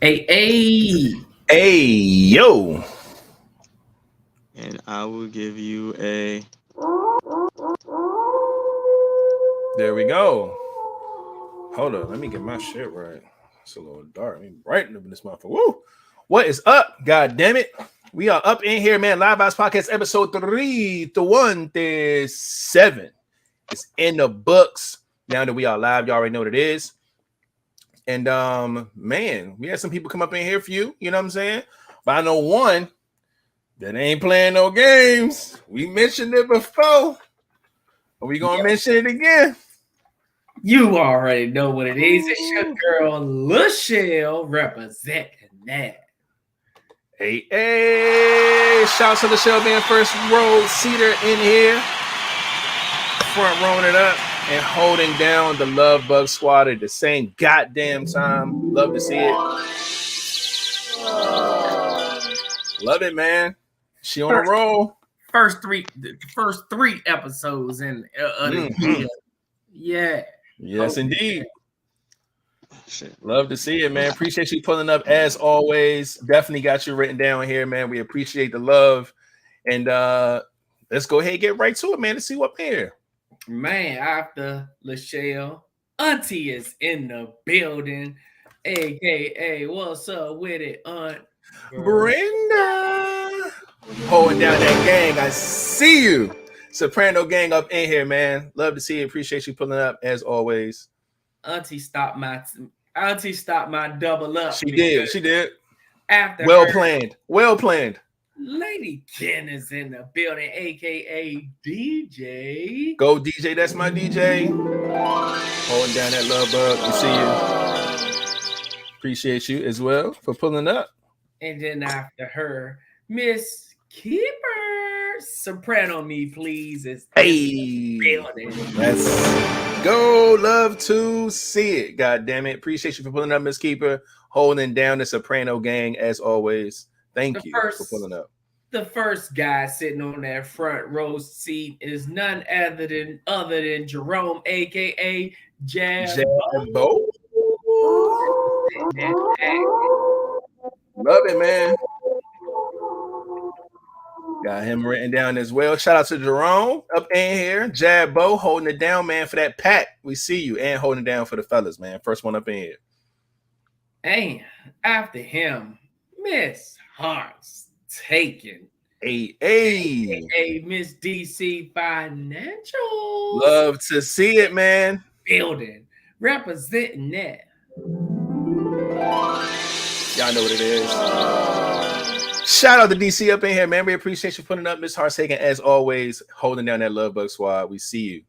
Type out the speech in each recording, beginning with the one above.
Hey. Hey, yo. And I will give you a. There we go. Hold on. Let me get my shit right. It's a little dark. Let me brighten up in this motherfucker. Woo. What is up? God damn it. We are up in here, man. LiveVibez Podcast episode 317. It's in the books. Now that we are live, you already know what it is. And man, we had some people come up in here for you know what I'm saying? But I know one that ain't playing no games. We mentioned it before. Are we gonna mention it again? You already know what it is. It's your girl 𝐒𝐮𝐩𝐸 representing that. Hey, shouts to 𝐒𝐮𝐻𝐸 being first row seater in here. Front rowing it up and holding down the Love Bug squad at the same goddamn time. Love to see it. Love it, man. She on a roll. First three episodes in the year. Yeah. Yes, indeed. Love to see it, man. Appreciate you pulling up as always. Definitely got you written down here, man. We appreciate the love. And let's go ahead and get right to it, man, to see what here. Man, after 𝐒𝐻𝐸, Auntie is in the building. AKA, what's up with it, Aunt Brenda? Holding down that gang. I see you. Soprano gang up in here, man. Love to see you. Appreciate you pulling up as always. Auntie stopped my double up. She did. After planned. Well planned. Lady Ken is in the building, aka DJ. Go DJ, that's my DJ. Holding down that love bug. We see you. Appreciate you as well for pulling up. And then after her, Miss Keeper, soprano me, please. Is building. Let's go. Love to see it. God damn it. Appreciate you for pulling up, Miss Keeper. Holding down the soprano gang as always. Thank you for pulling up. The first guy sitting on that front row seat is none other than Jerome, aka 𝐒𝐲𝐸. Love it, man. Got him written down as well. Shout out to Jerome up in here. 𝐒𝐸 holding it down, man, for that pack. We see you and holding it down for the fellas, man. First one up in here. And after him, Miss Hearts taken. Hey, Miss DC Financial. Love to see it, man. Building. Representing that. Y'all know what it is. Shout out to DC up in here, man. We appreciate you putting up, Miss Hearts taken as always, holding down that Love Bug squad. We see you.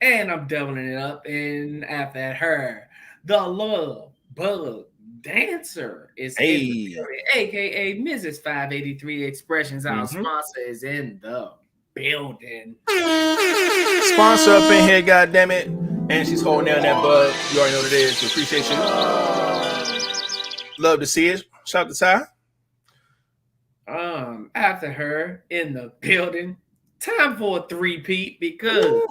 And I'm doubling it up. And after her, the Love Bug Dancer is in the building, aka Mrs. 583 Expressions. Our sponsor is in the building. Sponsor up in here, goddammit. And she's holding down that bug. You already know what it is. We appreciate you. Love to see it. Shout out to Ty. After her in the building, time for a three-peat because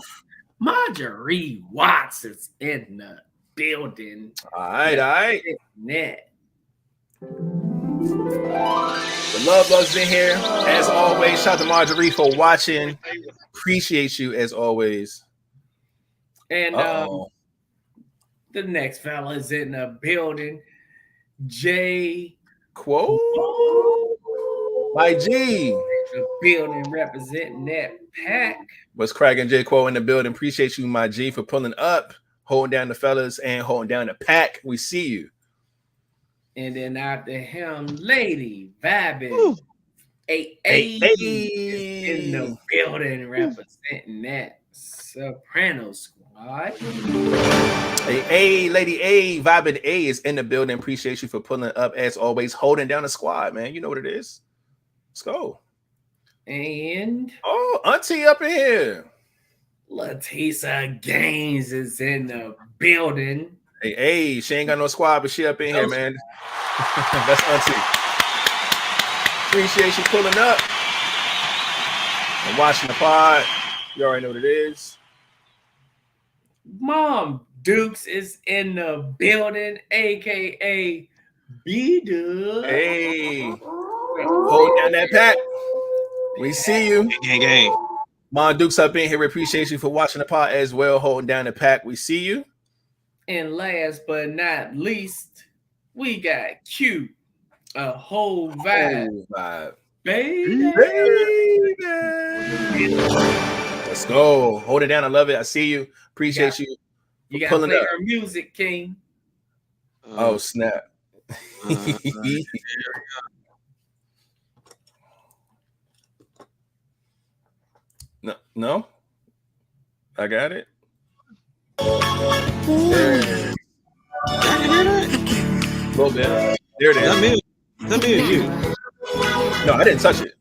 Marjorie Watts is in the building. All right. Net. The Love Bug's in here as always. Shout out to Marjorie for watching. Appreciate you as always. And the next fella is in the building. 𝐿VP My G. The building representing that pack. What's cracking, 𝐿VP in the building. Appreciate you, my G, for pulling up, holding down the fellas, and holding down the pack. We see you. And then after him, Lady Vibez. Hey. In the building representing that soprano squad. Hey, Lady A, Vibez A is in the building. Appreciate you for pulling up as always, holding down the squad, man. You know what it is. Let's go. And Auntie up in here. Latisa Gaines is in the building. Hey, she ain't got no squad, but she up in here, man. That's Auntie. Appreciate you pulling up and watching the pod. You already know what it is. Mom Dukes is in the building, aka B-Dub. Hey, hold down that pack. We see you. Gang. Mon Duke's up in here. We appreciate you for watching the pod as well. Holding down the pack. We see you. And last but not least, we got Q, a whole vibe. Baby. Let's go. Hold it down. I love it. I see you. Appreciate you. You got to play her music, King. Oh, snap. No. I got it. There. A little bit. There it is. That me and you. No, I didn't touch it.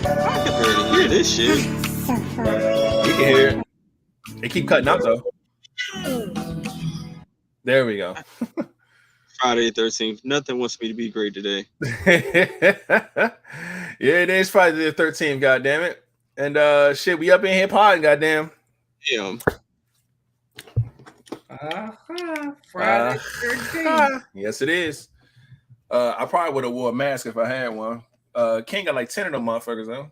I can barely hear this shit. You can hear it. They keep cutting out though. There we go. Friday the 13th. Nothing wants me to be great today. Yeah, it is Friday the 13th, goddammit. And shit, we up in here podding, goddamn. Yeah. Friday the 13th. Yes, it is. I probably would have wore a mask if I had one. King got like 10 of them motherfuckers though.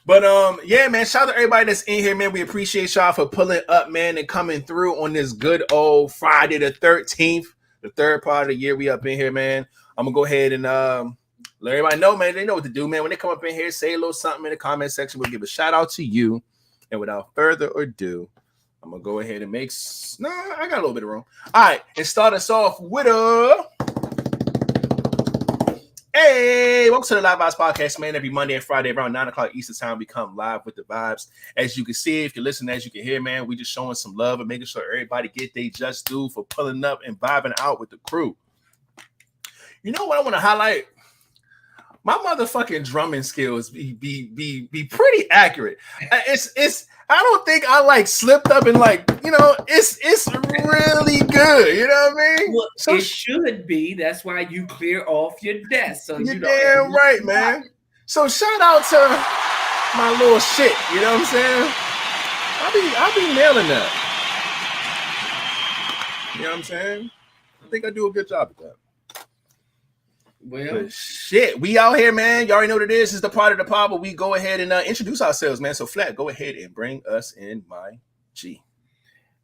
But yeah, man, shout out to everybody that's in here, man. We appreciate y'all for pulling up, man, and coming through on this good old Friday the 13th, the third part of the year. We up in here, man. I'm gonna go ahead and let everybody know, man. They know what to do, man. When they come up in here, say a little something in the comment section. We'll give a shout out to you. And without further ado, I'm gonna go ahead and make. I got a little bit of room. All right, and start us off with a. Hey, welcome to the LiveVibez Podcast, man. Every Monday and Friday around 9 o'clock Eastern time, we come live with the vibes. As you can see, if you're listening, as you can hear, man, we just showing some love and making sure everybody get their just due for pulling up and vibing out with the crew. You know what I want to highlight? My motherfucking drumming skills be pretty accurate. I don't think I like slipped up and like, you know, it's really good. You know what I mean? Well, so it should be. That's why you clear off your desk. So you're damn right, man. So shout out to my little shit. You know what I'm saying? I be nailing that. You know what I'm saying? I think I do a good job at that. Well, but shit, we out here, man. You already know what it is. This is the part of the pod where we go ahead and introduce ourselves, man. So, Flat, go ahead and bring us in, my G.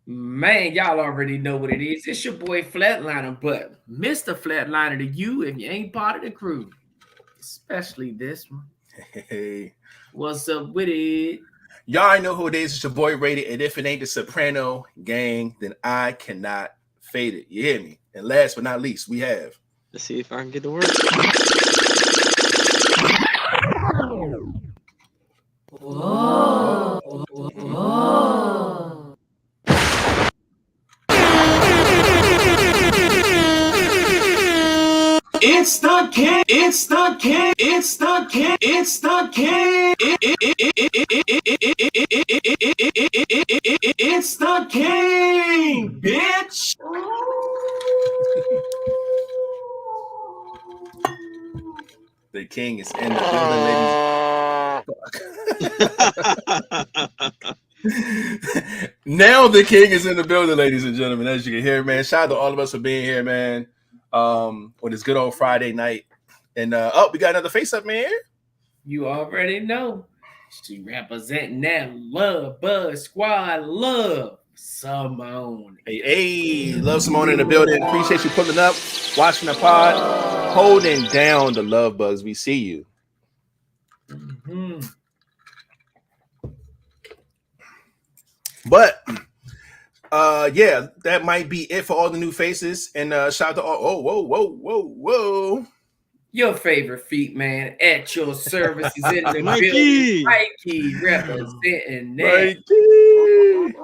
Man, y'all already know what it is. It's your boy Flatliner, but Mr. Flatliner to you if you ain't part of the crew, especially this one. Hey, what's up with it? Y'all already know who it is. It's your boy Rated, and if it ain't the Soprano gang, then I cannot fade it. You hear me? And last but not least, we have. Let's see if I can get to work. Whoa. Whoa. It's the king. It's the king. It's the king. It's the king. It's the king, bitch. The king is in the building, ladies. Now the king is in the building, ladies and gentlemen. As you can hear, man. Shout out to all of us for being here, man. On this good old Friday night. And we got another face up, man. You already know. She representing that Love Buzz Squad. Love Simone. Hey, Love Simone in the building. Appreciate you pulling up, watching the pod, holding down the love bugs. We see you. Mm-hmm. But yeah, that might be it for all the new faces. And shout out to all. Whoa. Your favorite feet man at your service is in the Mikey. building. Mikey representing that. Mikey.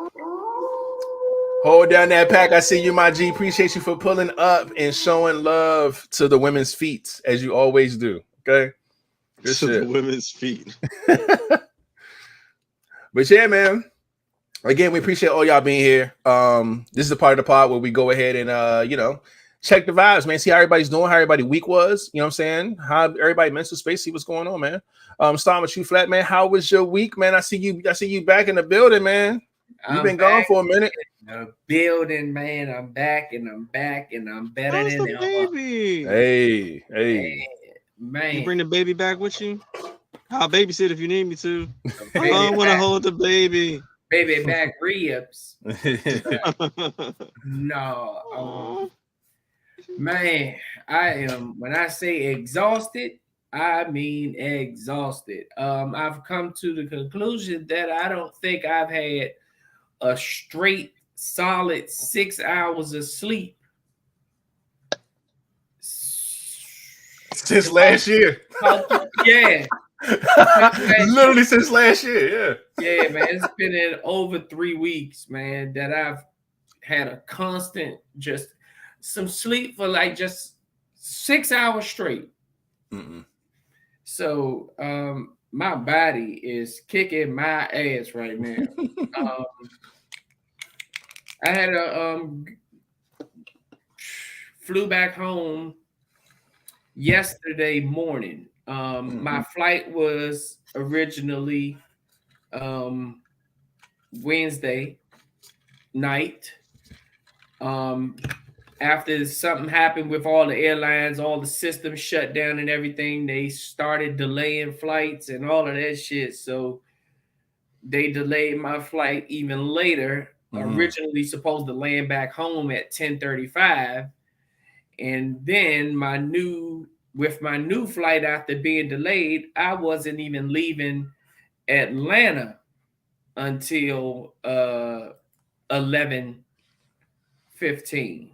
Hold down that pack. I see you, my G. Appreciate you for pulling up and showing love to the women's feet, as you always do. Okay? Good shit. The women's feet. But yeah, man. Again, we appreciate all y'all being here. This is the part of the pod where we go ahead and check the vibes, man. See how everybody's doing, how everybody week was. You know what I'm saying? How everybody mental space, see what's going on, man. Starting with you, Flat, man. How was your week, man? I see you back in the building, man. You've been gone for a minute. The building, man. I'm back and I'm back and I'm better How's than the ever. baby? Hey. Man. You bring the baby back with you? I'll babysit if you need me to. Baby I want to back. hold the baby. Baby back ribs. No. Man, I am, when I say exhausted, I mean exhausted. I've come to the conclusion that I don't think I've had a straight solid 6 hours of sleep since last year. Yeah. Literally since last year. Yeah, man. It's been in over 3 weeks, man, that I've had a constant just some sleep for like just 6 hours straight. So my body is kicking my ass right now. I had flew back home yesterday morning. My flight was originally Wednesday night. After something happened with all the airlines, all the systems shut down and everything, they started delaying flights and all of that shit. So they delayed my flight even later. Originally supposed to land back home at 10:35. And then my new flight after being delayed, I wasn't even leaving Atlanta until 11:15.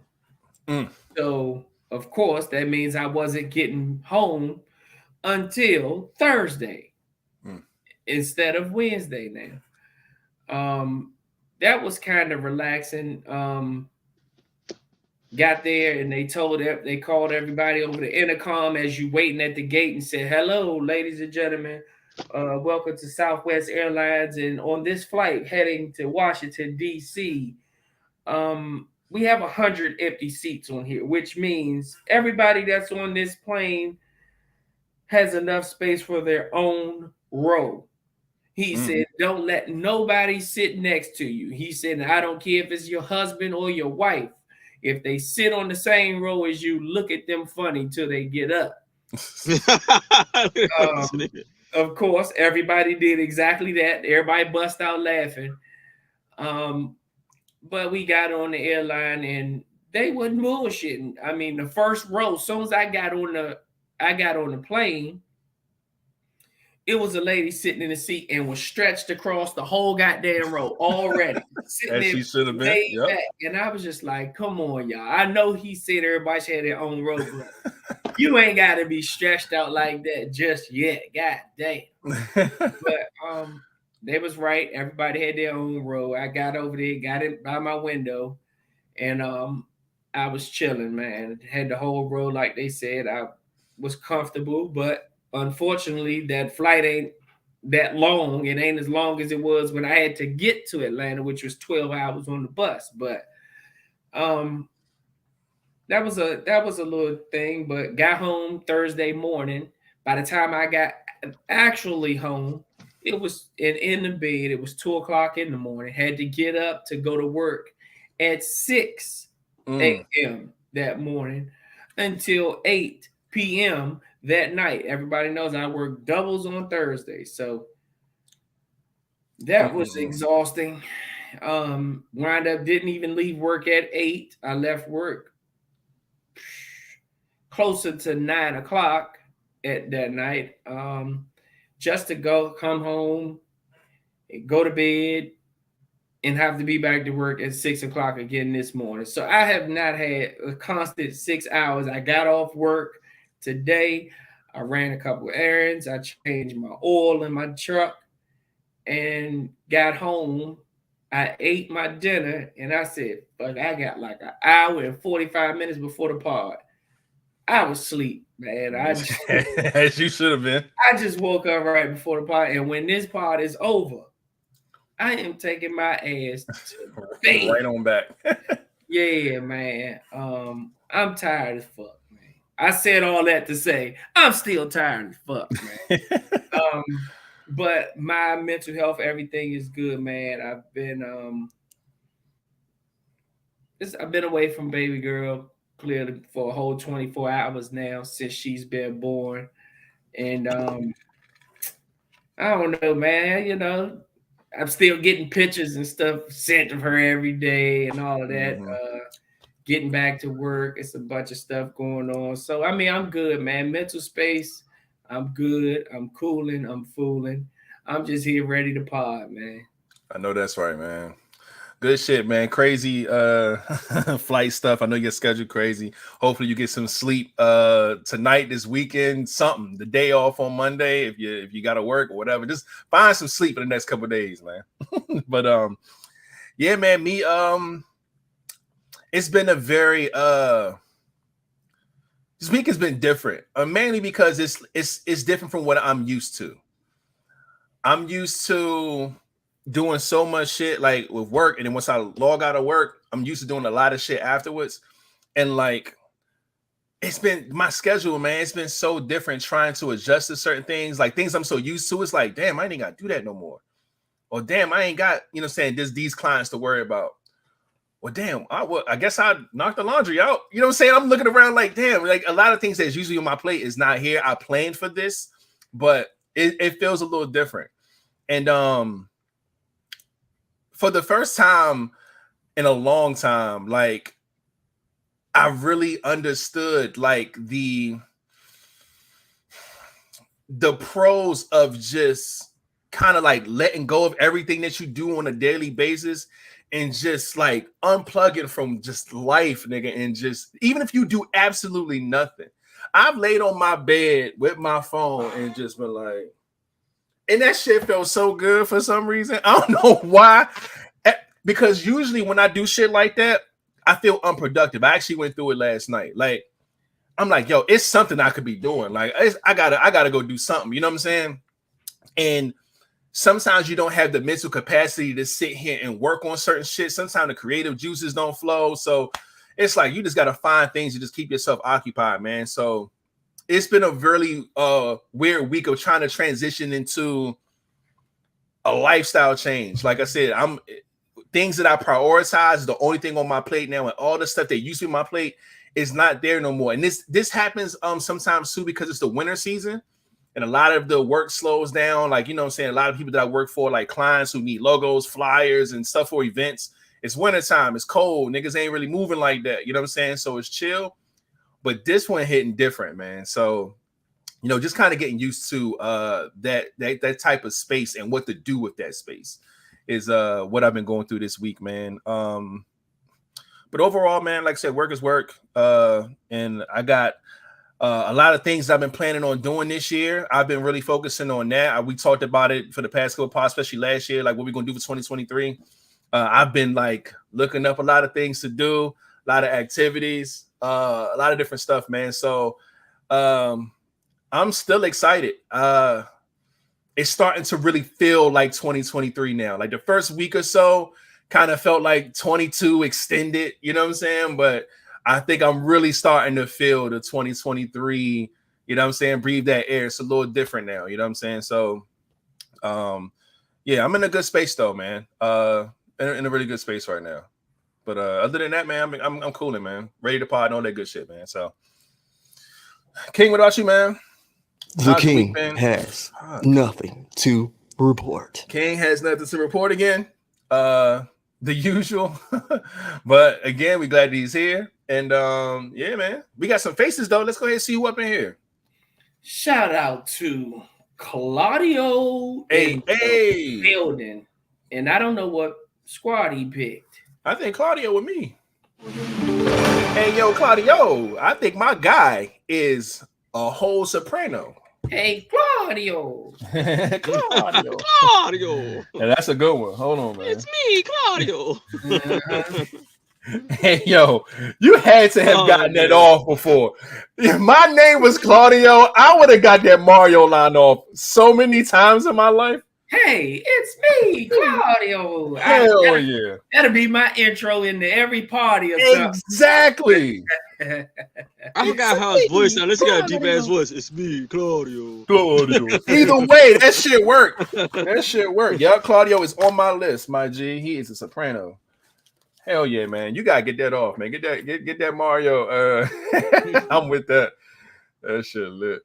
So of course that means I wasn't getting home until Thursday instead of Wednesday now. That was kind of relaxing. Got there and they called everybody over the intercom as you waiting at the gate and said, "Hello, ladies and gentlemen. Welcome to Southwest Airlines, and on this flight heading to Washington, D.C., we have 100 empty seats on here, which means everybody that's on this plane has enough space for their own row." He said, "Don't let nobody sit next to you." He said, "I don't care if it's your husband or your wife. If they sit on the same row as you, look at them funny till they get up." Of course, everybody did exactly that. Everybody bust out laughing. But we got on the airline and they wasn't bullshitting. I mean, the first row, as soon as I got on the plane, it was a lady sitting in the seat and was stretched across the whole goddamn row already. Sitting as she should have been. Yep. And I was just like, come on, y'all. I know he said everybody should have their own row, but you ain't got to be stretched out like that just yet. God damn. But they was right. Everybody had their own row. I got over there, got it by my window, and I was chilling, man. Had the whole row, like they said. I was comfortable, but unfortunately, that flight ain't that long. It ain't as long as it was when I had to get to Atlanta, which was 12 hours on the bus. But that was a little thing. But got home Thursday morning. By the time I got actually home, it was in the bed. It was 2:00 in the morning. Had to get up to go to work at 6 a.m. that morning until 8 p.m. that night. Everybody knows I work doubles on Thursday, so that was exhausting. Wound up didn't even leave work at 8. I left work closer to 9 o'clock at that night, just to come home, go to bed, and have to be back to work at 6 o'clock again this morning. So I have not had a constant 6 hours. I got off work today. I ran a couple of errands. I changed my oil in my truck and got home. I ate my dinner and I said, fuck, I got like an hour and 45 minutes before the pod. I was asleep, man. As you should have been. I just woke up right before the pod. And when this pod is over, I am taking my ass to bed. Right on back. Yeah, man. I'm tired as fuck, man. I said all that to say I'm still tired as fuck, man. But my mental health, everything is good, man. I've been away from baby girl clearly for a whole 24 hours now since she's been born. And I don't know, man. I'm still getting pictures and stuff sent of her every day and all of that. Getting back to work, it's a bunch of stuff going on. So I mean, I'm good, man. Mental space, I'm good. I'm cooling. I'm fooling. I'm just here ready to pod, man. I know that's right, man. Good shit, man. Crazy flight stuff. I know your schedule crazy. Hopefully you get some sleep tonight, this weekend, something. The day off on Monday, if you gotta work or whatever. Just find some sleep in the next couple of days, man. But yeah, man, it's been a very this week has been different. Mainly because it's different from what I'm used to. I'm used to doing so much shit like with work, and then once I log out of work, I'm used to doing a lot of shit afterwards. And like it's been my schedule, man. It's been so different trying to adjust to certain things, like things I'm so used to. It's like, damn, I ain't got to do that no more. Or damn, I ain't got, these clients to worry about. Well, damn, I guess I knocked the laundry out. You know what I'm saying? I'm looking around like, damn, like a lot of things that's usually on my plate is not here. I planned for this, but it feels a little different. And for the first time in a long time, like I really understood like the pros of just kind of like letting go of everything that you do on a daily basis and just like unplugging from just life, nigga. And just, even if you do absolutely nothing, I've laid on my bed with my phone and just been like, and that shit felt so good for some reason. I don't know why. Because usually when I do shit like that, I feel unproductive. I actually went through it last night. Like, I'm like, yo, it's something I could be doing. Like, I gotta go do something. You know what I'm saying? And sometimes you don't have the mental capacity to sit here and work on certain shit. Sometimes the creative juices don't flow. So it's like you just gotta find things to just keep yourself occupied, man. So it's been a really weird week of trying to transition into a lifestyle change. Like I said, things that I prioritize is the only thing on my plate now, and all the stuff that used to be my plate is not there no more. And this happens sometimes too because it's the winter season and a lot of the work slows down. Like, you know what I'm saying? A lot of people that I work for, like clients who need logos, flyers, and stuff for events. It's wintertime, it's cold, niggas ain't really moving like that. You know what I'm saying? So it's chill. But this one hitting different, man. So, just kind of getting used to that type of space and what to do with that space is what I've been going through this week, man. But overall, man, like I said, work is work. And I got a lot of things I've been planning on doing this year. I've been really focusing on that. We talked about it for the past couple of pods, especially last year, like what we're going to do for 2023. I've been like looking up a lot of things to do, a lot of activities, a lot of different stuff, man. So I'm still excited. It's starting to really feel like 2023 now. Like the first week or so kind of felt like 22 extended, you know what I'm saying? But I think I'm really starting to feel the 2023, you know what I'm saying? Breathe that air. It's a little different now, you know what I'm saying? So, yeah, I'm in a good space though, man. In a really good space right now. But other than that, man, I'm cooling, man. Ready to pod and all that good shit, man. So, King, what about you, man? The King has nothing to report. King has nothing to report again. The usual. But again, we glad he's here. And yeah, man. We got some faces though. Let's go ahead and see who up in here. Shout out to Claudio in the building. And I don't know what squad he picked. I think Claudio with me. Hey, yo, Claudio. I think my guy is a whole soprano. Hey, Claudio. Claudio. Claudio. Yeah, that's a good one. Hold on, man. It's me, Claudio. Hey, yo, you had to have gotten that off before. If my name was Claudio, I would have got that Mario line off so many times in my life. Hey, it's me, Claudio. Hell yeah. That'll be my intro into every party or something. Exactly. I forgot how his voice sounded. This got a deep ass voice. It's me, Claudio. Either way, that shit worked. That shit worked. Yup, Claudio is on my list, my G. He is a soprano. Hell yeah, man. You gotta get that off, man. Get that Mario. I'm with that. That shit lit.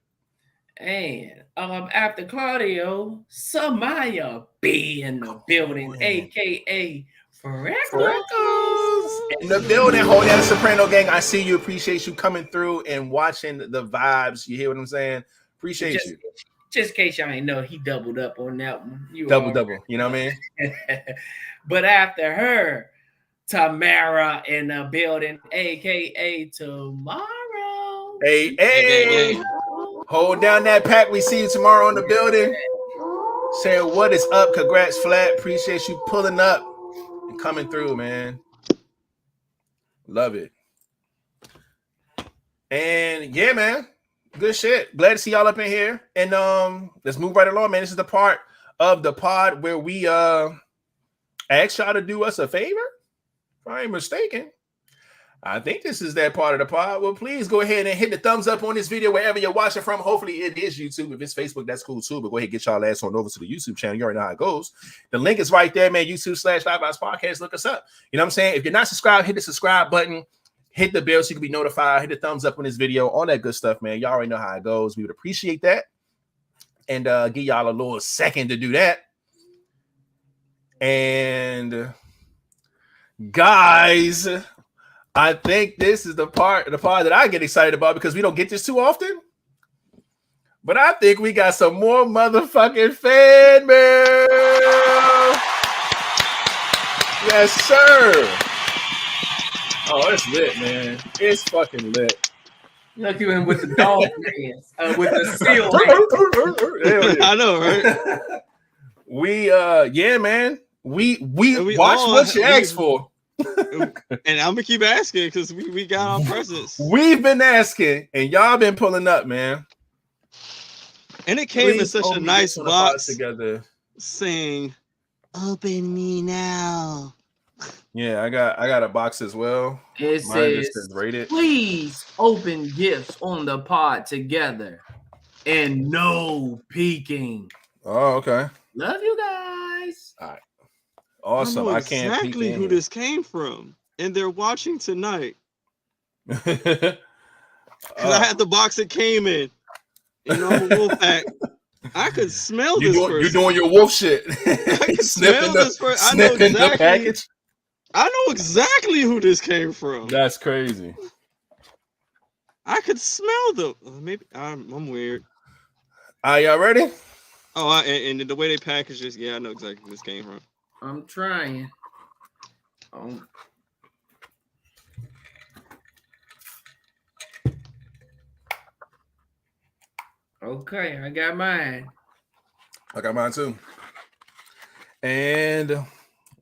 And after Claudio, Samaya be in the building, aka Freckles. In the building, hold down the Soprano gang. I see you. Appreciate you coming through and watching the vibes. You hear what I'm saying? Appreciate you. Just in case y'all ain't know, he doubled up on that one. Double. You know what I mean? But after her, Tamara in the building, aka Tomorrow. Hey. Hold down that pack. We see you tomorrow in the building. Say what is up. Congrats, Flat. Appreciate you pulling up and coming through, man. Love it. And yeah, man. Good shit. Glad to see y'all up in here. And let's move right along, man. This is the part of the pod where we ask y'all to do us a favor. If I ain't mistaken. I think this is that part of the pod. Well, please go ahead and hit the thumbs up on this video wherever you're watching from. Hopefully it is YouTube. If it's Facebook, that's cool too. But go ahead and get y'all ass on over to the YouTube channel. You already know how it goes. The link is right there, man. YouTube/LiveVibezPodcast. Look us up. You know what I'm saying? If you're not subscribed, hit the subscribe button. Hit the bell so you can be notified. Hit the thumbs up on this video. All that good stuff, man. Y'all already know how it goes. We would appreciate that. And give y'all a little second to do that. And guys, I think this is the part that I get excited about because we don't get this too often. But I think we got some more motherfucking fan mail. Yes, sir. Oh, it's lit, man. It's fucking lit. Look you in with the dog hands, with the seal hands. I know, right? Yeah, man. We watch what you asked for. And I'm gonna keep asking because we got our presents. We've been asking, and y'all been pulling up, man. And it came in such a nice box together, saying, "Open me now." Yeah, I got a box as well. It says, rated. Please open gifts on the pod together, and no peeking. Oh, okay. Love you guys. All right. Awesome. I know can't exactly who this came from, and they're watching tonight. Because I had the box it came in. And I'm a wolf pack. I could smell this person. You're doing your wolf shit. I could smell this person. I know exactly the package. I know exactly who this came from. That's crazy. I could smell them. Maybe I'm weird. Are y'all ready? Oh, and the way they package this, yeah, I know exactly who this came from. I'm trying. Okay, I got mine. I got mine too. And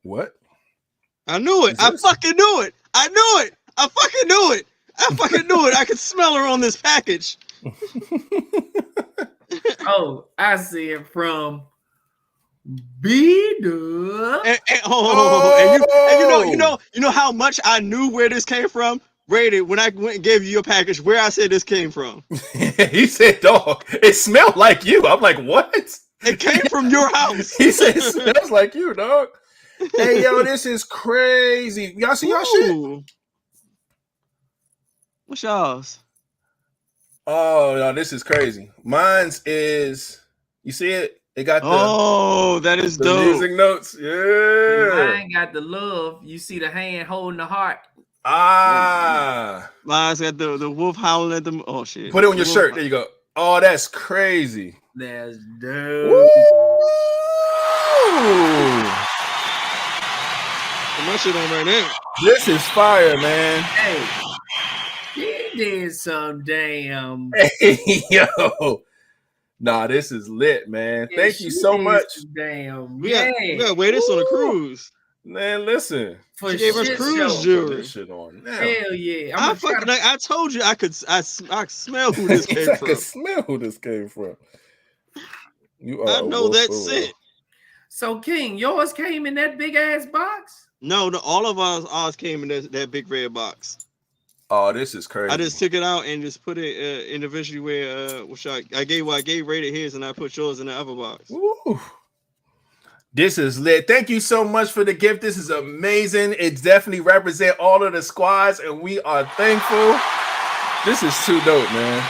what? I knew it. I fucking knew it. I knew it. I fucking knew it. I fucking knew it. I could smell her on this package. Oh, I see it from B-Dub. And you know how much I knew where this came from? Rated when I went and gave you your package, where I said this came from. He said, dog, it smelled like you. I'm like, what? It came from your house. He said it smells like you, dog. Hey, yo, this is crazy. Y'all see y'all shit? What's y'all's? Oh, no, this is crazy. Mine's is, you see it? It got that is dope. Music notes. Yeah. Mine got the love. You see the hand holding the heart. Mine's got the wolf howling at the. Oh shit! Put it on your shirt. There you go. Oh, that's crazy. That's dope. Woo! Put my shit on right now. This is fire, man. Hey, he did some damn. Hey, yo. Nah, this is lit, man. Yeah, thank you so much. Damn. We gotta wear this on a cruise. Man, listen. For she gave us cruise jewelry. Shit on now. Hell yeah. I told you I smell who this came from. I could smell who this came from. I know that's it. So King, yours came in that big ass box? No, all of ours came in that big red box. Oh, this is crazy. I just took it out and just put it individually where which I gave rated his and I put yours in the other box. Ooh. This is lit. Thank you so much for the gift. This is amazing. It definitely represents all of the squads, and we are thankful. This is too dope, man.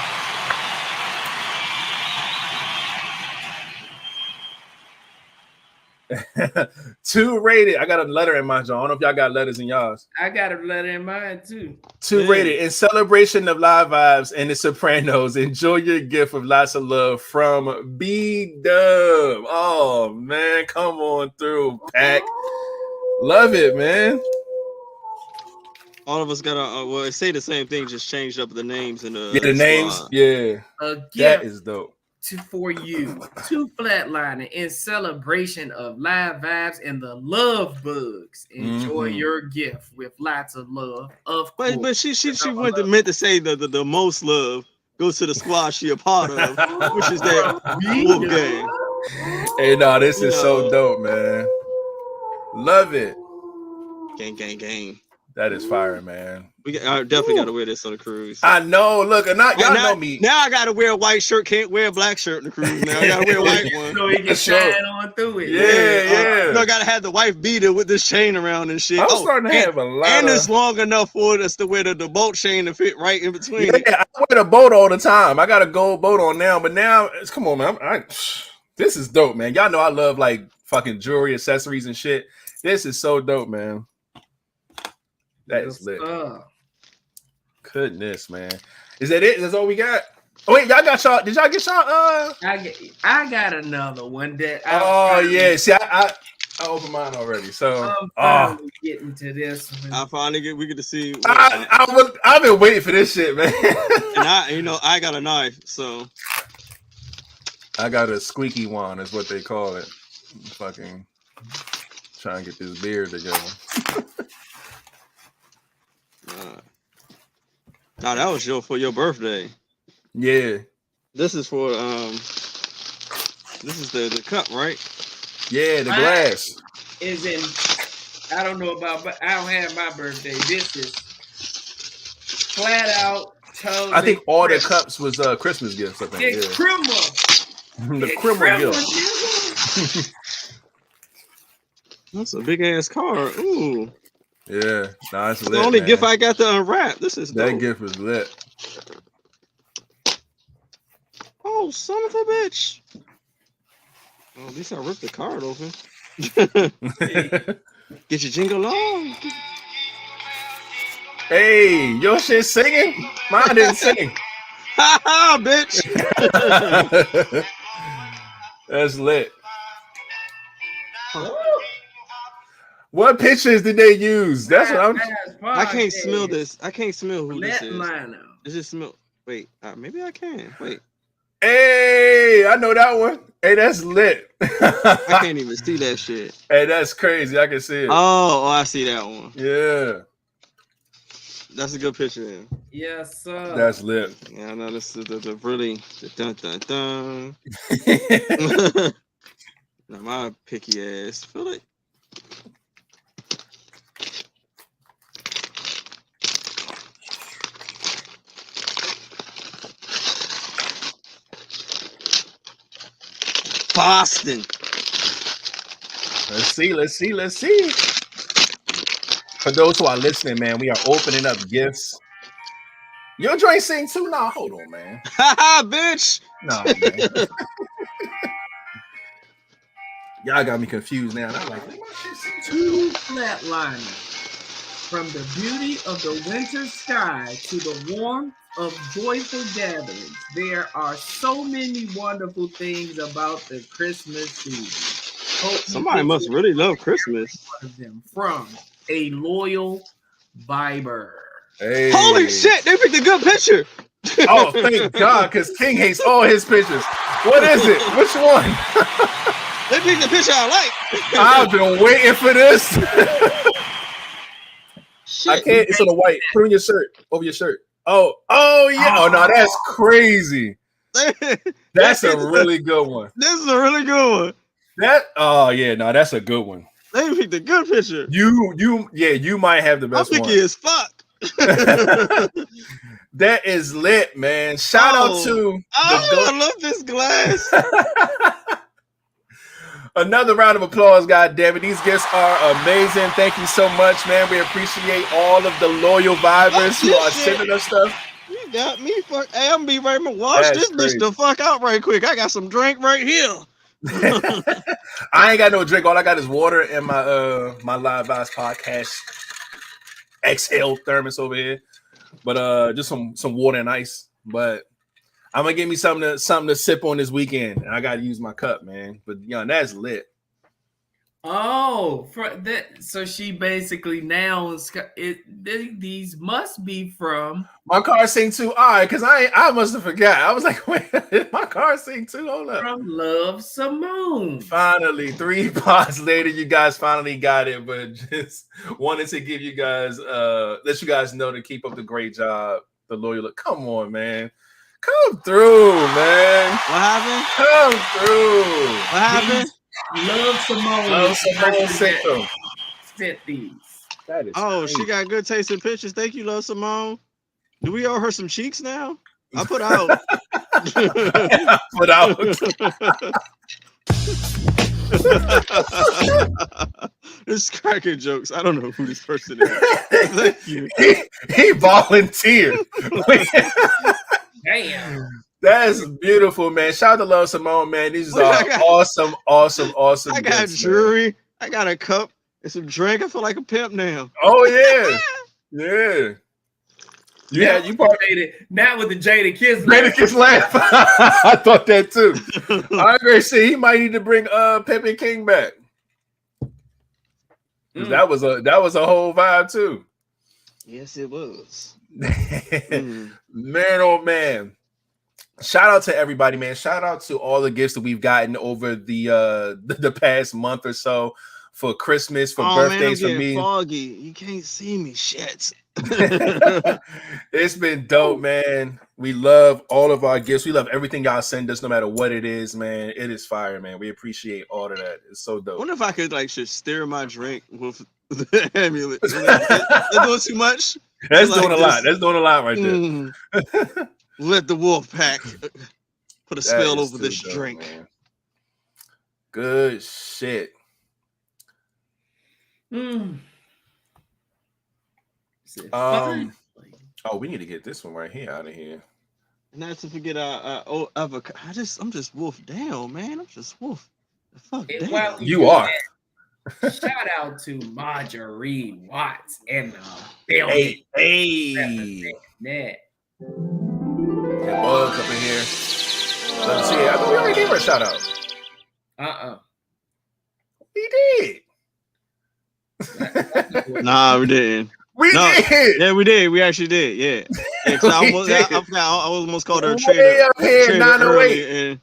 2 rated. I got a letter in my joint. I don't know if y'all got letters in y'all's. I got a letter in mine too. 2 rated. In celebration of Live Vibes and the Sopranos, enjoy your gift of lots of love from B-Dub. Oh man, come on through, Pack. Love it, man. All of us got well, it say the same thing, just changed up the names and the names. Yeah, that is dope. For you to Flatliner in celebration of Live Vibes and the Love Bugs. Enjoy your gift with lots of love. Of course. But she meant to say the most love goes to the squad she a part of, which is that Wolf Gang. Hey, no, this is so dope, man. Love it. Gang. That is fire, man. I definitely got to wear this on the cruise. I know. Look, y'all know me. Now I got to wear a white shirt. Can't wear a black shirt on the cruise. Now I got to wear a white one. So he can shine on through it. Yeah. I got to have the wife beater with this chain around and shit. I'm starting to have a lot. And it's long enough for us to wear the boat chain to fit right in between. Yeah, I wear the boat all the time. I got a gold boat on now, but now come on, man. This is dope, man. Y'all know I love like fucking jewelry, accessories, and shit. This is so dope, man. That is lit. Goodness, man. Is that it? That's all we got? Oh wait, y'all got y'all. Did y'all get y'all? I got another one that. Yeah. See, I opened mine already. So I'm finally getting to this one. We get to see. I've been waiting for this shit, man. And I got a knife, so I got a squeaky wand, is what they call it. Fucking trying to get this beard together. No, that was for your birthday. Yeah. This is for this is the cup, right? Yeah, the glass. Is in I don't know about, but I don't have my birthday. This is flat out totally. I think all the cups was Christmas gifts. I think. It's criminal. The criminal gift. That's a big ass card. Ooh. Yeah, nah, it's lit, the only man. gift I got to unwrap. This is that dope. gift is lit. Oh, son of a bitch! Oh, at least I ripped the card open. Get your jingle on. Hey, your shit singing? Mine didn't sing. Ha ha, bitch! That's lit. What pictures did they use? That's what I'm. I can't smell this. I can't smell who this is. Flatliner. Does it smell? Wait, maybe I can. Wait. Hey, I know that one. Hey, that's lit. I can't even see that shit. Hey, that's crazy. I can see it. Oh, I see that one. Yeah. That's a good picture then. Yes, sir. That's lit. Yeah, I know this is the really dun dun dun. Now my picky ass. Feel it. Boston. Let's see. For those who are listening, man, we are opening up gifts. Your joint sing too? Nah, hold on, man. Haha, bitch. Nah, man. Y'all got me confused now. I'm like, two Flatliners. From the beauty of the winter sky to the warmth of joyful gatherings, there are so many wonderful things about the Christmas season. Somebody must really love Christmas. From a loyal Viber. Hey. Holy shit, they picked a good picture. Oh, thank God, because King hates all his pictures. What is it? Which one? They picked the picture I like. I've been waiting for this. Shit. I can't. It's on the white. Put on your shirt. Over your shirt. Oh yeah. Oh no, that's crazy. That's a really good one. This is a really good one. Oh yeah, no, that's a good one. They picked a good picture. You might have the best one. I'm picky as fuck. That is lit, man. Shout out to I love this glass. Another round of applause, God damn it. These gifts are amazing. Thank you so much, man. We appreciate all of the loyal vibers who are sending us stuff. You got me fuck. Hey, I'm gonna be right. Wash this bitch the fuck out right quick. I got some drink right here. I ain't got no drink. All I got is water and my LiveVibez Podcast XL thermos over here. But just some water and ice. But I'm gonna give me something to sip on this weekend. And I gotta use my cup, man. But that's lit. Oh, for that. So she basically now these must be from my car sing too. All right, because I must have forgot. I was like, wait, my car sing too. Hold up. From 𝐿VP. Finally, 3 pods later, you guys finally got it. But just wanted to give you guys let you guys know to keep up the great job. The loyal. Come on, man. Come through, man. What happened? Come through. What happened? 𝐿VP sent these. That is crazy. She got good taste in pictures. Thank you, 𝐿VP. Do we owe her some cheeks now? I put out. Put out. This cracking jokes. I don't know who this person is. Thank you. He volunteered. Damn. That's beautiful, man. Shout out to 𝐿VP, man. These are awesome. I got jewelry. Man. I got a cup and some drink. I feel like a pimp now. Oh yeah, yeah. Yeah, you participated. Not with the Jadakiss laugh. I thought that too. I agree. See, he might need to bring Pepe King back. That was a whole vibe too. Yes, it was. Man, oh man. Shout out to everybody, man. Shout out to all the gifts that we've gotten over the past month or so for Christmas, for birthdays, man, I'm for me. Foggy. You can't see me, shit. It's been dope, man. We love all of our gifts. We love everything y'all send us, no matter what it is, man. It is fire, man. We appreciate all of that. It's so dope. I wonder if I could just stir my drink with the amulet. That's doing too much. That's doing a lot. That's doing a lot right there. Let the wolf pack put a spell over this drink. Man. Good shit. Oh, we need to get this one right here out of here. Not to forget avocado. I'm just wolf down, man. I'm just wolf. Fuck damn. You are. Shout out to Marjorie Watts and the building. Hey. That. Bugs up in here. Let's see. I thought we already gave her a shout out. We did. Nah, we didn't. We did. Yeah, we did. We actually did. Yeah. I almost called her a traitor. Way up here, 908.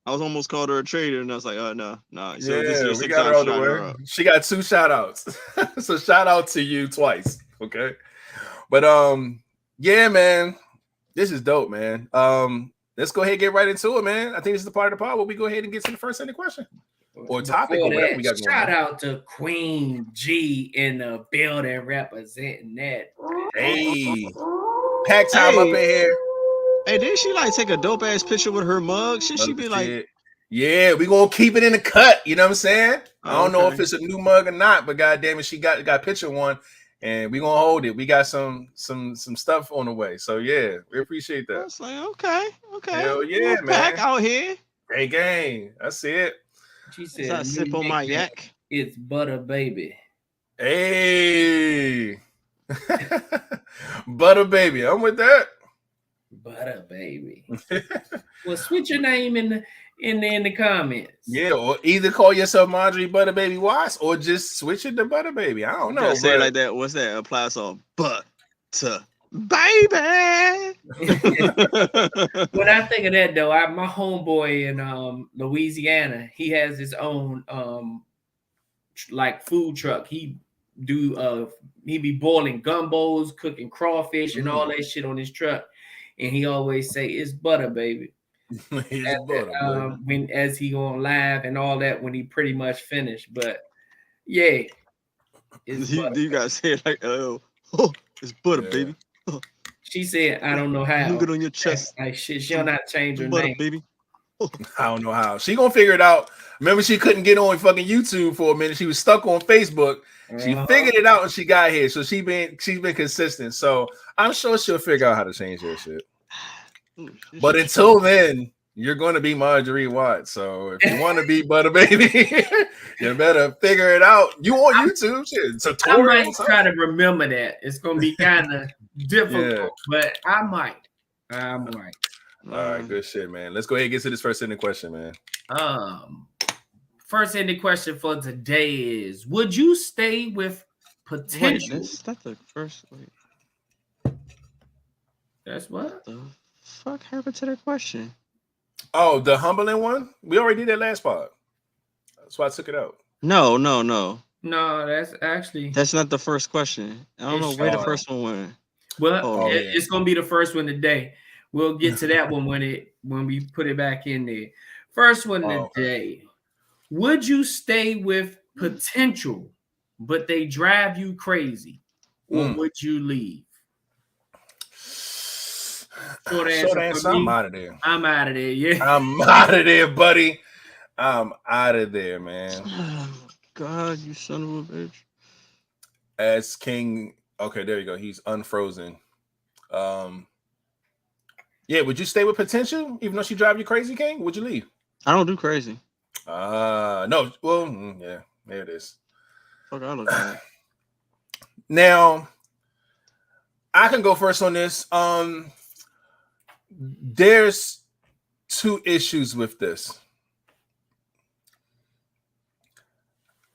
I was almost called her a traitor, and I was like, oh no. So yeah, we got her on the way. She got 2 shout outs. So shout out to you twice. Okay. But yeah, man, this is dope, man. Let's go ahead and get right into it, man. I think this is the part of the pod where we go ahead and get to the first any question or topic or whatever we got going on. Shout out to Queen G in the building representing that. Hey, pack time up in here. Hey, didn't she take a dope ass picture with her mug? Should she be like, yeah, we gonna keep it in the cut. You know what I'm saying? I don't know if it's a new mug or not, but goddamn it, she got a picture one. And we gonna hold it. We got some stuff on the way. So yeah, we appreciate that. I was like, okay. Hell yeah, man. Pack out here. Great game. That's it. She said, I sip on my yak. It's butter baby. Hey. Butter baby. I'm with that. Butter baby. Well, switch your name in the comments. Yeah, or either call yourself Marjorie Butter Baby Watts or just switch it to Butter Baby. I don't know. Say it like that. What's that? Apply song. Butter baby. When I think of that though, my homeboy in Louisiana, he has his own food truck. He be boiling gumbos, cooking crawfish and all that shit on his truck. And he always say it's butter, baby. As he going live and all that when he pretty much finished. But yeah, You guys say it like, oh, it's butter, baby. She said, I don't know how. Hung it on your chest. Like shit, she don't know how to change her butter, name. baby. I don't know how. She gonna figure it out. Remember, she couldn't get on fucking YouTube for a minute. She was stuck on Facebook. She figured it out and she got here. So she's been consistent. So I'm sure she'll figure out how to change her shit. But until then, you're going to be Marjorie Watts. So if you want to be Butter Baby, you better figure it out. You on YouTube? Shit. I might try to remember that. It's going to be kind of difficult, but I might. All right, good shit, man. Let's go ahead and get to this first ending question, man. First ending question for today is: would you stay with potential? Wait, that's the first. Wait. That's what the fuck happened to that question? Oh, the humbling one? We already did that last part. That's why I took it out. No. No, that's not the first question. I don't know where the first one went. Well, it's gonna be the first one today. We'll get to that one when we put it back in there. First one today. Would you stay with potential, but they drive you crazy, or would you leave? Short answer, I'm out of there. I'm out of there. Yeah, I'm out of there, buddy. I'm out of there, man. Oh, God, you son of a bitch. As King, okay, there you go. He's unfrozen. Yeah, would you stay with potential even though she drive you crazy, King? Would you leave? I don't do crazy. No. Well, yeah, there it is. Fuck, I look at it. Now, I can go first on this. There's two issues with this.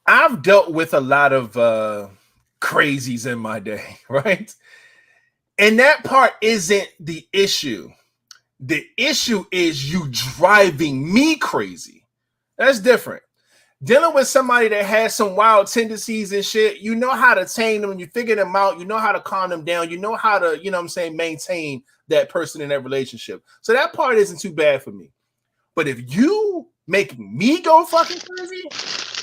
I've dealt with a lot of crazies in my day, right? And that part isn't the issue. The issue is you driving me crazy. That's different. Dealing with somebody that has some wild tendencies and shit, you know how to tame them, you figure them out, you know how to calm them down, you know how to, you know what I'm saying, maintain that person in that relationship. So that part isn't too bad for me. But if you make me go fucking crazy,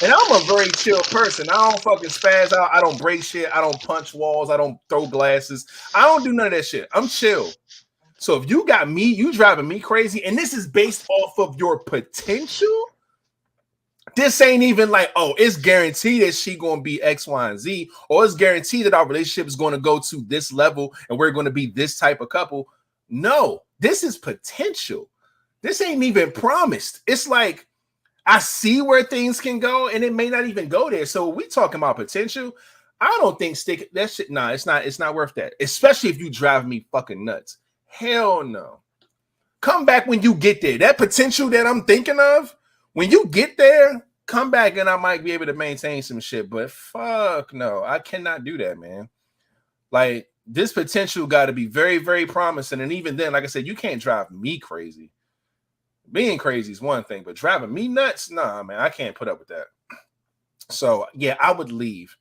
and I'm a very chill person, I don't fucking spaz out, I don't break shit, I don't punch walls, I don't throw glasses, I don't do none of that shit. I'm chill. So if you got me, you driving me crazy, and this is based off of your potential, this ain't even like, oh, it's guaranteed that she gonna be X, Y, and Z, or it's guaranteed that our relationship is gonna go to this level and we're gonna be this type of couple. No, this is potential. This ain't even promised. It's like I see where things can go, and it may not even go there. So we talking about potential. I don't think stick that shit. Nah, it's not worth that. Especially if you drive me fucking nuts. Hell no. Come back when you get there. That potential that I'm thinking of, when you get there, come back and I might be able to maintain some shit. But fuck no, I cannot do that, man. Like, this potential got to be very, very promising. And even then, like I said, you can't drive me crazy. Being crazy is one thing, but driving me nuts, nah, man, I can't put up with that. So yeah, I would leave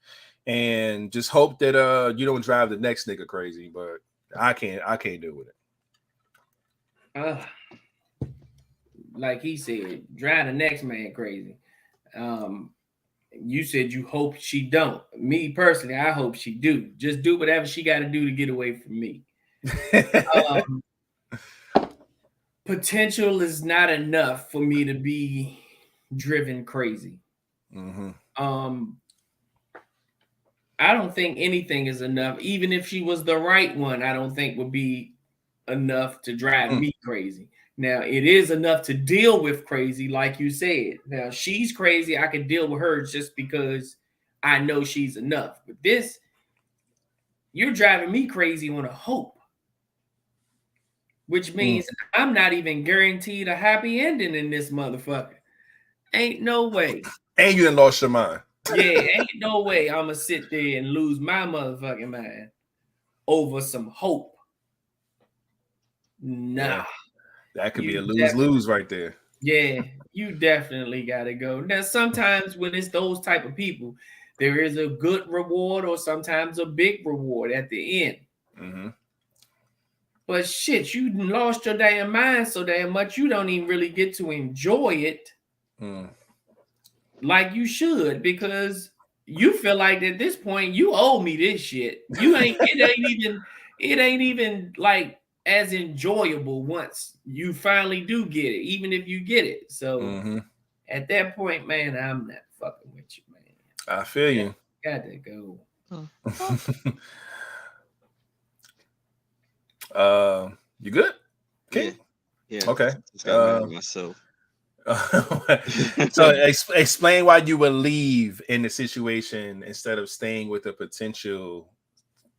and just hope that you don't drive the next nigga crazy. But I can't deal with it. Like he said, drive the next man crazy. You said you hope she don't. Me personally, I hope she do. Just do whatever she got to do to get away from me. Potential is not enough for me to be driven crazy. Mm-hmm. I don't think anything is enough. Even if she was the right one, I don't think would be enough to drive me crazy. Now, it is enough to deal with crazy, like you said. Now, she's crazy. I can deal with her just because I know she's enough. But this, you're driving me crazy on a hope, which means I'm not even guaranteed a happy ending in this motherfucker. Ain't no way. And you done lost your mind. Yeah, ain't no way I'm going to sit there and lose my motherfucking mind over some hope. Nah. Yeah. That could be a lose-lose right there. Yeah, you definitely got to go. Now, sometimes when it's those type of people, there is a good reward or sometimes a big reward at the end. Mm-hmm. But shit, you lost your damn mind so damn much you don't even really get to enjoy it like you should, because you feel like at this point you owe me this shit. It ain't even like as enjoyable once you finally do get it, even if you get it. So at that point, man, I'm not fucking with you, man. I feel you. Got to go. You good? Okay. Yeah. Okay. Just got mad at myself. So explain why you would leave in the situation instead of staying with a potential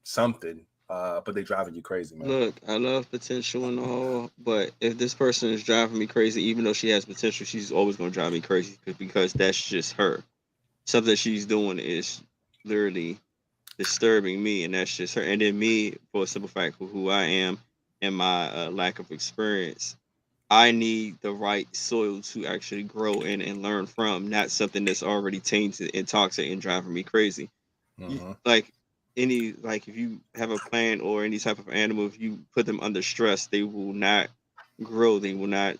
something, but they driving you crazy, man. Look, I love potential and all, but if this person is driving me crazy, even though she has potential, she's always going to drive me crazy because that's just her. Something that she's doing is literally disturbing me, and that's just her. And then me, for a simple fact of who I am and my lack of experience, I need the right soil to actually grow in and learn from, not something that's already tainted and toxic and driving me crazy. Like if you have a plant or any type of animal, if you put them under stress, they will not grow, they will not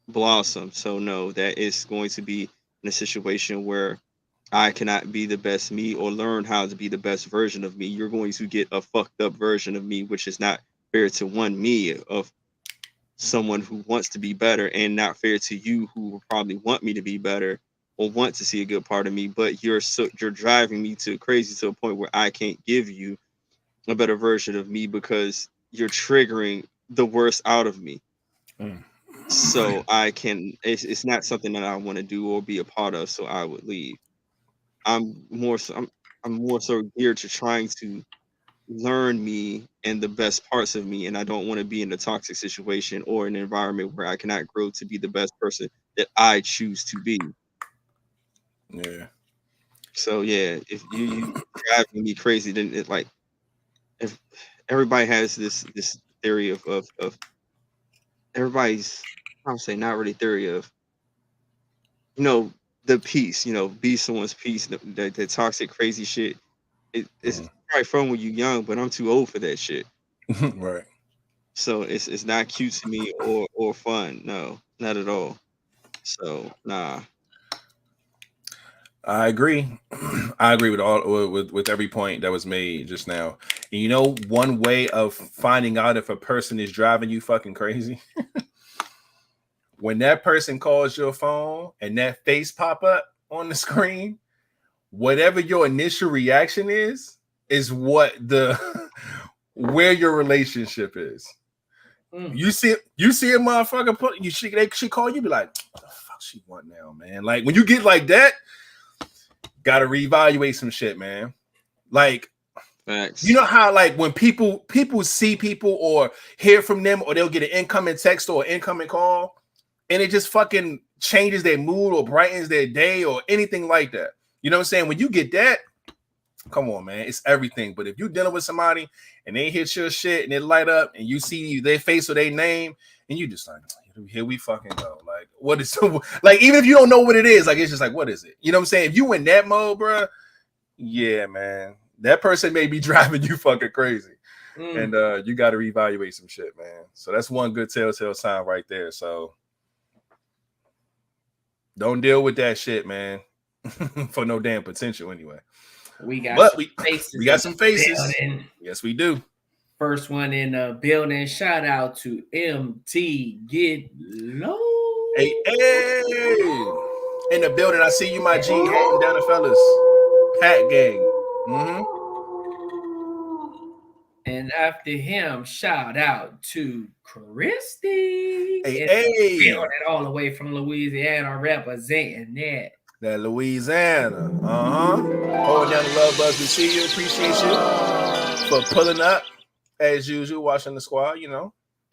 blossom. So no, that is going to be in a situation where I cannot be the best me or learn how to be the best version of me. You're going to get a fucked up version of me, which is not fair to me of someone who wants to be better, and not fair to you who will probably want me to be better or want to see a good part of me. But you're driving me to crazy to a point where I can't give you a better version of me because you're triggering the worst out of me. So it's not something that I want to do or be a part of. So I would leave. I'm more so geared to trying to learn me and the best parts of me, and I don't want to be in a toxic situation or an environment where I cannot grow to be the best person that I choose to be. Yeah. So yeah, if you driving me crazy, then it like if everybody has this theory of everybody's, I would say not really theory of, the peace, be someone's peace, the toxic crazy shit. It's probably fun when you're young, but I'm too old for that shit. Right. So it's not cute to me or fun. No, not at all. So nah. I agree. I agree with every point that was made just now. And one way of finding out if a person is driving you fucking crazy, when that person calls your phone and that face pop up on the screen, whatever your initial reaction is what where your relationship is. You see a motherfucker she call you, be like, what the fuck she want now, man? Like when you get like that, gotta reevaluate some shit, man. Like, Thanks. You know how like when people see people or hear from them, or they'll get an incoming text or incoming call, and it just fucking changes their mood or brightens their day or anything like that. You know what I'm saying? When you get that, come on, man, it's everything. But if you're dealing with somebody and they hit your shit and it light up and you see their face or their name and you just like, here we fucking go. Like, what is like, even if you don't know what it is, like, it's just like, what is it? You know what I'm saying? If you in that mode, bro, yeah, man, that person may be driving you fucking crazy. And you got to reevaluate some shit, man. So that's one good telltale sign right there. So don't deal with that shit, man. For no damn potential anyway. We got faces. We got some faces. Yes, we do. First one in the building. Shout out to MT Get Low. Hey, in the building. I see you, my G, holding down the fellas. Pat gang. And after him, shout out to Christy. Hey. Building all the way from Louisiana, representing that. That Louisiana. Holding down the love buzz. We see you. Appreciate you for pulling up as usual, watching the squad,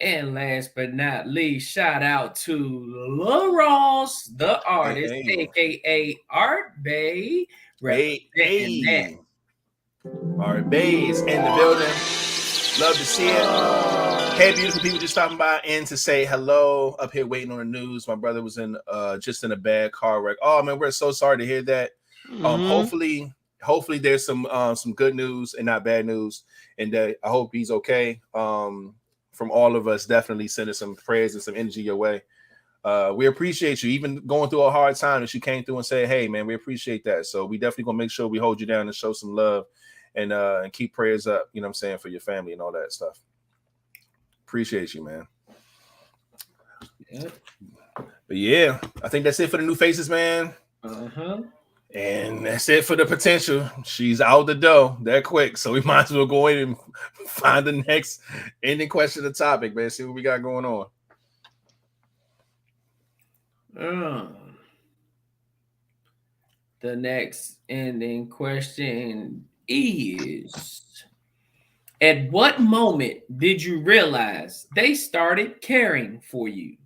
And last but not least, shout out to Laurence, the artist, aka Art Bay. Representing that. Art Bay's in the building. Love to see it. Hey, beautiful people, just stopping by in to say hello. Up here waiting on the news. My brother was just in a bad car wreck. Oh man, we're so sorry to hear that. Hopefully there's some good news and not bad news, and I hope he's okay. From all of us, definitely sending some prayers and some energy your way. We appreciate you, even going through a hard time, that you came through and said, hey man, we appreciate that. So we definitely gonna make sure we hold you down and show some love and keep prayers up, you know what I'm saying, for your family and all that stuff. Appreciate you, man. Yep. But yeah, I think that's it for the new faces, man. And that's it for the potential. She's out the door that quick, so we might as well go in and find the next ending question of the topic, man. See what we got going on. The next ending question is: at what moment did you realize they started caring for you?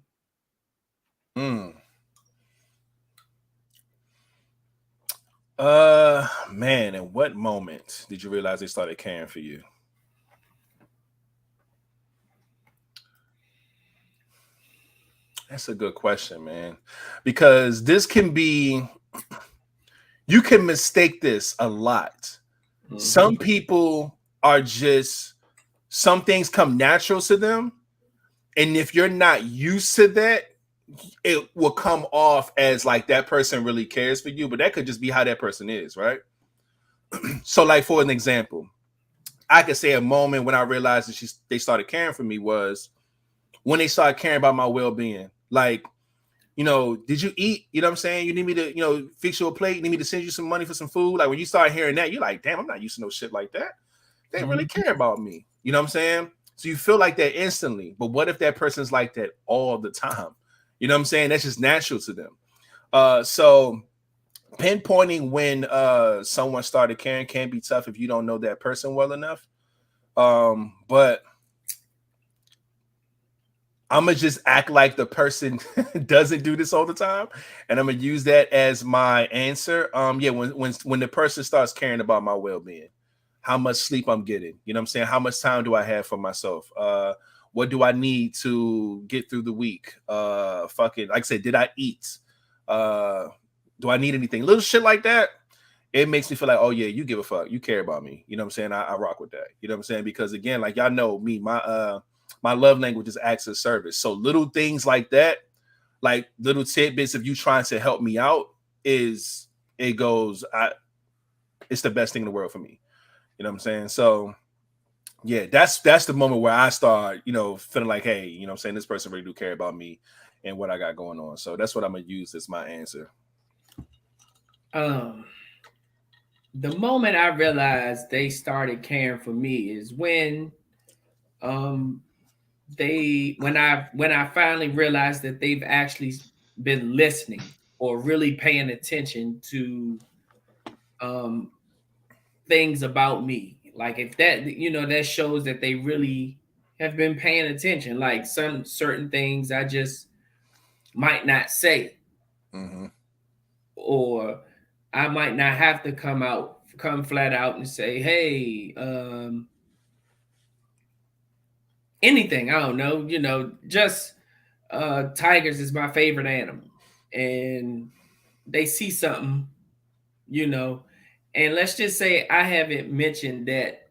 Man, at what moment did you realize they started caring for you? That's a good question, man, because this can be, you can mistake this a lot. Some people are just, some things come natural to them, and if you're not used to that, it will come off as like that person really cares for you, but that could just be how that person is, right? So like, for an example, I could say a moment when I realized that they started caring for me was when they started caring about my well-being. Like, you know, did you eat? You know what I'm saying? You need me to, you know, fix you a plate? You need me to send you some money for some food? Like, when you start hearing that, you're like, damn, I'm not used to no shit like that. They really care about me. You know what I'm saying? So you feel like that instantly. But what if that person's like that all the time? You know what I'm saying? That's just natural to them. So pinpointing when someone started caring can be tough if you don't know that person well enough. But I'm gonna just act like the person doesn't do this all the time, and I'm gonna use that as my answer. Yeah, when the person starts caring about my well-being, how much sleep I'm getting, you know what I'm saying? How much time do I have for myself? What do I need to get through the week? Fucking, like I said, did I eat? Do I need anything? Little shit like that. It makes me feel like, oh yeah, you give a fuck. You care about me. You know what I'm saying? I rock with that. You know what I'm saying? Because again, like y'all know me, my love language is acts of service. So little things like that, like little tidbits of you trying to help me out, it's the best thing in the world for me. You know what I'm saying? So yeah, that's the moment where I start, you know, feeling like, hey, you know what I'm saying, this person really do care about me and what I got going on. So that's what I'm gonna use as my answer. The moment I realized they started caring for me is when when I finally realized that they've actually been listening or really paying attention to things about me. Like if that, you know, that shows that they really have been paying attention. Like some certain things I just might not say, or I might not have to come flat out and say, hey, anything. I don't know, you know, just tigers is my favorite animal, and they see something, you know, and let's just say I haven't mentioned that.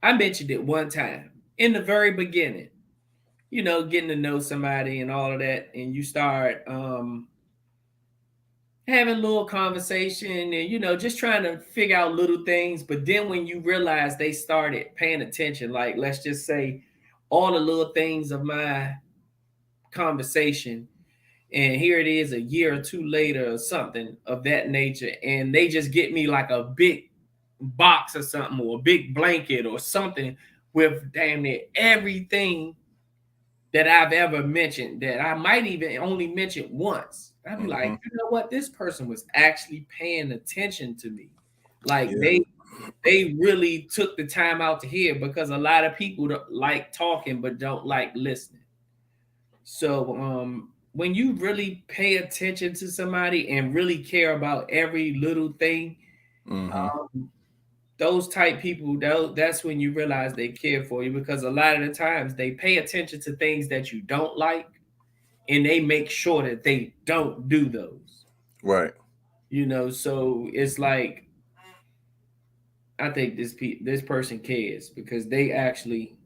I mentioned it one time in the very beginning, you know, getting to know somebody and all of that, and you start having a little conversation and, you know, just trying to figure out little things. But then when you realize they started paying attention, like let's just say all the little things of my conversation, and here it is a year or two later or something of that nature, and they just get me like a big box or something, or a big blanket or something with damn near everything that I've ever mentioned that I might even only mention once. I'd be like, you know what? This person was actually paying attention to me. Like they really took the time out to hear, because a lot of people don't like talking but don't like listening. So when you really pay attention to somebody and really care about every little thing, those type people, that's when you realize they care for you, because a lot of the times they pay attention to things that you don't like, and they make sure that they don't do those. Right. You know, so it's like, I think this person cares because they actually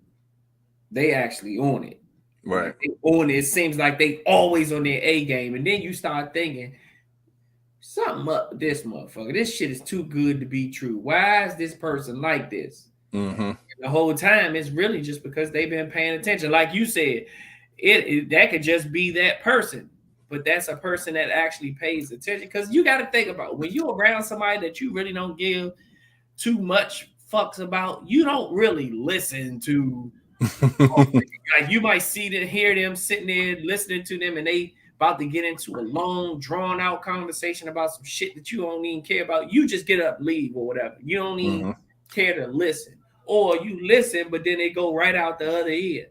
own it. Right. Like it seems like they always on their A game, and then you start thinking something up with this motherfucker. This shit is too good to be true. Why is this person like this? Mm-hmm. The whole time it's really just because they've been paying attention. Like you said, it that could just be that person, but that's a person that actually pays attention. Because you got to think about when you're around somebody that you really don't give too much fucks about, you don't really listen to. Like you might see them, hear them sitting there listening to them, and they about to get into a long, drawn out conversation about some shit that you don't even care about. You just get up, leave, or whatever. You don't even care to listen, or you listen, but then they go right out the other ear.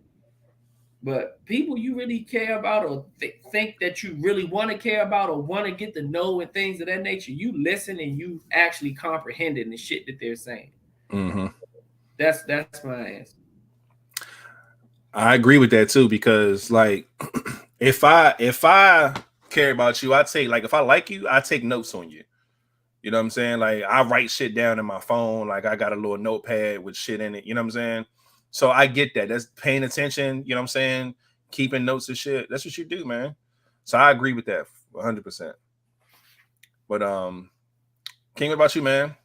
But people you really care about, or think that you really want to care about, or want to get to know, and things of that nature, you listen and you actually comprehending the shit that they're saying. Mm-hmm. That's my answer. I agree with that too, because like if I care about you, I take, like, if I like you, I take notes on you. You know what I'm saying? Like I write shit down in my phone. Like I got a little notepad with shit in it. You know what I'm saying? So I get that. That's paying attention. You know what I'm saying? Keeping notes and shit. That's what you do, man. So I agree with that 100%. But King, what about you, man?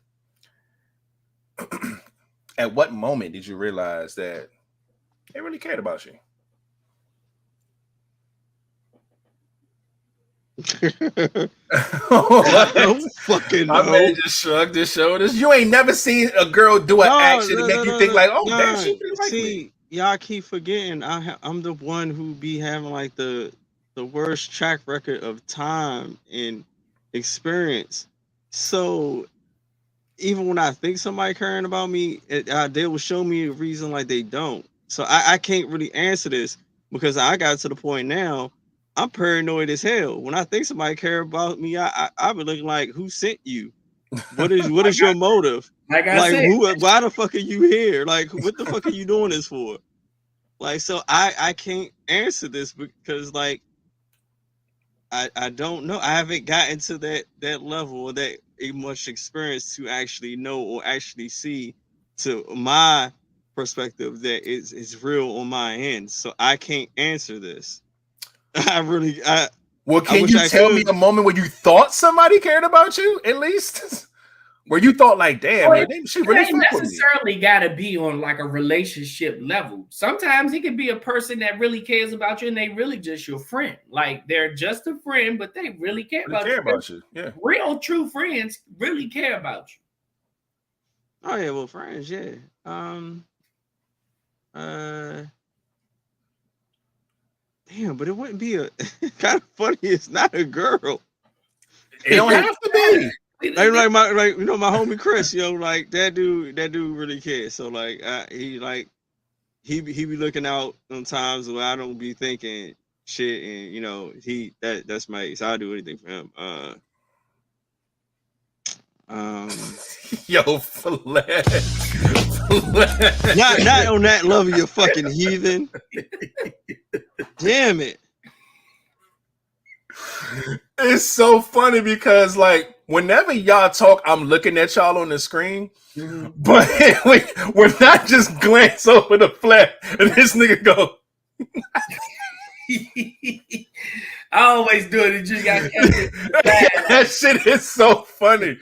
At what moment did you realize that they really cared about you? I don't fucking know. I man just shrugged his shoulders. You ain't never seen a girl do an action to make you think like, oh, damn, she really like me. Y'all keep forgetting I'm the one who be having like the worst track record of time and experience. So even when I think somebody caring about me, they will show me a reason like they don't. So I can't really answer this because I got to the point now. I'm paranoid as hell. When I think somebody care about me, I be looking like, who sent you? What is your motive? Like I said, why the fuck are you here? Like, what the fuck are you doing this for? Like, so I can't answer this because like I don't know. I haven't gotten to that level or that much experience to actually know or actually see to my perspective that it's real on my end. So I can't answer this. Well, can you tell me a moment where you thought somebody cared about you, at least? Where you thought like, damn, man, she really ain't necessarily got to be on like a relationship level. Sometimes it could be a person that really cares about you and they really just your friend. Like they're just a friend, but they really care about you. Yeah. Real true friends really care about you. Oh yeah, well, friends, yeah. Damn, but it wouldn't be a kind of funny. It's not a girl. It don't have to be. Like my homie Chris, like that dude really cares. So like he be looking out on times where I don't be thinking shit, and that's my ace. I'll do anything for him. Yo, flat. Not on that level, you fucking heathen. Damn it. It's so funny because like whenever y'all talk, I'm looking at y'all on the screen, but we're not just glance over the flat and this nigga go. I always do it. It just got that shit is so funny.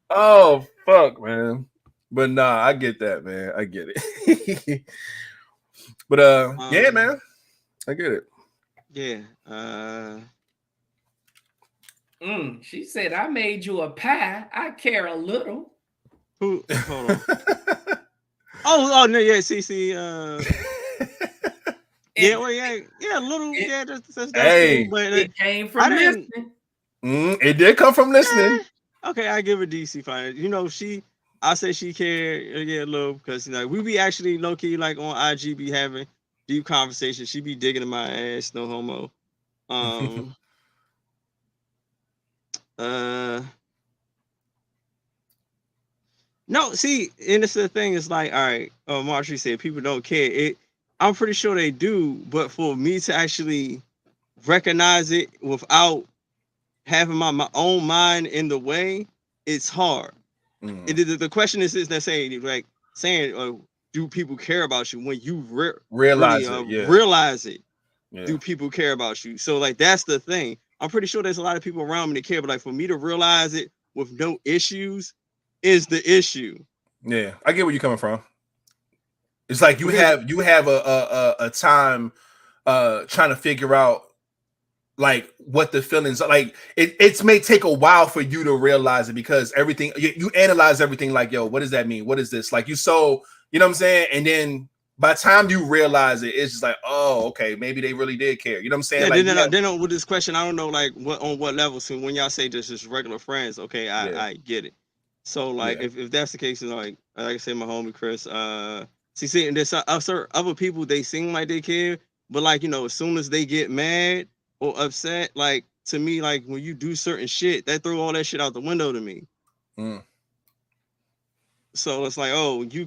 Oh fuck, man. But nah, I get that, man. I get it. But yeah, man. I get it. Yeah. She said, I made you a pie. I care a little. Who? Hold on. oh no, yeah, see. Yeah, well, yeah, little, yeah. That's hey, cool, but it came from listening. It did come from listening. Okay, I give her DC fine. I say she cared, a little, because we be actually low key like on IG be having deep conversations. She be digging in my ass, no homo. No, see, and it's the thing is like, all right, Marjorie said people don't care. I'm pretty sure they do, but for me to actually recognize it without having my own mind in the way, it's hard. The question is that saying, do people care about you when you realize realize it? do people care about you? So like that's the thing. I'm pretty sure there's a lot of people around me that care, but like for me to realize it with no issues is the issue. Yeah, I get where you're coming from. It's like you have a time trying to figure out like what the feelings are. Like it may take a while for you to realize it because everything you analyze everything like, yo, what does that mean? What is this? Like you know what I'm saying? And then by the time you realize it, it's just like, oh, okay, maybe they really did care. You know what I'm saying? Yeah, like, then with this question, I don't know like on what level. So when y'all say just regular friends, okay, I get it. So like if that's the case, like I said, my homie Chris, see, and there's other people, they seem like they care, but like, you know, as soon as they get mad or upset, like to me, like when you do certain shit, that throw all that shit out the window to me. So it's like, oh, you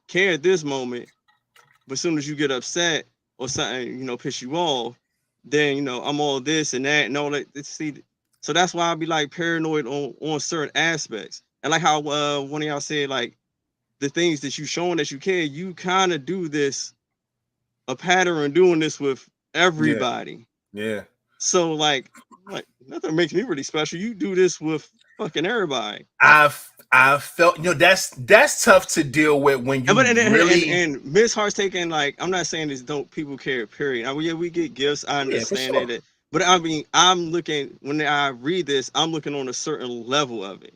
care at this moment, but as soon as you get upset or something, you know, piss you off, then you know I'm all this and that and all that. See, so that's why I be like paranoid on certain aspects. And like how one of y'all said, like the things that you showing that you care, you kind of do this a pattern doing this with everybody. Yeah. So like nothing makes me really special. You do this with fucking everybody. I've felt, you know, that's tough to deal with when you and Miss Hart's taking, like, I'm not saying this don't people care, period. I mean, yeah, we get gifts, I understand that. But I mean, I'm looking, when I read this, I'm looking on a certain level of it.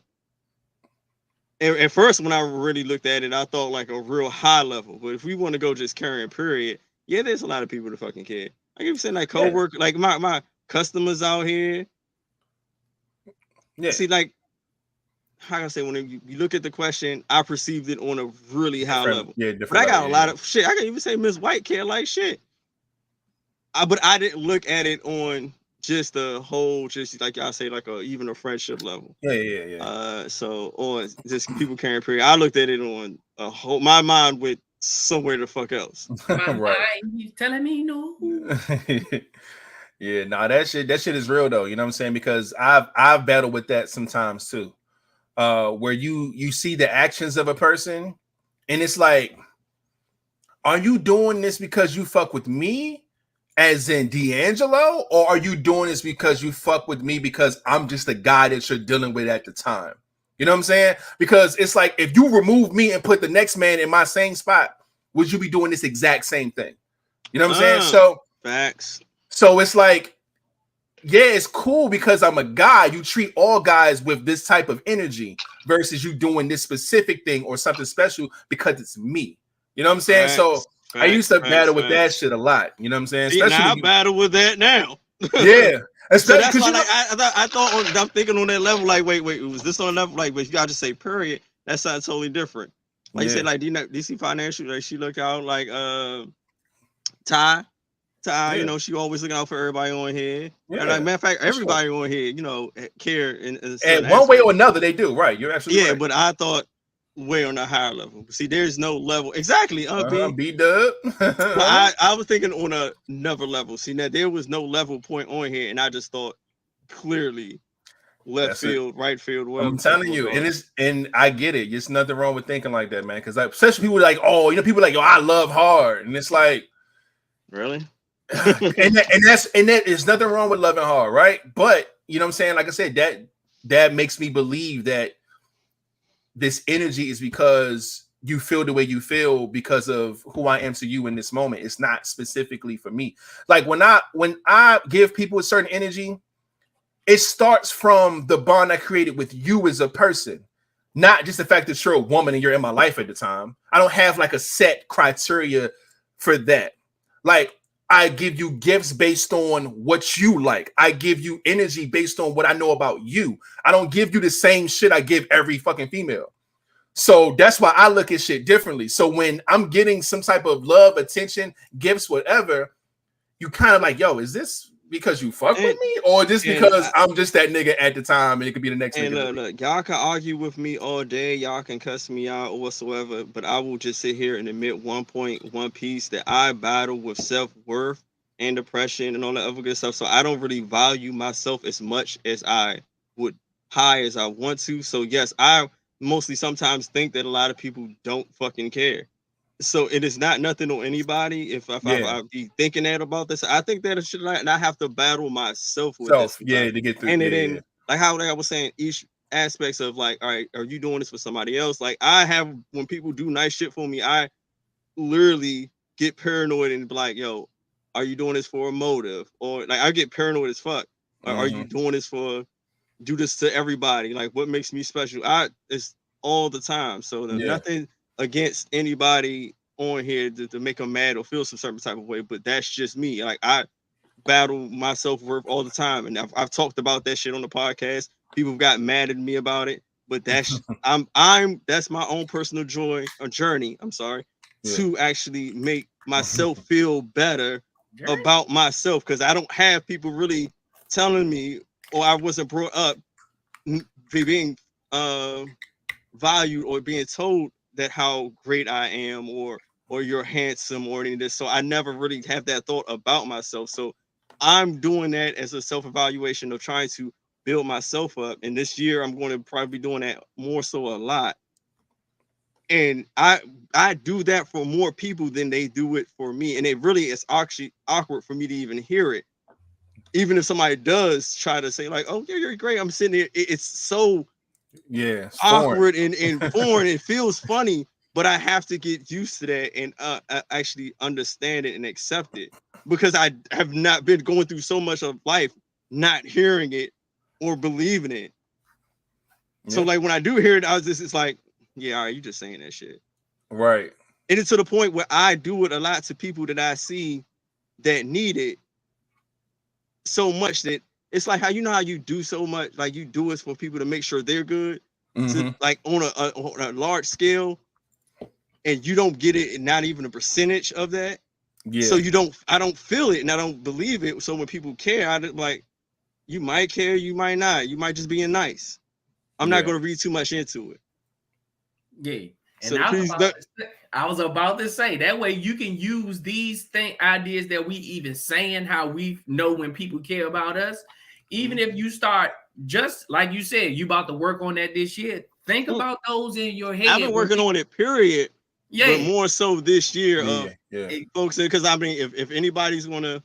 And at first, when I really looked at it, I thought like a real high level. But if we want to go just caring, period, yeah, there's a lot of people that fucking care. I keep saying like co-worker, like my customers out here. Yeah. See, like, how can I say, when you look at the question, I perceived it on a really high level. Yeah, different. But I got a lot of shit. I can even say Miss White care like shit. But I didn't look at it on just the whole, just like y'all say, like even a friendship level. Yeah. So or just people caring, period. I looked at it on a whole. My mind went somewhere the fuck else. My mind, you telling me no? Yeah, nah, that shit is real though. You know what I'm saying? Because I've battled with that sometimes too. Where you see the actions of a person and it's like, are you doing this because you fuck with me as in D'Angelo, or are you doing this because you fuck with me because I'm just the guy that you're dealing with at the time? You know what I'm saying? Because it's like, if you remove me and put the next man in my same spot, would you be doing this exact same thing? You know what I'm saying? So facts. So it's like, yeah, it's cool because I'm a guy. You treat all guys with this type of energy versus you doing this specific thing or something special because it's me. You know what I'm saying? So I used to battle with that shit a lot. You know what I'm saying? Especially now I battle with that now. Yeah. So that's why like, I thought I'm thinking on that level, like, wait, was this on level? Like, but you gotta just say period. That sounds totally different. Like you said, like DC Financial, like she look out like Ty, you know, she always looking out for everybody on here. Yeah. And like matter of fact, everybody on here, you know, care in one way or another, they do, right? You're absolutely right. But I thought way on a higher level. See, there's no level exactly. B-Dub. I was thinking on another level. See, now there was no level point on here, and I just thought clearly left field, right field. I'm telling you, and I get it. There's nothing wrong with thinking like that, man. Because like, especially people like, oh, you know, people like, yo, I love hard, and it's like, really. and that there's nothing wrong with loving hard, right? But you know what I'm saying? Like I said, that makes me believe that this energy is because you feel the way you feel because of who I am to you in this moment. It's not specifically for me. Like when I give people a certain energy, it starts from the bond I created with you as a person, not just the fact that you're a woman and you're in my life at the time. I don't have like a set criteria for that. Like, I give you gifts based on what you like. I give you energy based on what I know about you. I don't give you the same shit I give every fucking female. So that's why I look at shit differently. So when I'm getting some type of love, attention, gifts, whatever, you kind of like, yo, is this because you fuck with me, or just because I'm just that nigga at the time and it could be the next nigga? Look, y'all can argue with me all day, y'all can cuss me out or whatsoever, but I will just sit here and admit one piece that I battle with self-worth and depression and all that other good stuff. So I don't really value myself as much as I would high as I want to. So yes, I mostly sometimes think that a lot of people don't fucking care. So it is not nothing on anybody. If I be thinking that about this, I think that it should not have to battle myself with this. To get through. And then like how I was saying, each aspects of like, all right, are you doing this for somebody else? Like I have, when people do nice shit for me, I literally get paranoid and be like, yo, are you doing this for a motive? Or like I get paranoid as fuck. Are you doing this for do this to everybody? Like what makes me special? It's all the time. So nothing against anybody on here to make them mad or feel some certain type of way, but that's just me. Like I battle my self-worth all the time, and I've talked about that shit on the podcast. People have got mad at me about it, but that's that's my own personal journey. I'm sorry, to actually make myself feel better about myself, because I don't have people really telling me, or I wasn't brought up being valued or being told that how great I am or you're handsome or any of this. So I never really have that thought about myself. So I'm doing that as a self-evaluation of trying to build myself up. And this year I'm going to probably be doing that more so a lot. And I do that for more people than they do it for me. And it really is actually awkward for me to even hear it. Even if somebody does try to say like, oh, yeah, you're great. I'm sitting here. It's so awkward and foreign. It feels funny, but I have to get used to that and actually understand it and accept it, because I have not been going through so much of life not hearing it or believing it. So like when I do hear it, it's like, yeah, all right, you just saying that shit. Right. And it's to the point where I do it a lot to people that I see that need it so much that it's like how you do so much, like you do it for people to make sure they're good, to, like on a large scale, and you don't get it, and not even a percentage of that. Yeah. So I don't feel it, and I don't believe it. So when people care, I like, you might care, you might not, you might just being nice. I'm not going to read too much into it. Yeah. And I was about to say, that way you can use these ideas that we even saying, how we know when people care about us. Even if you start, just like you said, you about to work on that this year. Think about those in your head. I've been working on it, period. Yeah. But more so this year, folks. Because I mean, if anybody's gonna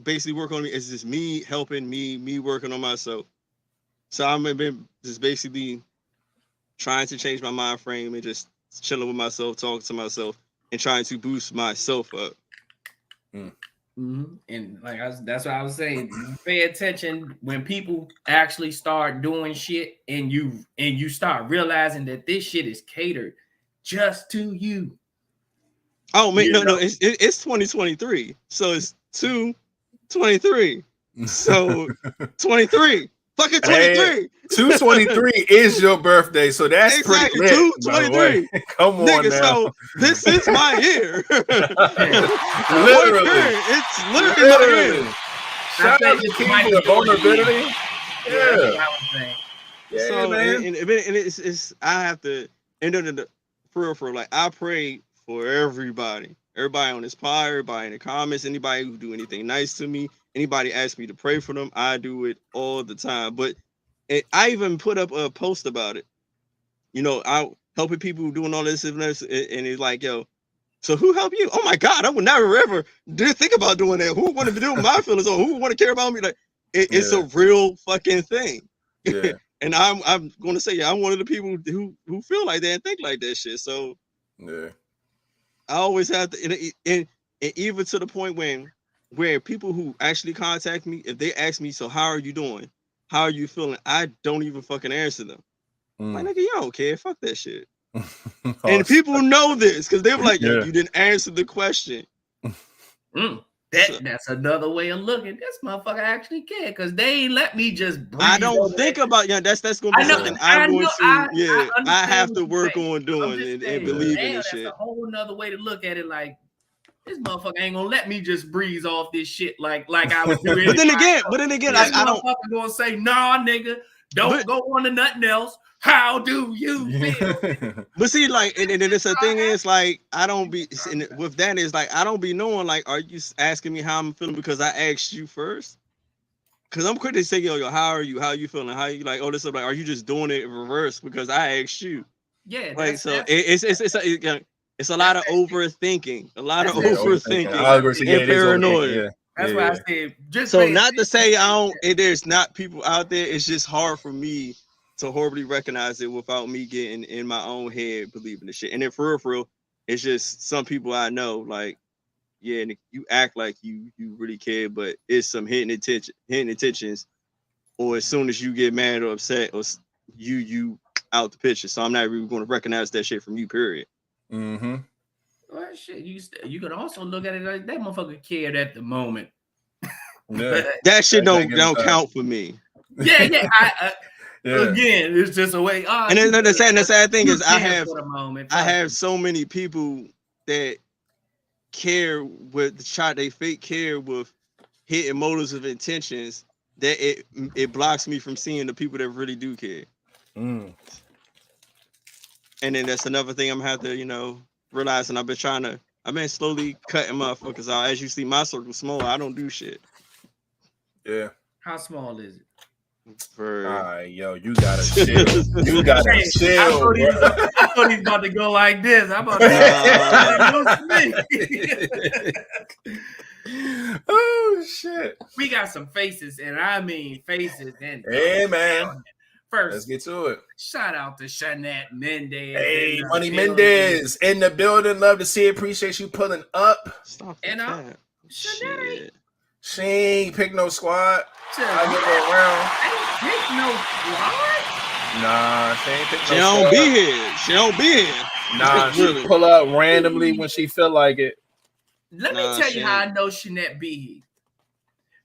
basically work on me, it's just me helping me working on myself. So I've been just basically trying to change my mind frame and just chilling with myself, talking to myself, and trying to boost myself up. And like that's what I was saying. You pay attention when people actually start doing shit, and you start realizing that this shit is catered just to you. Oh man, no, it's 2023, so it's 2/23. So 23. Fucking 23. Hey, 2/23 is your birthday, so that's exactly pretty lit. 2/23. Come on, nigga, now. So this is my year. Literally, it's literally my year. Shout out to King for the vulnerability. Yeah. So man. And it's I have to end up the for like I pray for everybody on this pod, everybody in the comments, anybody who do anything nice to me. Anybody ask me to pray for them, I do it all the time. But I even put up a post about it. I helping people doing all this and it's like, yo, so who helped you? Oh my God, I would never ever think about doing that. Who would want to do my feelings, or who would want to care about me? Like it's a real fucking thing. Yeah. And I'm going to say, I'm one of the people who feel like that and think like that shit. So yeah, I always have to, and even to the point where people who actually contact me, if they ask me, so how are you doing? How are you feeling? I don't even fucking answer them. Like, nigga, you don't care. Fuck that shit. And people know this because they're like, yo, you didn't answer the question. That's another way of looking. This motherfucker actually care because they ain't let me just breathe. I don't think about that's going to be something I have to work on doing and believing in shit. That's a whole nother way to look at it. Like, this motherfucker ain't gonna let me just breeze off this shit like I was doing. But then again, I don't gonna say, nah, nigga, don't go on to nothing else. How do you feel? But see, like, and it's the thing is, like, I don't be with that is like I don't be knowing, like, are you asking me how I'm feeling because I asked you first? Because I'm quick to say, yo, how are you? How are you feeling? How you like? Oh, this is like, are you just doing it in reverse because I asked you? Yeah, Like so, it's a lot of overthinking, I agree and with you. It is paranoia. overthinking, That's why I said just So pay not to say I attention. don't. There's not people out there. It's just hard for me to horribly recognize it without me getting in my own head believing the shit. And then for real, it's just some people I know. Like, yeah, you act like you really care, but it's some hidden intentions. Or as soon as you get mad or upset, or you out the picture. So I'm not really going to recognize that shit from you. Period. Mm-hmm. Well, shit, you can also look at it like that motherfucker cared at the moment. Yeah. That shit don't count for me. Yeah. Again, it's just a way. And then the sad thing is, I have so so many people that care with they fake care with hidden motives of intentions that it blocks me from seeing the people that really do care. Mm. And then that's another thing I'm gonna have to, realize. And I've been slowly cutting motherfuckers out. As you see, my circle's small. I don't do shit. Yeah. How small is it? Yo, you gotta chill. You gotta chill. I thought he was about to go like this. I'm about to Oh shit. We got some faces, and I mean faces. And hey man, first, let's get to it. Shout out to Jeanette Mendez. Hey, Money Mendez in the building. Love to see it. Appreciate you pulling up. Stop and Jeanette. She ain't pick no squad. I give her around. Ain't pick no squad? Nah, she ain't pick no squad. She don't be here. Nah, she pull up randomly when she feel like it. Let me tell you how I know Jeanette be here.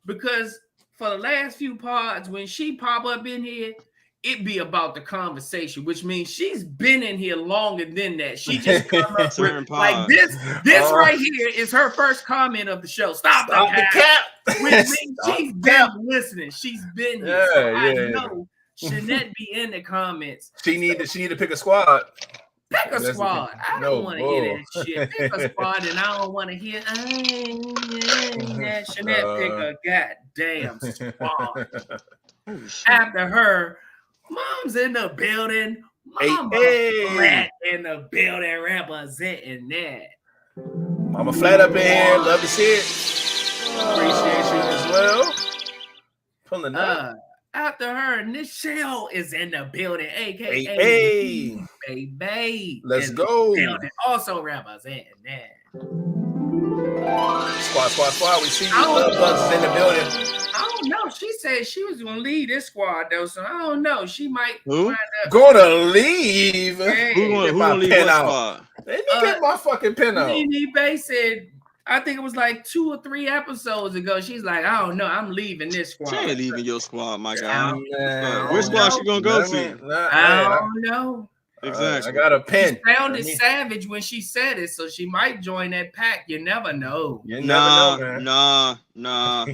Because for the last few pods, when she pop up in here, it be about the conversation, which means she's been in here longer than that. She just come up with like this right here is her first comment of the show. Stop the cap. Which means she's been listening. She's been here. So I know Jeanette be in the comments. She need to pick a squad. Pick a squad. I don't want to hear that shit. Pick a squad, and I don't want to hear. Jeanette pick a goddamn squad. After her. Mom's in the building. Mama Flat in the building representing that. Mama Flat up in here. Love to see it. Appreciate you as well. Pulling up. After her, Nichelle is in the building, aka Baby. Let's go. Building, also representing that. Squad. We see you. Love Bugs is in the building. I don't know. She said she was gonna lead this squad though, so I don't know. She might wind up gonna leave. Yeah. Who gonna leave what squad? Let me get my fucking pen out. Nene Bay said, I think it was like 2 or 3 episodes ago. She's like, I don't know. I'm leaving this squad. She ain't leaving your squad, my guy. Where Which squad she gonna go to? I don't know. Exactly. I got a pen. She sounded savage when she said it, so she might join that pack. You never know. Nah. No.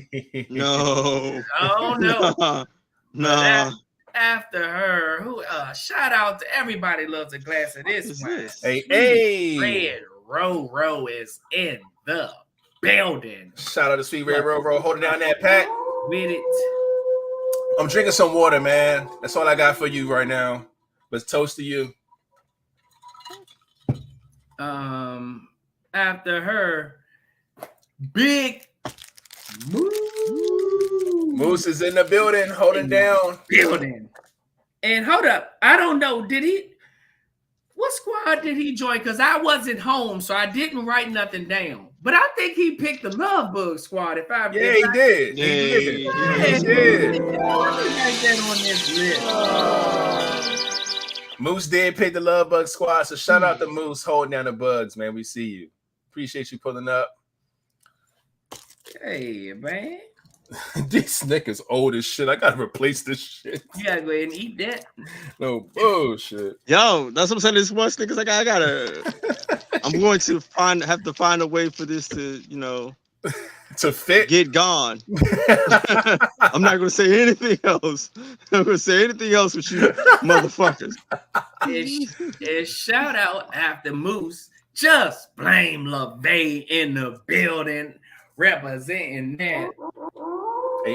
Oh no. Nah. After her, who shout out to everybody loves a glass of this one. Hey. Red Ro is in the building. Shout out to Sweet Red Ro holding down that pack. With it. I'm drinking some water, man. That's all I got for you right now. But toast to you. After her, Big Moose is in the building, holding down. And hold up, I don't know. What squad did he join? Because I wasn't home, so I didn't write nothing down. But I think he picked the Love Bug squad. He did. He did. That on this list. Moose did pick the Love Bug squad, so shout out to Moose holding down the bugs, man. We see you. Appreciate you pulling up. Hey, man. This nigga's old as shit. I gotta replace this shit. You gotta go ahead and eat that. No bullshit. Yo, that's what I'm saying. This one niggas like I gotta. I'm going to have to find a way for this to, to fit. Get gone. I'm not gonna say anything else. I'm gonna say anything else with you, motherfuckers. It's shout out after Moose. Just blame LaVey in the building, representing that.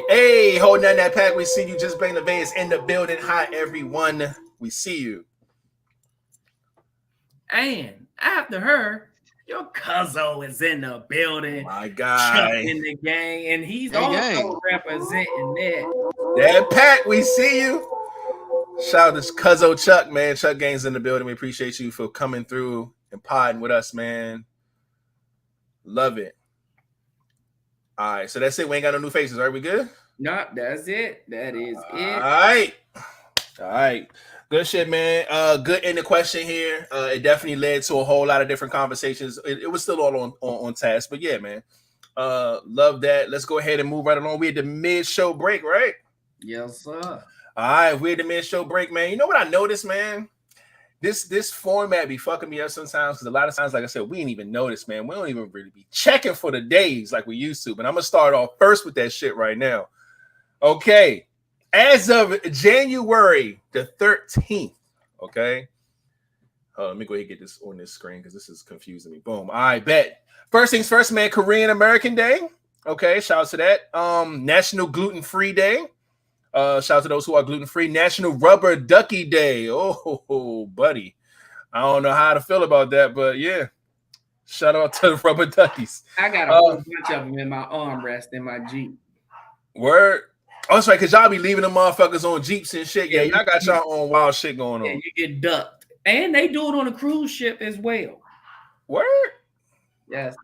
Hey, holding down that pack. We see you. Just blame LaVey is in the building. Hi, everyone. We see you. And after her, your cousin is in the building. My guy. In the gang. And he's Gang, also gang. representing that. Dad Pat, we see you. Shout out to Cuzzo Chuck, man. Chuck Gang's in the building. We appreciate you for coming through and podding with us, man. Love it. All right, so that's it. We ain't got no new faces. Are we good? No, that's it. That is it. All right. Good shit, man. Good ending question here. It definitely led to a whole lot of different conversations. It was still all on task, but yeah, man. Love that. Let's go ahead and move right along. We at the mid-show break, right? Yes, sir. All right, we're at the mid-show break, man. You know what I noticed, man? This format be fucking me up sometimes because a lot of times, like I said, we ain't even notice, man. We don't even really be checking for the days like we used to. But I'm gonna start off first with that shit right now. Okay. As of January the 13th, okay. Let me go ahead and get this on this screen because this is confusing me. Boom. All right, bet. First things first, man. Korean American Day. Okay, shout out to that. National Gluten-Free Day. Shout out to those who are gluten-free. National Rubber Ducky Day. Oh, buddy. I don't know how to feel about that, but yeah. Shout out to the rubber duckies. I got a whole bunch of them in my armrest in my Jeep. Word. Oh, that's right, because y'all be leaving them motherfuckers on Jeeps and shit. Yeah, y'all got y'all own wild shit going on. Yeah, you get ducked. And they do it on a cruise ship as well. Word? Yes.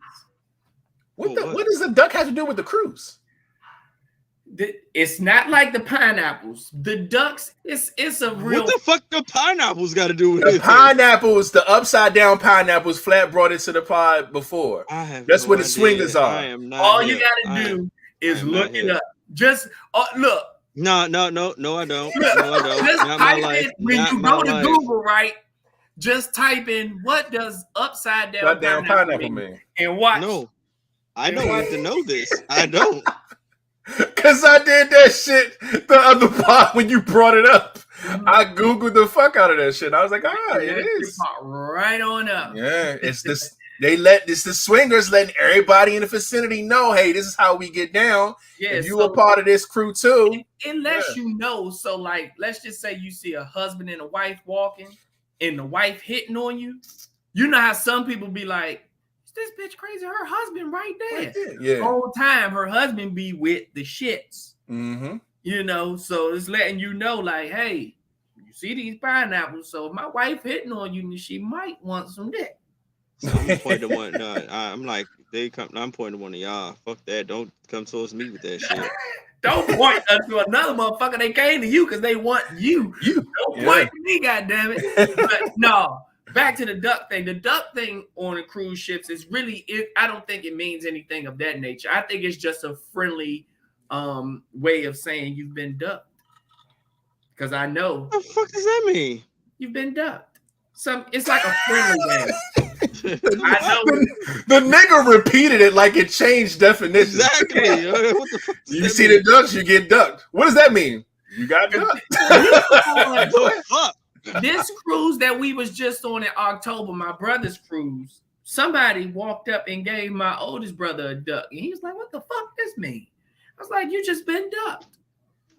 What does the duck have to do with the cruise? It's not like the pineapples. The ducks, it's a real... What the fuck the pineapples got to do with it? The pineapples, the upside down pineapples, Flat brought it to the pod before. That's what the swingers are. All you got to do is look it up. Just look. No, I don't. Look, no, I don't. Just not type my life. in, when not you go to Google, right? Just type in what does upside down pineapple mean? And watch. No, I don't have to know this. I don't. Cause I did that shit the other pod when you brought it up. I Googled the fuck out of that shit. I was like, it is. Right on up. Yeah, it's this. The swingers letting everybody in the vicinity know, hey, this is how we get down. Yeah, if you a part of this crew too. It lets you know. So, like, let's just say you see a husband and a wife walking, and the wife hitting on you. You know how some people be like, "This bitch crazy." Her husband right there. Yeah. Whole time her husband be with the shits. Mm-hmm. You know, so it's letting you know, like, hey, you see these pineapples. So if my wife hitting on you, she might want some dick. So I'm pointing to one. No, I'm like, I'm pointing to one of y'all. Fuck that. Don't come towards me with that shit. Don't point to another motherfucker. They came to you because they want you. Don't point to me, goddammit. But no, back to the duck thing. The duck thing on the cruise ships is really, I don't think it means anything of that nature. I think it's just a friendly way of saying you've been ducked. Because I know. What the fuck does that mean? You've been ducked. It's like a friendly way. I know. The nigga repeated it like it changed definition. Exactly. What the fuck you see the ducks, you get ducked. What does that mean? You got ducked. This cruise that we was just on in October, my brother's cruise, somebody walked up and gave my oldest brother a duck. And he was like, what the fuck this mean? I was like, you just been ducked.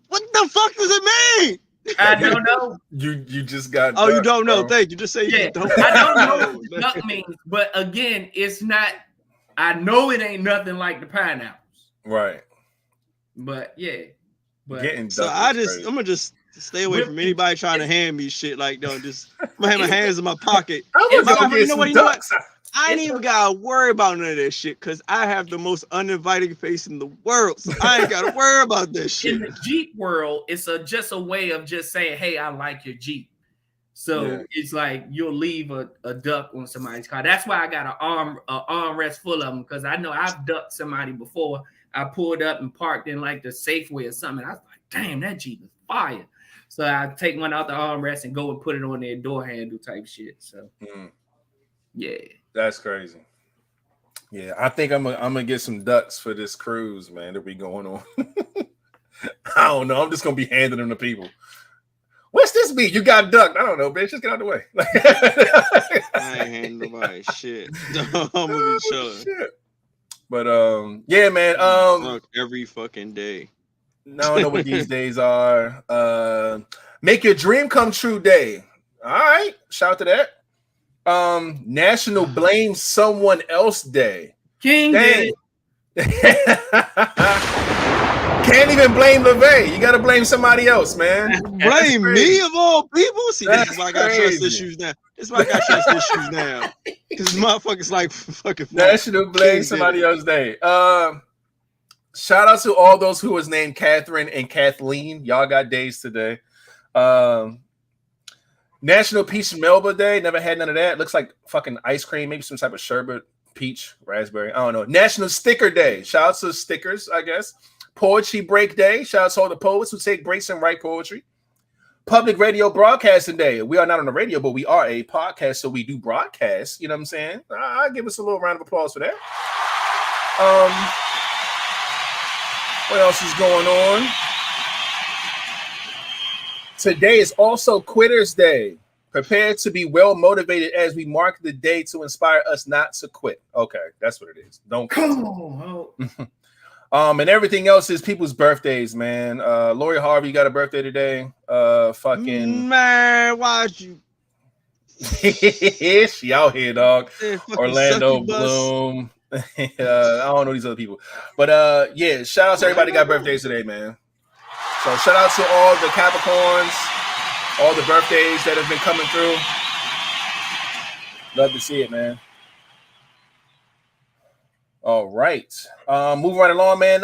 What the fuck does it mean? I don't know. You just got ducked, you don't know. Thank you. Just say you don't. I don't know what duck means, but again, it's not. I know it ain't nothing like the pineapples, right? But yeah, getting so I'm gonna just stay away from anybody trying to hand me shit. Like, don't just. I'm gonna have my hands in my pocket. You know what? I ain't even gotta worry about none of that shit because I have the most uninviting face in the world. So I ain't gotta worry about that shit. In the Jeep world, it's just a way of just saying, hey, I like your Jeep. So it's like you'll leave a duck on somebody's car. That's why I got an armrest full of them, because I know I've ducked somebody before. I pulled up and parked in like the Safeway or something. I was like, damn, that Jeep is fire. So I take one out the armrest and go and put it on their door handle type shit. So yeah. That's crazy. Yeah, I think I'm gonna get some ducks for this cruise, man, that be going on. I don't know. I'm just gonna be handing them to people. What's this mean? You got ducked. I don't know, bitch. Just get out of the way. I ain't handing nobody shit. I'm gonna be chilling. But yeah, man. Every fucking day. I don't know what these days are. Make your dream come true day. All right. Shout out to that. National Blame Someone Else Day. King Day. Can't even blame LeVay. You gotta blame somebody else, man. Blame me of all people. See, this is why I got trust issues now. This is why I got trust issues now. Because motherfuckers like fucking National Blame Somebody Else Day. Shout out to all those who was named Catherine and Kathleen. Y'all got days today. National Peach Melba Day. Never had none of that. Looks like fucking ice cream, maybe some type of sherbet, peach, raspberry. I don't know. National Sticker Day. Shout out to stickers, I guess. Poetry Break Day. Shout out to all the poets who take breaks and write poetry. Public Radio Broadcasting Day. We are not on the radio, but we are a podcast, so we do broadcast. You know what I'm saying? I'll give us a little round of applause for that. What else is going on? Today is also Quitters Day. Prepare to be well motivated as we mark the day to inspire us not to quit. Okay, that's what it is. Don't quit. And everything else is people's birthdays, man. Lori Harvey got a birthday today. Fucking man, why'd you? She out here, dog. Orlando sucky Bloom. I don't know these other people, but yeah, shout out to everybody that got birthdays today, man. So shout out to all the Capricorns, all the birthdays that have been coming through. Love to see it, man. All right, moving right along, man.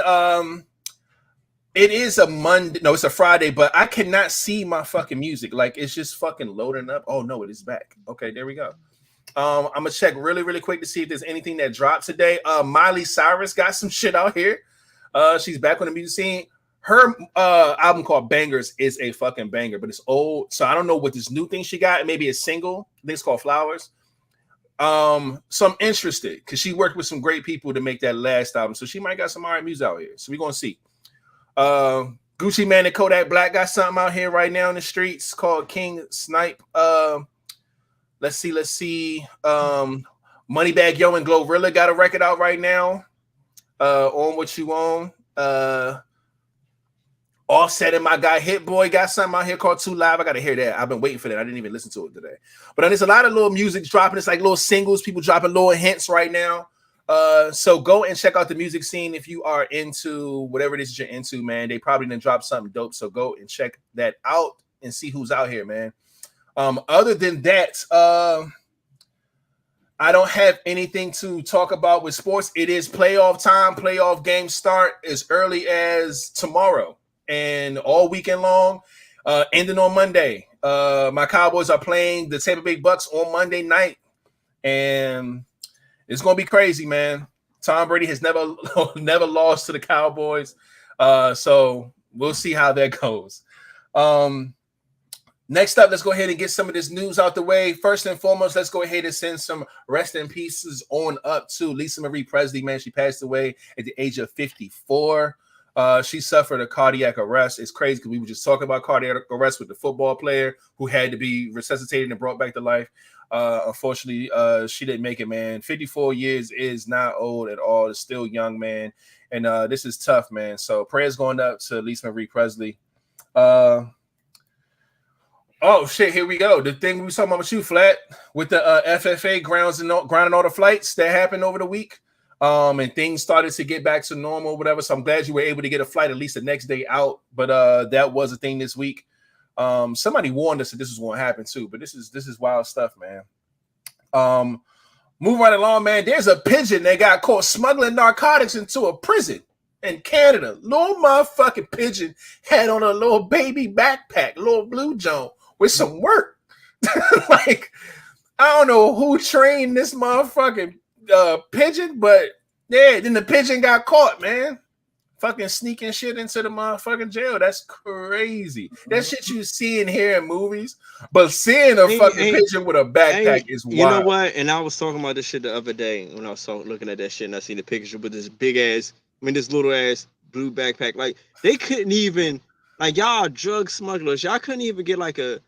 It is a Monday, no, it's a Friday, but I cannot see my fucking music. Like it's just fucking loading up. Oh no, it is back. Okay, there we go. I'm gonna check really quick to see if there's anything that dropped today. Miley Cyrus got some shit out here. She's back on the music scene. Her album called Bangers is a fucking banger, but it's old, so I don't know what this new thing she got. Maybe a single. I think it's called Flowers. So I'm interested because she worked with some great people to make that last album, so she might got some alright music out here. So we're gonna see. Gucci Mane and Kodak Black got something out here right now in the streets called King Snipe. Let's see. Moneybagg Yo and Glorilla got a record out right now. On What You Own. Offset and my guy Hit Boy got something out here called Too Live. I gotta hear that. I've been waiting for that. I didn't even listen to it today. But there's a lot of little music dropping. It's like little singles. People dropping little hints right now. So go and check out the music scene if you are into whatever it is that you're into, man. They probably didn't drop something dope. So go and check that out and see who's out here, man. Other than that, I don't have anything to talk about with sports. It is playoff time. Playoff games start as early as tomorrow and all weekend long, ending on Monday. My Cowboys are playing the Tampa Bay Bucks on Monday night, and it's gonna be crazy, man. Tom Brady has never lost to the Cowboys, so we'll see how that goes. Next up, let's go ahead and get some of this news out the way. First and foremost, let's go ahead and send some rest in pieces on up to Lisa Marie Presley, man. She passed away at the age of 54. She suffered a cardiac arrest. It's crazy because we were just talking about cardiac arrest with the football player who had to be resuscitated and brought back to life. Unfortunately, she didn't make it, man. 54 years is not old at all. It's still young, man. And this is tough, man. So prayers going up to Lisa Marie Presley. Oh shit! Here we go. The thing we were talking about with you, Flat, with the FFA grounding all the flights that happened over the week, and things started to get back to normal, whatever. So I'm glad you were able to get a flight at least the next day out. But that was a thing this week. Somebody warned us that this was going to happen too. But this is wild stuff, man. Move right along, man. There's a pigeon that got caught smuggling narcotics into a prison in Canada. Little motherfucking pigeon had on a little baby backpack, little blue Joan, with some work. Like, I don't know who trained this motherfucking pigeon, but yeah, then the pigeon got caught, man. Fucking sneaking shit into the motherfucking jail. That's crazy. That shit you see and hear in movies, but seeing a fucking pigeon with a backpack is wild. You know what? And I was talking about this shit the other day when I was looking at that shit, and I seen the picture with this big ass, this little ass blue backpack. Like, they couldn't even, like, y'all drug smugglers, y'all couldn't even get like a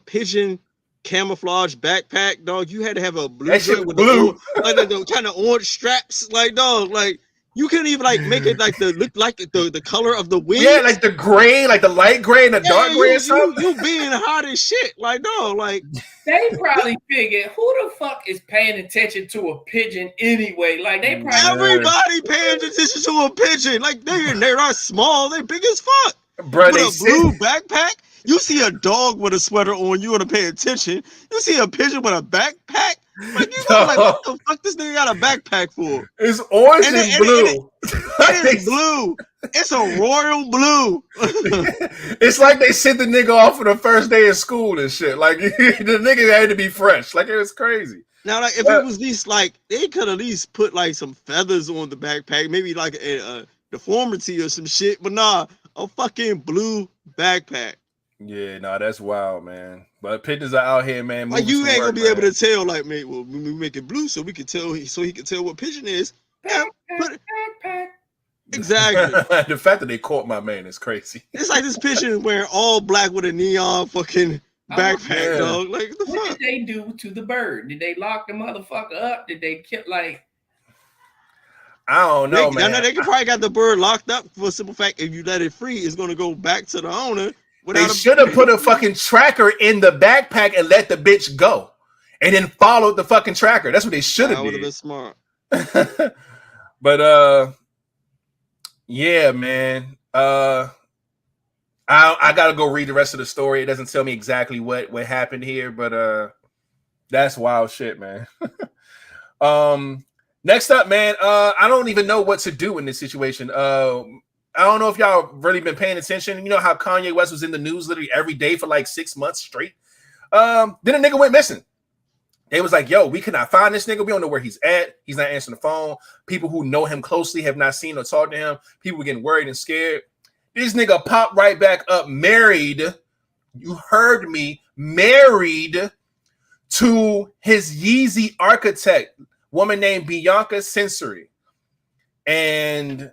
pigeon camouflage backpack, dog. You had to have a blue that shit with blue. the kind of orange straps, like, dog, like You can't even like make it like look like the color of the wings. Yeah, like the gray, like the light gray and the dark gray or something. You being hot as shit. Like, no, like they probably figured who the fuck is paying attention to a pigeon anyway? Like they probably everybody paying attention to a pigeon. Like they're not small, they're big as fuck. Bro, with a blue backpack. You see a dog with a sweater on, you want to pay attention. You see a pigeon with a backpack. Like you know, like what the fuck this nigga got a backpack for? It's orange and blue. It is blue. It's a royal blue. It's like they sent the nigga off for the first day of school and shit. Like the nigga had to be fresh. Like it was crazy. Now, like if it was these, like they could at least put like some feathers on the backpack, maybe like a deformity or some shit. But nah, a fucking blue backpack. Yeah, nah, that's wild, man. But pigeons are out here, man. Like you ain't gonna be able to tell, like, mate, well, we make it blue so we can tell, so he can tell what pigeon is. Yeah, exactly. The fact that they caught my man is crazy. It's like this pigeon wearing all black with a neon fucking backpack, dog. Like the what fuck? Did they do to the bird? Did they lock the motherfucker up? Did they kill like? I don't know, man. They could probably got the bird locked up for a simple fact. If you let it free, it's gonna go back to the owner. They should have put a fucking tracker in the backpack and let the bitch go, and then followed the fucking tracker. That's what they should have did. Would have been smart. But yeah, man. I gotta go read the rest of the story. It doesn't tell me exactly what happened here, but that's wild shit, man. Next up, man. I don't even know what to do in this situation. I don't know if y'all really been paying attention. You know how Kanye West was in the news literally every day for like 6 months straight. Then a nigga went missing. They was like, yo, we cannot find this nigga. We don't know where he's at. He's not answering the phone. People who know him closely have not seen or talked to him. People were getting worried and scared. This nigga popped right back up, married. You heard me. Married to his Yeezy architect, woman named Bianca Sensory. And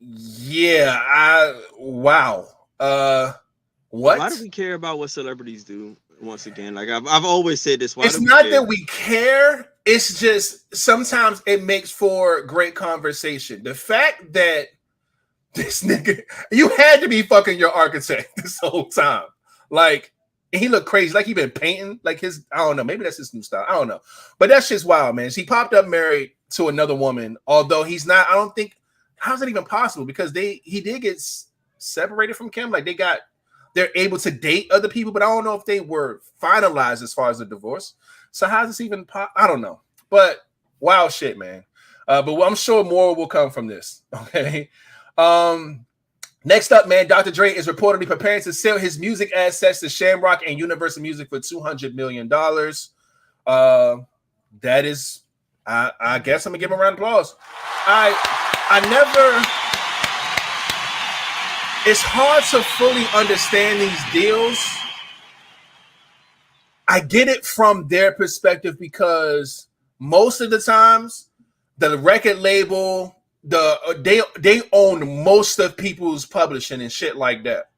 yeah, wow. What? Why do we care about what celebrities do? Once again, like I've always said this. It's not that we care. It's just sometimes it makes for great conversation. The fact that this nigga, you had to be fucking your architect this whole time. Like he looked crazy, like he been painting. Like his, I don't know, maybe that's his new style. I don't know, but that's just wild, man. He popped up married to another woman, although he's not. I don't think. How's it even possible? Because he did get separated from Kim. Like they're able to date other people, but I don't know if they were finalized as far as the divorce. So how's this even? I don't know. But wild shit, man. But I'm sure more will come from this. Okay. Next up, man, Dr. Dre is reportedly preparing to sell his music assets to Shamrock and Universal Music for $200 million. That is, I guess I'm gonna give him a round of applause. It's hard to fully understand these deals. I get it from their perspective because most of the times the record label, they own most of people's publishing and shit like that.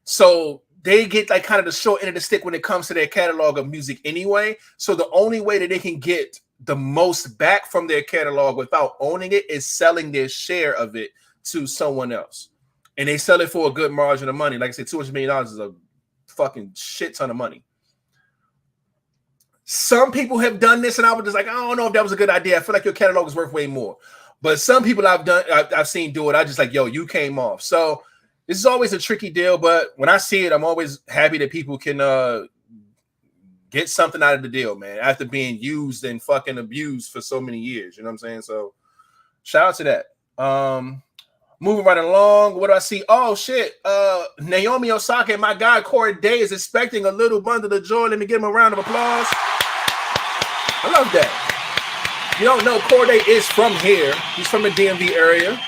So they get like kind of the short end of the stick when it comes to their catalog of music anyway. So the only way that they can get the most back from their catalog without owning it is selling their share of it to someone else. And they sell it for a good margin of money. Like I said, $200 million is a fucking shit ton of money. Some people have done this, and I was just like, I don't know if that was a good idea. I feel like your catalog is worth way more. But some people I've seen do it. I just like, yo, you came off. So this is always a tricky deal. But when I see it, I'm always happy that people can get something out of the deal, man, after being used and fucking abused for so many years. You know what I'm saying? So shout out to that. Moving right along, what do I see? Oh shit! Naomi Osaka and my guy Corey Day is expecting a little bundle of joy. Let me give him a round of applause. I love that. You don't know, Corey Day is from here. He's from the DMV area.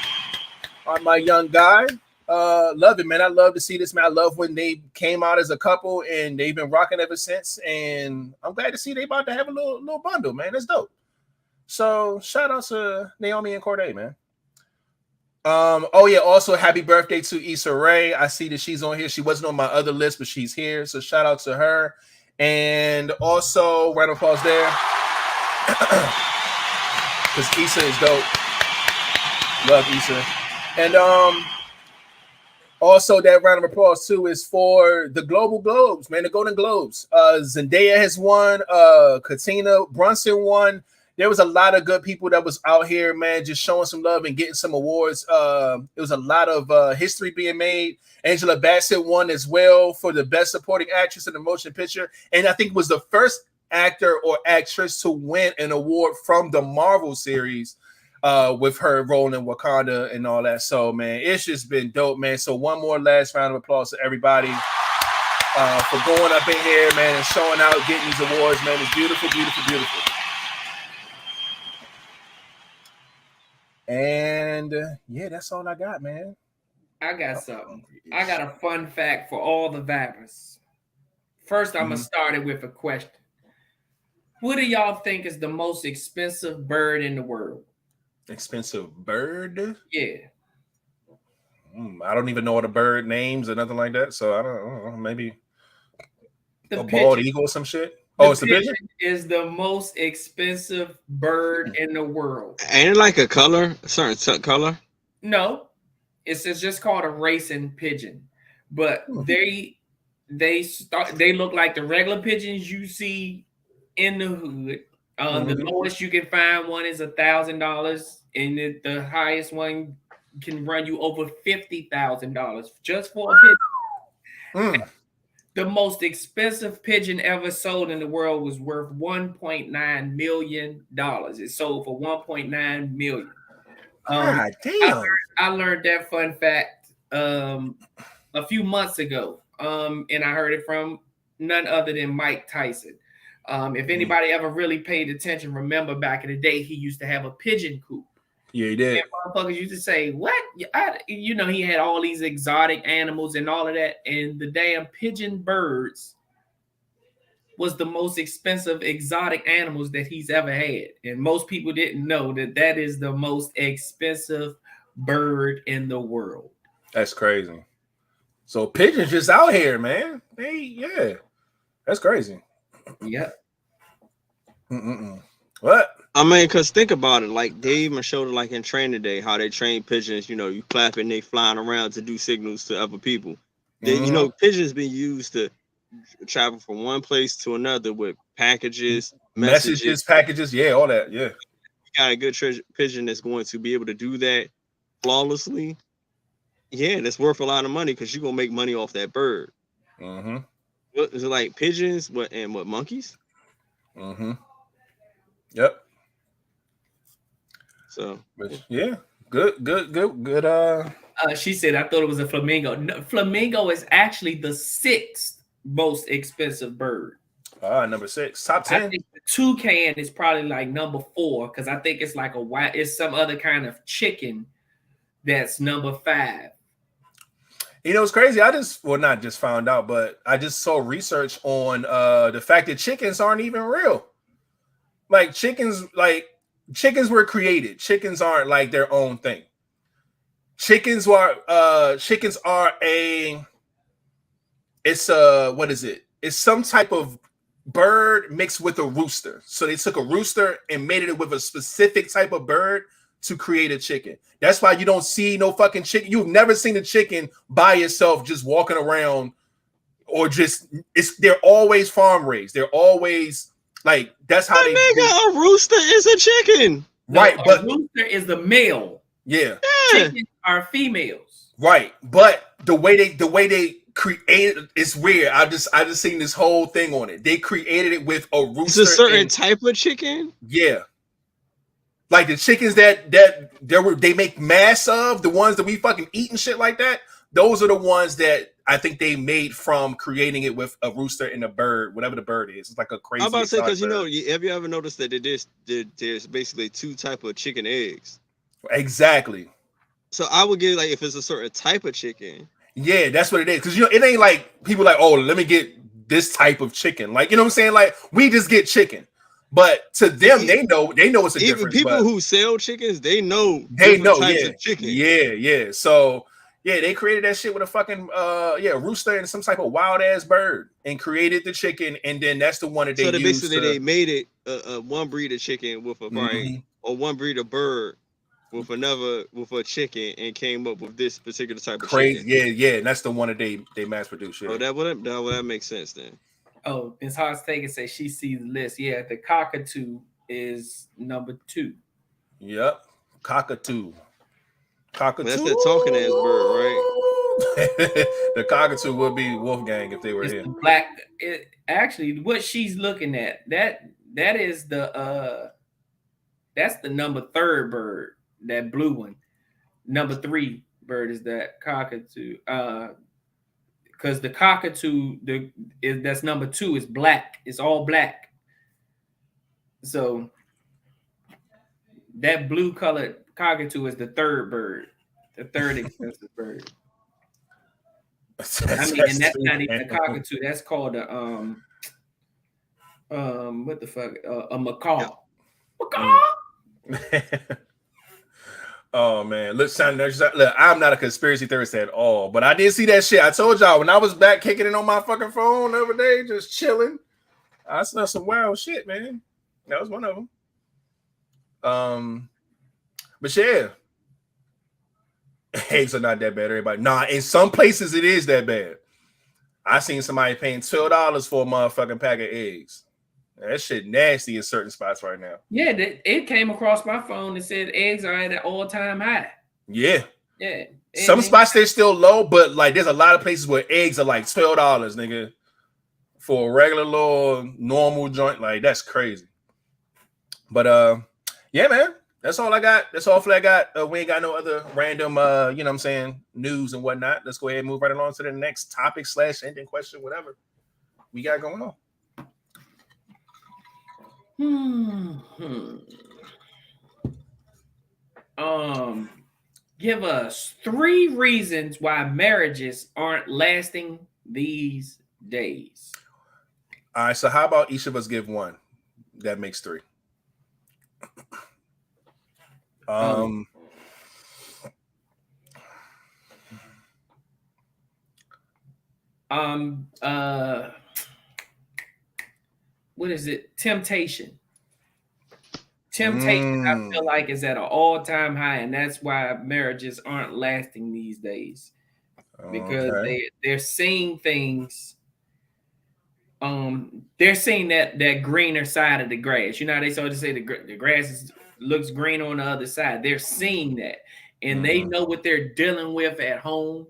My young guy, love it, man. I love to see this, man. I love when they came out as a couple and they've been rocking ever since. And I'm glad to see they about to have a little bundle, man. That's dope. So shout out to Naomi and Corday, man. Oh yeah, also happy birthday to Issa Rae. I see that she's on here. She wasn't on my other list, but she's here. So shout out to her. And also round of applause there. Because Issa is dope. Love Issa. And also that round of applause too is for the Global Globes, man, the Golden Globes. Zendaya has won, Katina Brunson won. There was a lot of good people that was out here, man, just showing some love and getting some awards. There was a lot of history being made. Angela Bassett won as well for the Best Supporting Actress in a Motion Picture. And I think it was the first actor or actress to win an award from the Marvel series with her role in Wakanda and all that. So, man, it's just been dope, man. So one more last round of applause to everybody for going up in here, man, and showing out, getting these awards, man. It's beautiful, beautiful, beautiful. And yeah, that's all I got, man. I got something. I got a fun fact for all the Vibez. First, I'm going to start it with a question. What do y'all think is the most expensive bird in the world? Expensive bird? Yeah. I don't even know what a bird names or nothing like that. So I don't know. Maybe The a pigeon. bald eagle or some shit. Oh, it's the pigeon? Is the most expensive bird in the world. Ain't it like a color, a certain color? No, it's just called a racing pigeon. But they look like the regular pigeons you see in the hood. The lowest you can find one is $1,000, and the highest one can run you over $50,000 just for a pigeon. The most expensive pigeon ever sold in the world was worth $1.9 million. It sold for $1.9 million. God damn! I learned that fun fact a few months ago, and I heard it from none other than Mike Tyson. If anybody ever really paid attention, remember back in the day, he used to have a pigeon coop. Yeah, he did. And motherfuckers used to say, what? He had all these exotic animals and all of that. And the damn pigeon birds was the most expensive exotic animals that he's ever had. And most people didn't know that is the most expensive bird in the world. That's crazy. So pigeons just out here, man. Yeah. That's crazy. Yep. What? I mean, because think about it. Like, they even showed it, like, in Training Day, how they train pigeons. You clap and they flying around to do signals to other people. Pigeons been used to travel from one place to another with packages, messages, packages. Yeah, all that. Yeah. You got a good pigeon that's going to be able to do that flawlessly. Yeah, that's worth a lot of money because you're going to make money off that bird. What is it, like pigeons? What monkeys? Yep. So yeah, good. She said, I thought it was a flamingo. No, flamingo is actually the 6th most expensive bird. Number 6, top 10. I think the toucan is probably like number 4 because I think it's like it's some other kind of chicken that's number 5. It's crazy. Not just found out, but I just saw research on the fact that chickens aren't even real. Like chickens were created. Chickens aren't like their own thing. Chickens are what is it? It's some type of bird mixed with a rooster. So they took a rooster and made it with a specific type of bird to create a chicken. That's why you don't see no fucking chicken. You've never seen a chicken by itself just walking around, or they're always farm raised. They're always like, that's how they a rooster is a chicken. Right, no, but a rooster is the male. Yeah. Chickens are females. Right. But the way they created it's weird. I just seen this whole thing on it. They created it with a rooster. It's a certain type of chicken? Yeah. Like the chickens that they make mass of, the ones that we fucking eat and shit like that. Those are the ones that I think they made from creating it with a rooster and a bird, whatever the bird is. It's like a crazy. I'm about to say, because have you ever noticed that there's basically 2 types of chicken eggs? Exactly. So I would get, like, if it's a certain type of chicken. Yeah, that's what it is. Because it ain't like people like, oh, let me get this type of chicken. Like, you know what I'm saying? Like, we just get chicken. But to them, they know it's a difference. Even people who sell chickens, they know types of chicken. Yeah. So yeah, they created that shit with a fucking rooster and some type of wild ass bird and created the chicken, and then that's the one that they used. Basically they made it one breed of chicken with a or one breed of bird. with a chicken and came up with this particular type of Crazy, chicken. yeah, and that's the one that they mass produce. Yeah. Oh, that makes sense then. Oh, Ms. Hartsteger says she sees the list. Yeah, the cockatoo is number 2. Yep, cockatoo. That's the talking ass bird, right? The cockatoo would be Wolfgang if they were here. Black. Actually, what she's looking at that is the that's the number 3 bird, that blue one. Number 3 bird is that cockatoo. Because the cockatoo, that's number 2 is black. It's all black. So that blue colored cockatoo is the 3rd bird, the 3rd expensive bird. I mean, and that's not even a cockatoo. That's called a what the fuck? A macaw. Macaw. Oh man, look, I'm not a conspiracy theorist at all, but I did see that shit. I told y'all when I was back kicking it on my fucking phone the other day, just chilling. I saw some wild shit, man. That was one of them. But yeah, eggs are not that bad, everybody. Nah, in some places it is that bad. I seen somebody paying $12 for a motherfucking pack of eggs. That shit nasty in certain spots right now. Yeah, it came across my phone and said eggs are at an all-time high. Yeah. Yeah. Some spots they're still low, but like there's a lot of places where eggs are like $12, nigga, for a regular little normal joint. Like that's crazy. But yeah, man, that's all I got. That's all I got. We ain't got no other random you know what I'm saying, news and whatnot. Let's go ahead and move right along to the next topic / ending question, whatever we got going on. Give us 3 reasons why marriages aren't lasting these days. All right, so how about each of us give one? That makes 3. What is it? Temptation. I feel like is at an all-time high, and that's why marriages aren't lasting these days. Because they're seeing things. They're seeing that greener side of the grass. You know how they sort of say the grass looks green on the other side. They're seeing that, and they know what they're dealing with at home.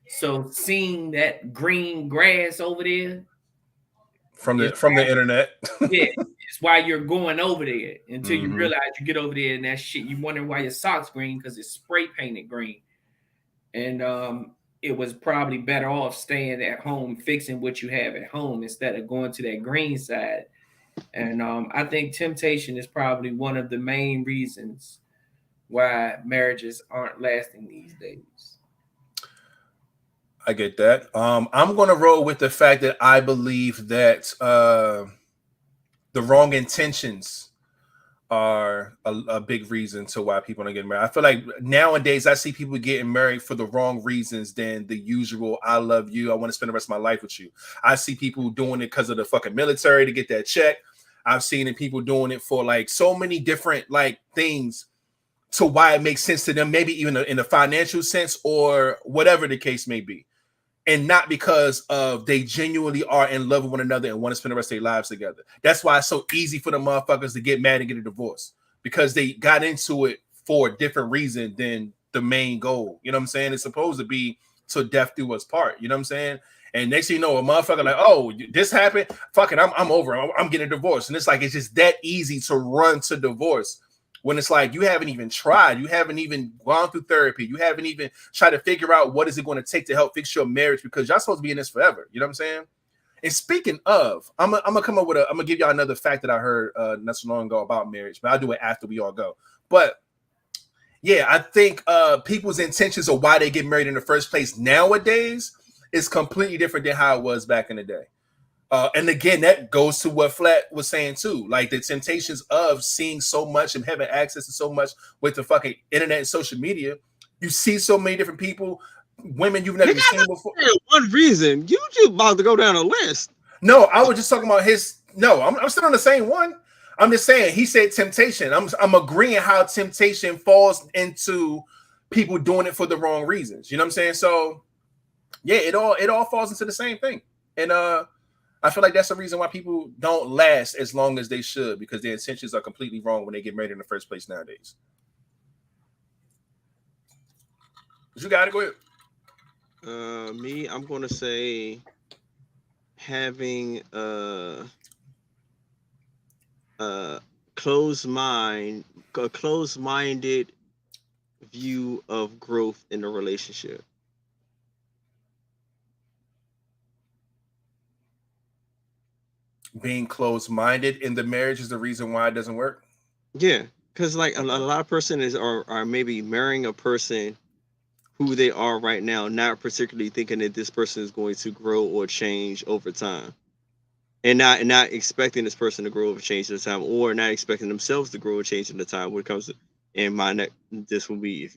So seeing that green grass over there from the internet, yeah, it's why you're going over there until you realize you get over there and that shit. You wondering why your socks green because it's spray painted green, and it was probably better off staying at home fixing what you have at home instead of going to that green side. And I think temptation is probably one of the main reasons why marriages aren't lasting these days. I get that. I'm going to roll with the fact that I believe that the wrong intentions are a big reason to why people don't get married. I feel like nowadays I see people getting married for the wrong reasons than the usual. I love you. I want to spend the rest of my life with you. I see people doing it because of the fucking military to get that check. I've seen it, people doing it for like so many different like things to why it makes sense to them, maybe even in a financial sense or whatever the case may be. And not because of they genuinely are in love with one another and want to spend the rest of their lives together. That's why it's so easy for the motherfuckers to get mad and get a divorce, because they got into it for a different reason than the main goal. You know what I'm saying? It's supposed to be till death do us part. You know what I'm saying? And next thing you know, a motherfucker like, oh, this happened. Fuck it, I'm over. I'm getting a divorce. And it's like, it's just that easy to run to divorce. When it's like you haven't even tried, you haven't even gone through therapy, you haven't even tried to figure out what is it going to take to help fix your marriage, because y'all supposed to be in this forever. You know what I'm saying? And speaking of, I'm gonna give y'all another fact that I heard not so long ago about marriage, but I'll do it after we all go. But yeah, I think people's intentions of why they get married in the first place nowadays is completely different than how it was back in the day. And again, that goes to what Flat was saying too, like the temptations of seeing so much and having access to so much with the fucking internet and social media. You see so many different people, women you've never seen before. One reason you about to go down a list. No, I was just talking about his. No, I'm still on the same one. I'm just saying. He said temptation. I'm agreeing how temptation falls into people doing it for the wrong reasons. You know what I'm saying? So yeah, it all falls into the same thing. And I feel like that's the reason why people don't last as long as they should, because their intentions are completely wrong when they get married in the first place nowadays. But you got to go ahead. Me, I'm gonna say having a closed-minded view of growth in a relationship. Being closed-minded in the marriage is the reason why it doesn't work. Yeah, because like a lot of person are maybe marrying a person who they are right now, not particularly thinking that this person is going to grow or change over time, and not expecting this person to grow or change in the time, or not expecting themselves to grow or change in the time. When it comes to, in my neck, this will be,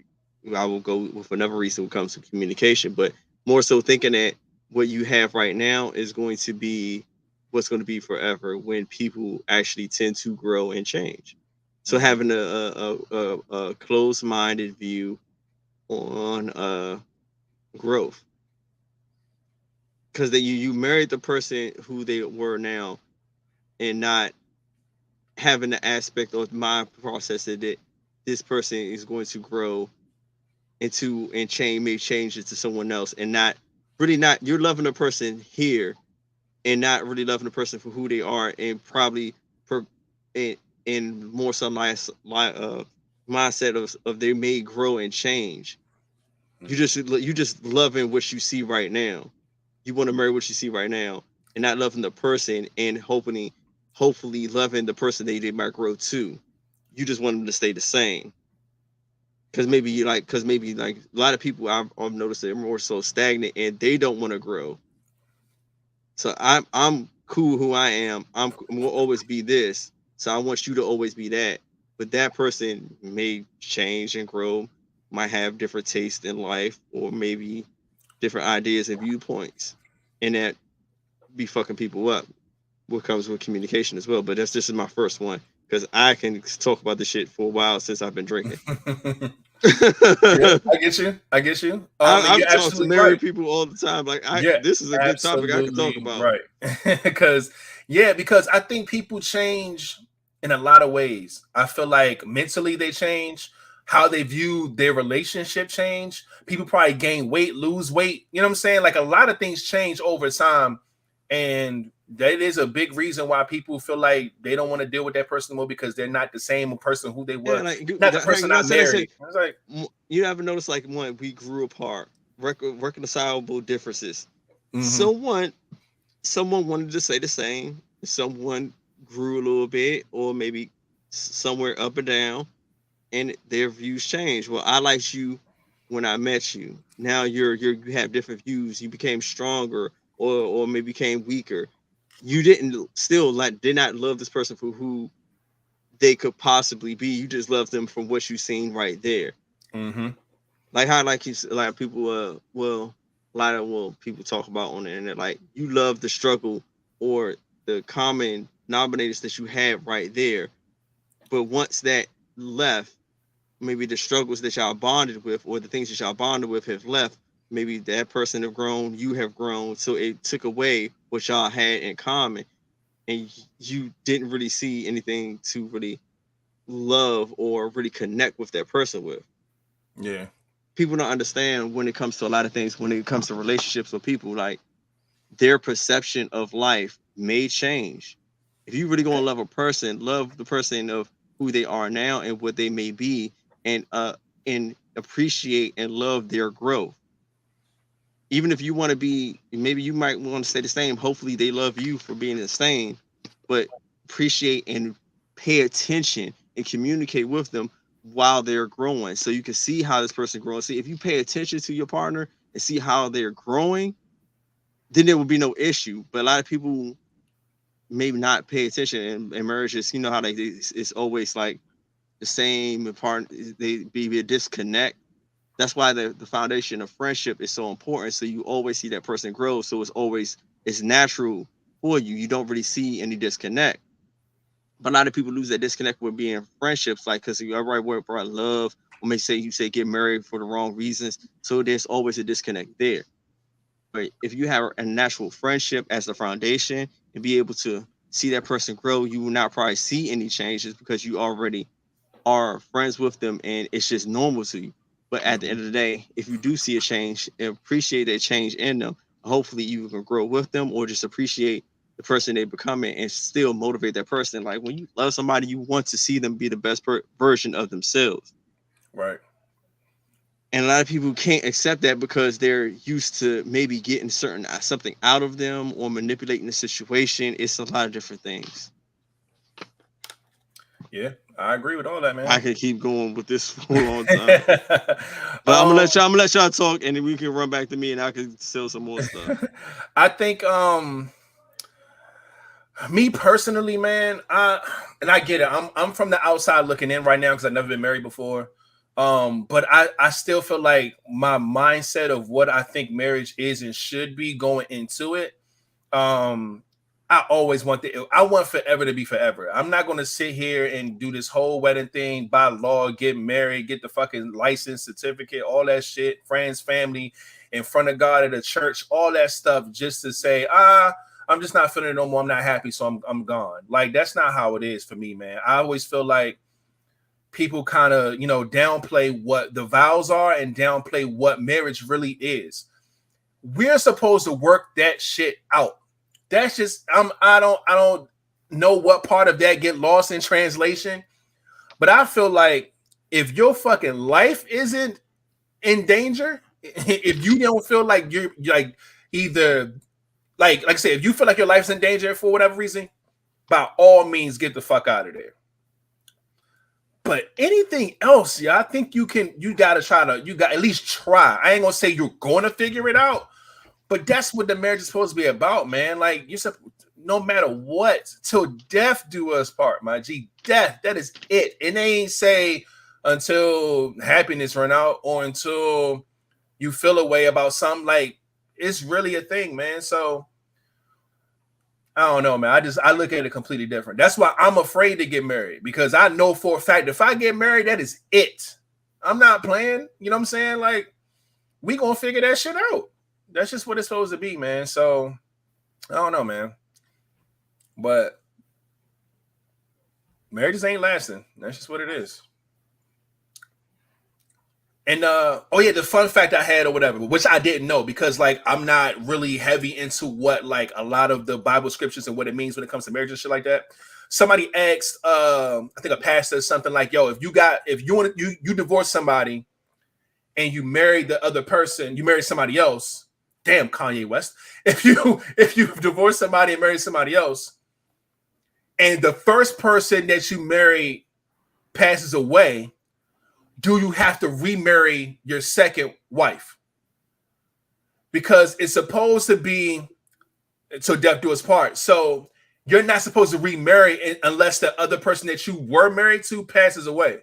if I will go with another reason when it comes to communication, but more so thinking that what you have right now is going to be what's going to be forever when people actually tend to grow and change. So having a closed-minded view on growth, because that you married the person who they were now, and not having the aspect of my process that this person is going to grow into and change it to someone else, and not you're loving a person here and not really loving the person for who they are, and probably in more some mindset of they may grow and change. You just loving what you see right now. You want to marry what you see right now, and not loving the person and hopefully loving the person they might grow to. You just want them to stay the same. Because maybe a lot of people I've noticed they're more so stagnant and they don't want to grow. So I'm cool who I am. will always be this. So I want you to always be that. But that person may change and grow, might have different tastes in life, or maybe different ideas and viewpoints, and that be fucking people up. What comes with communication as well. But this is my first one, because I can talk about this shit for a while since I've been drinking. Yeah, I get you. I've talked to married people all the time. Like, this is a good topic I can talk about. Right. because I think people change in a lot of ways. I feel like mentally they change, how they view their relationship change. People probably gain weight, lose weight. You know what I'm saying? Like, a lot of things change over time. And that is a big reason why people feel like they don't want to deal with that person more, because they're not the same person who they were. Yeah, not the person I married. It's like, you ever notice, like, when we grew apart, reconcilable differences. Mm-hmm. Someone wanted to say the same. Someone grew a little bit, or maybe somewhere up and down, and their views changed. Well, I liked you when I met you. Now you have different views. You became stronger, or maybe became weaker. You did not love this person for who they could possibly be. You just love them from what you've seen right there. Mm-hmm. Like how, like, a lot of people people talk about on the internet, like, you love the struggle or the common denominators that you have right there. But once that left, maybe the struggles that y'all bonded with, or the things that y'all bonded with, have left. Maybe that person have grown, you have grown, so it took away what y'all had in common, and you didn't really see anything to really love or really connect with that person with. Yeah. People don't understand when it comes to a lot of things, when it comes to relationships with people, like, their perception of life may change. If you really gonna love a person, love the person of who they are now and what they may be, and appreciate and love their growth. Even if you want to be, maybe you might want to stay the same. Hopefully they love you for being the same, but appreciate and pay attention and communicate with them while they're growing, so you can see how this person grows. See, if you pay attention to your partner and see how they're growing, then there will be no issue. But a lot of people maybe not pay attention in marriages. You know how it's always like the same part. They be a disconnect. That's why the foundation of friendship is so important. So you always see that person grow. So it's natural for you. You don't really see any disconnect. But a lot of people lose that disconnect with being friendships, like because you already word brought love, or may say you say get married for the wrong reasons. So there's always a disconnect there. But if you have a natural friendship as the foundation and be able to see that person grow, you will not probably see any changes because you already are friends with them and it's just normal to you. But at the end of the day, if you do see a change, appreciate that change in them. Hopefully you can grow with them or just appreciate the person they're becoming and still motivate that person. Like when you love somebody, you want to see them be the best version of themselves. Right. And a lot of people can't accept that because they're used to maybe getting something out of them or manipulating the situation. It's a lot of different things. Yeah, I agree with all that, man. I can keep going with this for a long time. But I'm gonna let y'all talk and then we can run back to me and I can sell some more stuff. I think me personally, man, I get it. I'm from the outside looking in right now because I've never been married before. But I still feel like my mindset of what I think marriage is and should be going into it. I always want I want forever to be forever. I'm not going to sit here and do this whole wedding thing by law, get married, get the fucking license, certificate, all that shit, friends, family, in front of God at a church, all that stuff just to say, I'm just not feeling it no more. I'm not happy, so I'm gone. Like, that's not how it is for me, man. I always feel like people kind of, downplay what the vows are and downplay what marriage really is. We're supposed to work that shit out. That's just I don't know what part of that get lost in translation, but I feel like if your fucking life isn't in danger, if you don't feel like you're like either like I said, if you feel like your life's in danger for whatever reason, by all means get the fuck out of there. But anything else, yeah, I think you got to at least try. I ain't gonna say you're going to figure it out, but that's what the marriage is supposed to be about, man. Like, you're no matter what, till death do us part, my G. Death, that is it. And they ain't say until happiness run out or until you feel a way about something. Like, it's really a thing, man. So I don't know, man. I look at it completely different. That's why I'm afraid to get married, because I know for a fact if I get married, that is it. I'm not playing. You know what I'm saying? Like, we gonna figure that shit out. That's just what it's supposed to be, man. So I don't know, man. But marriages ain't lasting. That's just what it is. And the fun fact I had or whatever, which I didn't know because like I'm not really heavy into what like a lot of the Bible scriptures and what it means when it comes to marriage and shit like that. Somebody asked, I think a pastor something like, "Yo, if you divorce somebody and you marry the other person, you marry somebody else." Damn, Kanye West. If you divorce somebody and marry somebody else, and the first person that you marry passes away, do you have to remarry your second wife? Because it's supposed to be till death do us part. So you're not supposed to remarry unless the other person that you were married to passes away.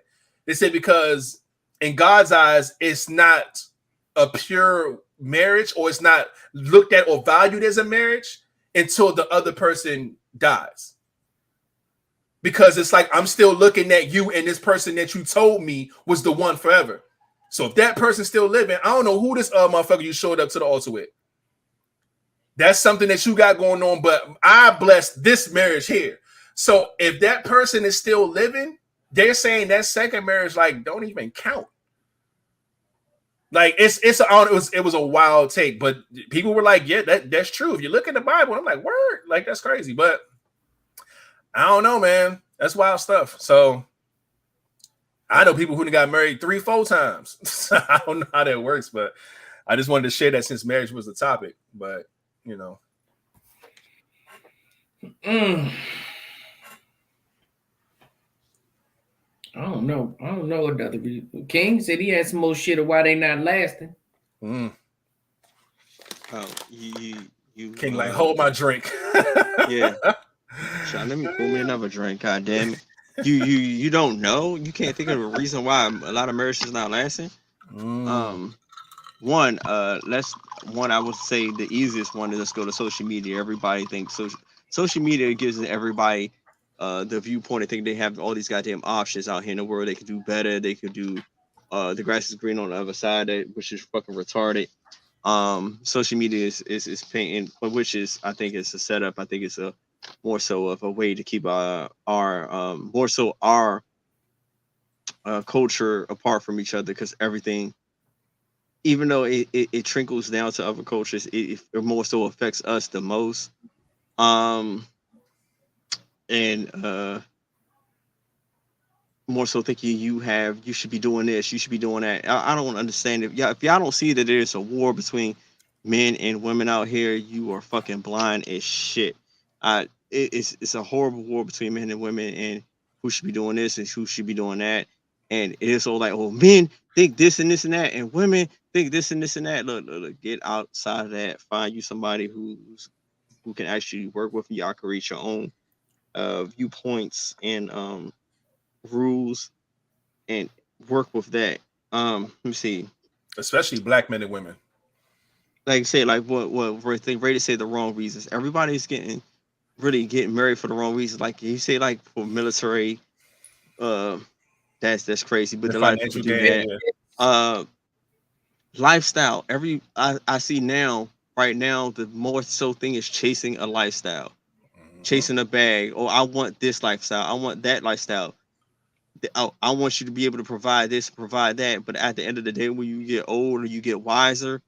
They say because in God's eyes, it's not a pure marriage, or it's not looked at or valued as a marriage until the other person dies. Because it's like, I'm still looking at you and this person that you told me was the one forever. So if that person's still living, I don't know who this motherfucker you showed up to the altar with. That's something that you got going on, but I bless this marriage here. So if that person is still living, they're saying that second marriage like don't even count. Like it was a wild take, but people were like, yeah, that's true. If you look in the Bible, I'm like, word, like that's crazy. But I don't know, man. That's wild stuff. So I know people who got married 3-4 times. I don't know how that works, but I just wanted to share that since marriage was the topic. But you know. I don't know what other people. King said he had some more shit of why they not lasting. Oh, you King, like, hold my drink. Yeah. Sean, let me pull me another drink. God damn it. You don't know? You can't think of a reason why a lot of marriages is not lasting? One, I would say the easiest one is let's go to social media. Everybody thinks social media gives everybody the viewpoint. I think they have all these goddamn options out here in the world. They can do better. They could do the grass is green on the other side, which is fucking retarded. Social media is painting, but which is, I think it's a setup. I think it's a more so of a way to keep our culture apart from each other, because everything, even though it trickles down to other cultures, it more so affects us the most. And more so thinking you should be doing this, you should be doing that. I don't understand if y'all don't see that there's a war between men and women out here, you are fucking blind as shit. It's a horrible war between men and women, and who should be doing this and who should be doing that. And it is all like, oh, men think this and this and that, and women think this and this and that. Look, get outside of that. Find you somebody who can actually work with you. Y'all can reach your own viewpoints and rules and work with that. Let me see. Especially black men and women. Like I say, like what I think Ray said, the wrong reasons. Everybody's getting married for the wrong reasons. Like you say, like for military, that's crazy. But a lot of people do that. Lifestyle. I see now, right now, the more so thing is chasing a lifestyle, chasing a bag. Oh, I want this lifestyle. I want that lifestyle. I want you to be able to provide this, provide that. But at the end of the day, when you get older, you get wiser,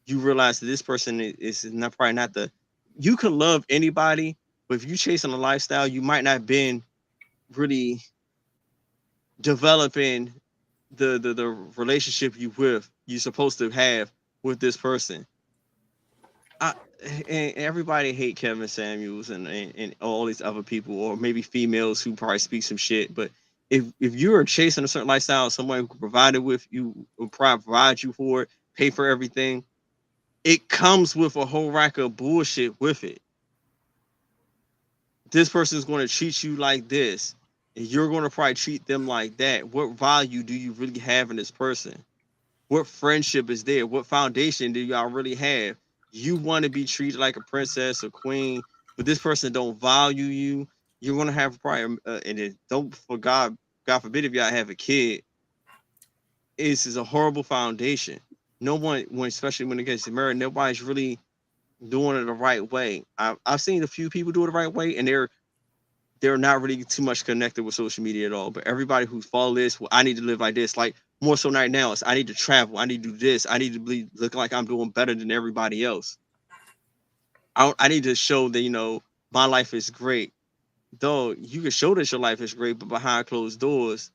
you realize that this person is probably not the. You can love anybody, but if you chasing a lifestyle, you might not been really developing the relationship you're supposed to have with this person. And everybody hate Kevin Samuels and all these other people, or maybe females who probably speak some shit. But if you're chasing a certain lifestyle, someone who can provide it with you, will provide you for it, pay for everything, it comes with a whole rack of bullshit with it. This person is going to treat you like this, and you're going to probably treat them like that. What value do you really have in this person? What friendship is there? What foundation do y'all really have? You want to be treated like a princess or queen, but this person don't value you. You're going to have probably, and it don't, for God forbid, if y'all have a kid, this is a horrible foundation. No one, especially when it gets to marriage, nobody's really doing it the right way. I've seen a few people do it the right way, and they're not really too much connected with social media at all. But everybody who follow this, well, I need to live like this. Like more so right now, it's I need to travel. I need to do this. I need to be looking like I'm doing better than everybody else. I need to show that, my life is great. Though you can show that your life is great, but behind closed doors,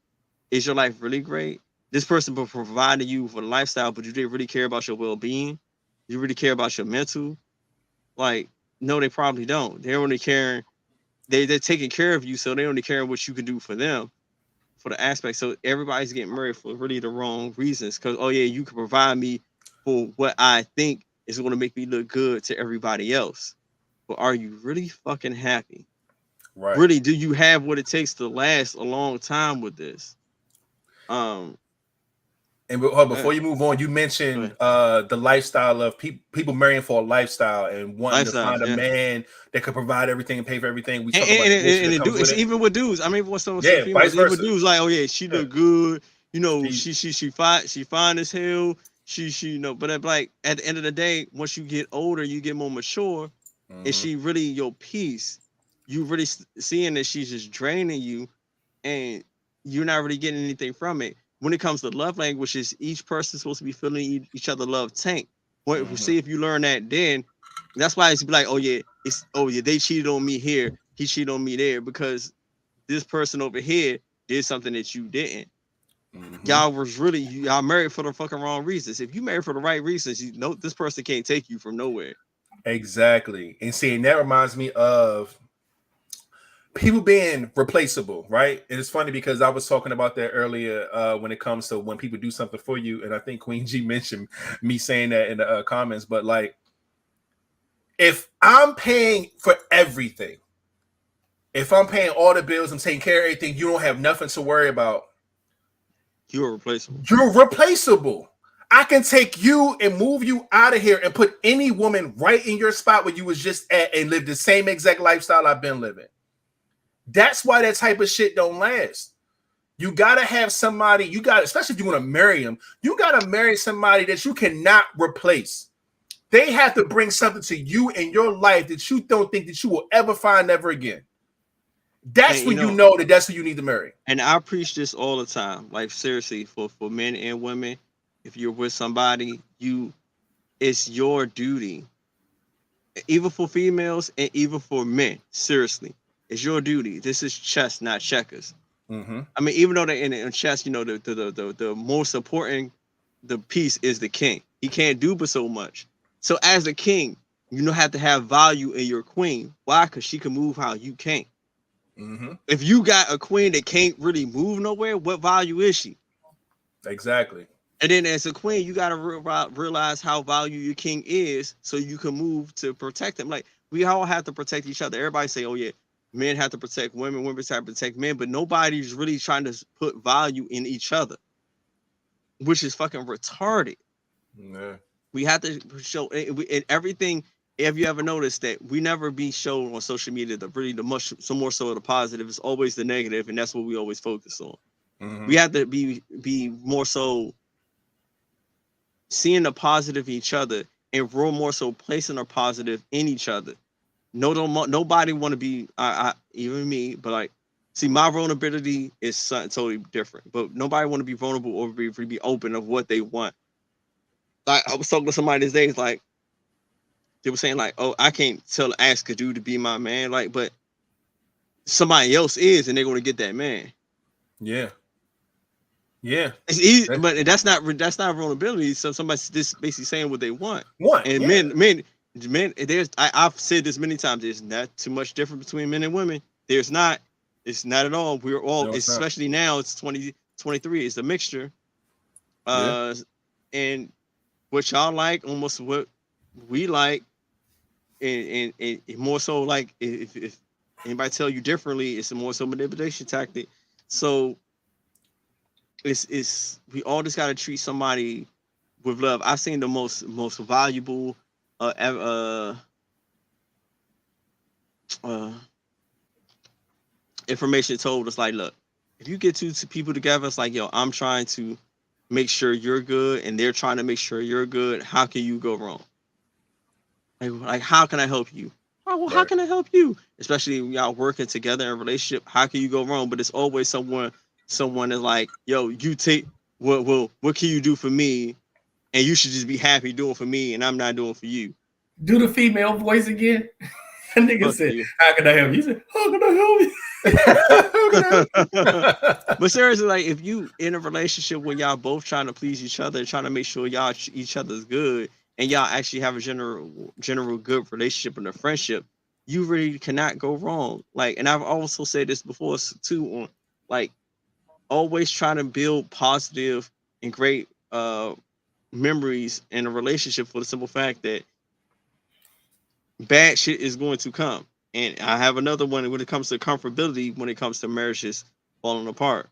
is your life really great? This person provided you for the lifestyle, but do they really care about your well-being? You really care about your mental? Like, no, they probably don't. They're only caring. They're taking care of you, so they only care what you can do for them, for the aspect. So everybody's getting married for really the wrong reasons. Because, oh yeah, you can provide me for what I think is going to make me look good to everybody else. But are you really fucking happy? Right. Really, do you have what it takes to last a long time with this? And before you move on, you mentioned the lifestyle of people marrying for a lifestyle and wanting to find a man that could provide everything and pay for everything. We talk about it's even with dudes. I mean, what's some females? Even with dudes, like, oh yeah, she look good. She fine as hell. She but like at the end of the day, once you get older, you get more mature, and she really your piece. You really seeing that she's just draining you, and you're not really getting anything from it. When it comes to love languages, each person's supposed to be filling each other love tank. See if you learn that, then that's why it's like, they cheated on me here, he cheated on me there, because this person over here did something that you didn't. Y'all married for the fucking wrong reasons. If you married for the right reasons, this person can't take you from nowhere. Exactly. And seeing that reminds me of people being replaceable, right? And it's funny because I was talking about that earlier when it comes to when people do something for you. And I think Queen G mentioned me saying that in the comments. But like, if I'm paying for everything, if I'm paying all the bills, I'm taking care of everything, you don't have nothing to worry about. You're replaceable. You're replaceable. I can take you and move you out of here and put any woman right in your spot where you was just at and live the same exact lifestyle I've been living. That's why that type of shit don't last. You gotta have somebody, especially if you want to marry them, you gotta marry somebody that you cannot replace. They have to bring something to you in your life that you don't think that you will ever find ever again. That's when you know that that's who you need to marry. And I preach this all the time. Like seriously, for men and women, if you're with somebody, it's your duty. Even for females and even for men, seriously, it's your duty. This is chess, not checkers. Mm-hmm. I mean, even though they're in chess, the most important the piece is the king. He can't do but so much. So as a king, you have to have value in your queen. Why? Because she can move how you can't. Mm-hmm. If you got a queen that can't really move nowhere, what value is she? Exactly. And then as a queen, you got to realize how valuable your king is so you can move to protect him. Like, we all have to protect each other. Everybody say, oh, yeah, men have to protect women, women have to protect men, but nobody's really trying to put value in each other, which is fucking retarded. Yeah. We have to show in everything. Have you ever noticed that we never be shown on social media so more so the positive? It's always the negative, and that's what we always focus on. Mm-hmm. We have to be more so seeing the positive in each other and more so placing a positive in each other. Nobody want to be even me, but like, see, my vulnerability is something totally different. But nobody want to be vulnerable or be open of what they want. Like, I was talking to somebody this day, it's like they were saying like, oh, I can't ask a dude to be my man, like, but somebody else is, and they're gonna get that man. Yeah. Yeah, it's easy, but that's not vulnerability. So somebody's just basically saying what they want. And men. I've said this many times. There's not too much difference between men and women. There's not. It's not at all. We're all, especially now. It's 2023. It's a mixture. And what y'all like, almost what we like, and more so like if anybody tell you differently, it's a more so manipulation tactic. So. It's we all just gotta treat somebody with love. I've seen the most valuable information told us like, look, if you get two people together, it's like, yo, I'm trying to make sure you're good and they're trying to make sure you're good. How can you go wrong? Like how can I help you? Oh, well, how can I help you? Especially when y'all working together in a relationship, how can you go wrong? But it's always someone is like, yo, you take what can you do for me? And you should just be happy doing for me, and I'm not doing for you. Do the female voice again. That nigga said, how can I help you? He said, how can I help you? But seriously, like, if you in a relationship where y'all both trying to please each other, trying to make sure y'all each other's good, and y'all actually have a general good relationship and a friendship, you really cannot go wrong. Like, and I've also said this before too, on like, always trying to build positive and great memories in a relationship for the simple fact that bad shit is going to come. And I have another one when it comes to comfortability, when it comes to marriages falling apart.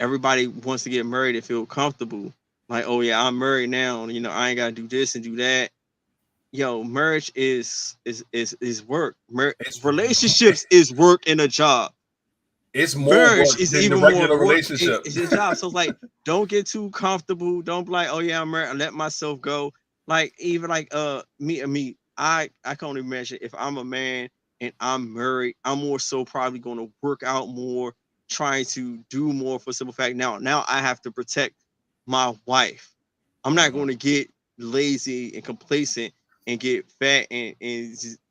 Everybody wants to get married and feel comfortable. Like, oh yeah, I'm married now. I ain't got to do this and do that. Yo, marriage is work. Relationships is work and a job. It's more marriage is than even the regular more relationship. It's a job. So like, don't get too comfortable. Don't be like, oh yeah, I'm married. I let myself go. Like, even like me. I can only imagine if I'm a man and I'm married, I'm more so probably going to work out more, trying to do more for simple fact. Now I have to protect my wife. I'm not going to get lazy and complacent and get fat and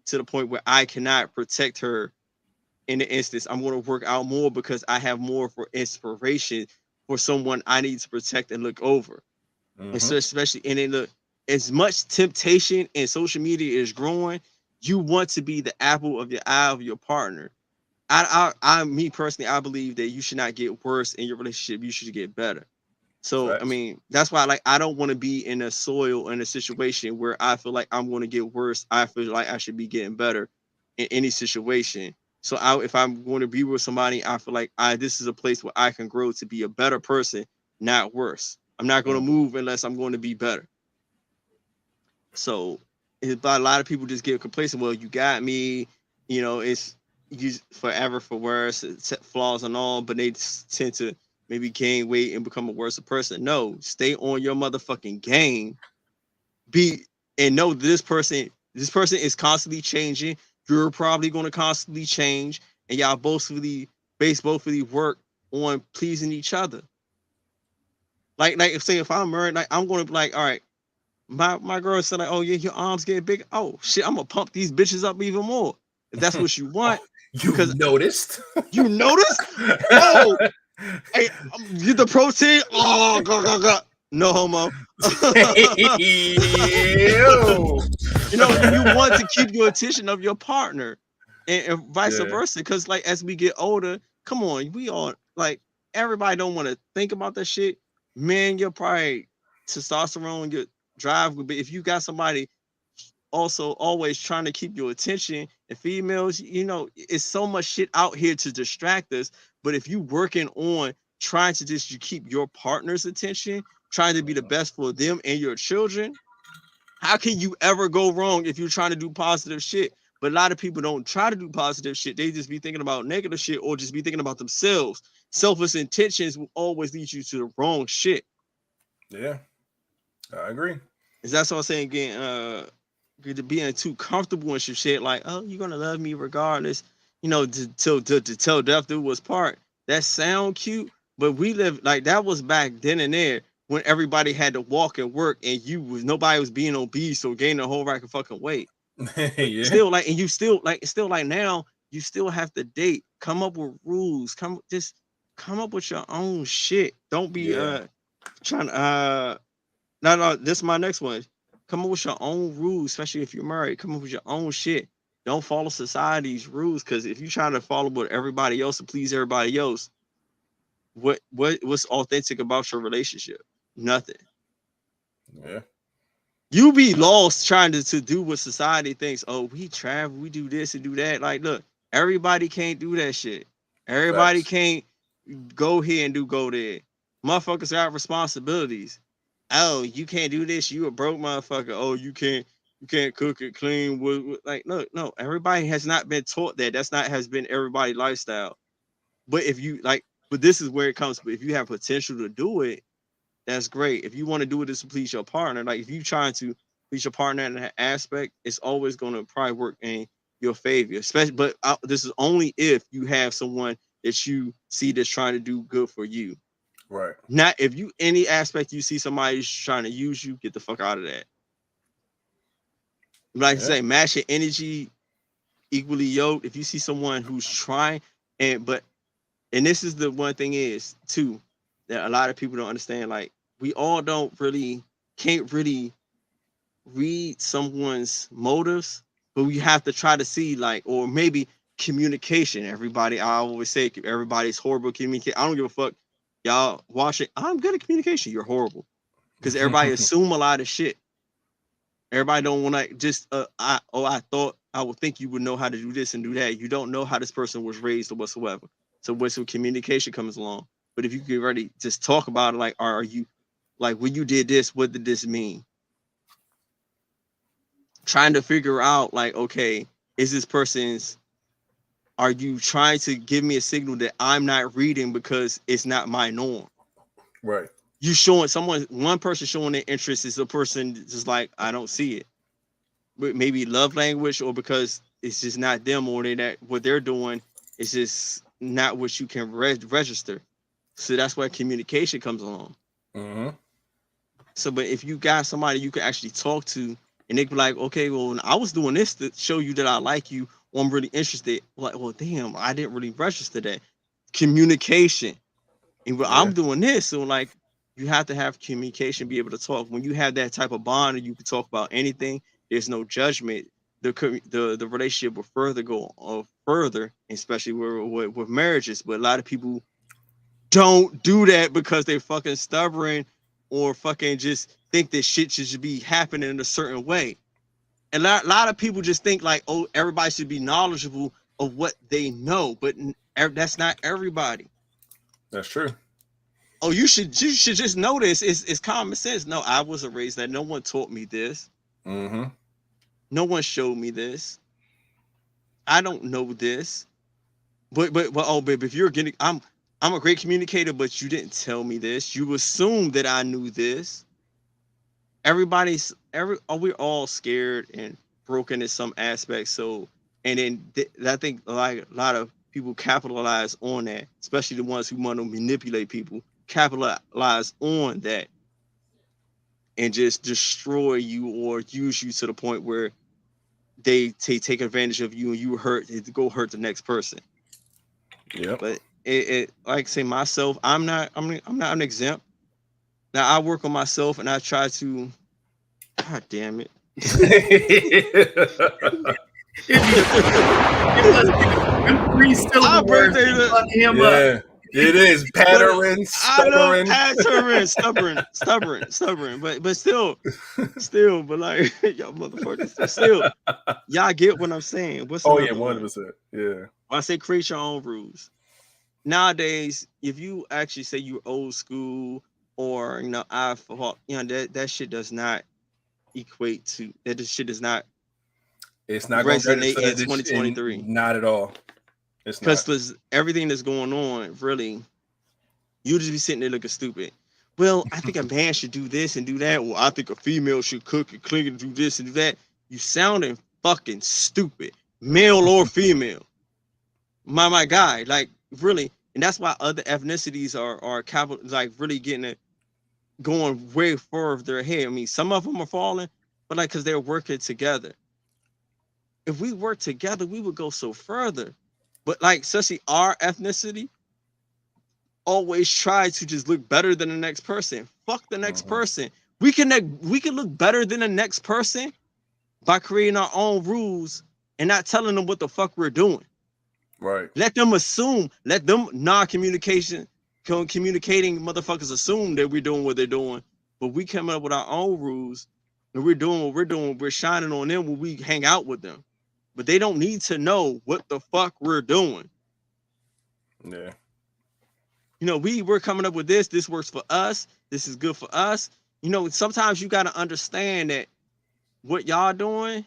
to the point where I cannot protect her. In the instance, I'm going to work out more because I have more for inspiration for someone I need to protect and look over. And so especially, and then look, as much temptation and social media is growing, you want to be the apple of your eye of your partner. Me personally, I believe that you should not get worse in your relationship. You should get better. So, right. I mean, that's why I don't want to be in a situation where I feel like I'm going to get worse. I feel like I should be getting better in any situation. So if I'm going to be with somebody, I feel like this is a place where I can grow to be a better person, not worse. I'm not going to move unless I'm going to be better. So, but a lot of people just get complacent. Well, you got me, it's use forever for worse, flaws and all, but they tend to maybe gain weight and become a worse person. No, stay on your motherfucking game. And know this person is constantly changing. You're probably going to constantly change, and y'all both really work on pleasing each other. Like if I'm married, like I'm going to be like, all right, my girl said like, oh yeah, your arms getting big. Oh shit, I'm gonna pump these bitches up even more. If that's what you want. You noticed? You noticed? Oh, hey, get the protein. Oh, go. No homo. You know, you want to keep your attention of your partner, and vice versa. Because like as we get older, come on, we all like everybody don't want to think about that shit. Man, you're probably testosterone, your drive would be if you got somebody also always trying to keep your attention. And females, you know, it's so much shit out here to distract us. But if you working on trying to just you keep your partner's attention, trying to be the best for them and your children, how can you ever go wrong if you're trying to do positive shit? But a lot of people don't try to do positive shit. They just be thinking about negative shit or just be thinking about themselves. Selfish intentions will always lead you to the wrong shit. Yeah, I agree. Is that what I'm saying? Again, being too comfortable in some shit like, oh, you're gonna love me regardless, you know, till death do us part. That sound cute, but we live like that was back then and there when everybody had to walk and work and nobody was being obese or gaining a whole rack of fucking weight. Yeah. Still like, and you still like now you still have to date, come up with rules, come up with your own shit. Don't be trying no, this is my next one. Come up with your own rules, especially if you're married. Come up with your own shit. Don't follow society's rules, because if you try to follow what everybody else to please everybody else, what's authentic about your relationship? Nothing. Yeah. You be lost trying to do what society thinks. Oh, we travel, we do this and do that. Like, look, everybody can't do that shit. Everybody can't go here and go there. Motherfuckers have responsibilities. Oh, you can't do this. You a broke motherfucker. Oh, you can't cook it clean. Like, no, everybody has not been taught that. Has been everybody's lifestyle. But if you like, but this is where it comes. But if you have potential to do it, that's great. If you want to do it to please your partner, like if you trying to please your partner in that aspect, it's always going to probably work in your favor. Especially, but this is only if you have someone that you see that's trying to do good for you. Right. Not if you any aspect you see somebody's trying to use you, get the fuck out of that. Like I say, match your energy equally yoked. If you see someone who's trying, and this is the one thing is too that a lot of people don't understand. Like we all can't really read someone's motives, but we have to try to see like, or maybe communication. I always say everybody's horrible communication. I don't give a fuck. Y'all watch it. I'm good at communication. You're horrible. Because everybody assume a lot of shit. Everybody don't want to just I thought I would think you would know how to do this and do that. You don't know how this person was raised or whatsoever. So when some communication comes along. But if you can already just talk about it, like, are you like when you did this, what did this mean? Trying to figure out like, okay, is this person's, are you trying to give me a signal that I'm not reading because it's not my norm? Right. You showing one person showing their interest is a person just like, I don't see it. But maybe love language, or because it's just not them, or what they're doing is just not what you can register. So that's where communication comes along. Mm-hmm. So, but if you got somebody you can actually talk to, and they be like, okay, well, when I was doing this to show you that I like you, or I'm really interested. Like, well, damn, I didn't really register that. Communication. And I'm doing this, so like, you have to have communication, be able to talk. When you have that type of bond, and you can talk about anything, there's no judgment. The relationship will go further, especially with marriages. But a lot of people don't do that because they're fucking stubborn, or fucking just think that shit should be happening in a certain way. And a lot of people just think like, oh, everybody should be knowledgeable of what they know, but that's not everybody. That's true. Oh, you should just know this. It's common sense. No, I wasn't raised that. No one taught me this. Mm-hmm. No one showed me this. I don't know this. But if you're getting, I'm a great communicator, but you didn't tell me this. You assumed that I knew this. We're all scared and broken in some aspects. So, and then I think like a lot of people capitalize on that, especially the ones who want to manipulate people, capitalize on that and just destroy you or use you to the point where they take advantage of you and you go hurt the next person. Yeah. But it like I say myself, I'm not an exempt. Now I work on myself and I try to. God damn it! Our birthday. Yeah, it is pattern, stuttering. I love stubborn. But still, but like y'all motherfuckers, still, y'all get what I'm saying. What's oh yeah, 100%. Yeah. I say create your own rules. Nowadays, if you actually say you're old school or that shit does not equate to that. This shit does not. It's not going to resonate in 2023. Not at all. It's not. Because everything that's going on, really, you just be sitting there looking stupid. Well, I think a man should do this and do that. Well, I think a female should cook and clean and do this and do that. You sounding fucking stupid, male or female. My guy, like really, and that's why other ethnicities are capital, like really going way further ahead. I mean, some of them are falling, but like because they're working together. If we work together, we would go so further. But like, especially our ethnicity, always try to just look better than the next person. Fuck the next person. We can look better than the next person by creating our own rules and not telling them what the fuck we're doing. Right. Let them assume. Let them communicating motherfuckers assume that we're doing what they're doing. But we come up with our own rules and we're doing what we're doing. We're shining on them when we hang out with them. But they don't need to know what the fuck we're doing. Yeah. You know, we're coming up with this. This works for us. This is good for us. You know, sometimes you got to understand that what y'all doing,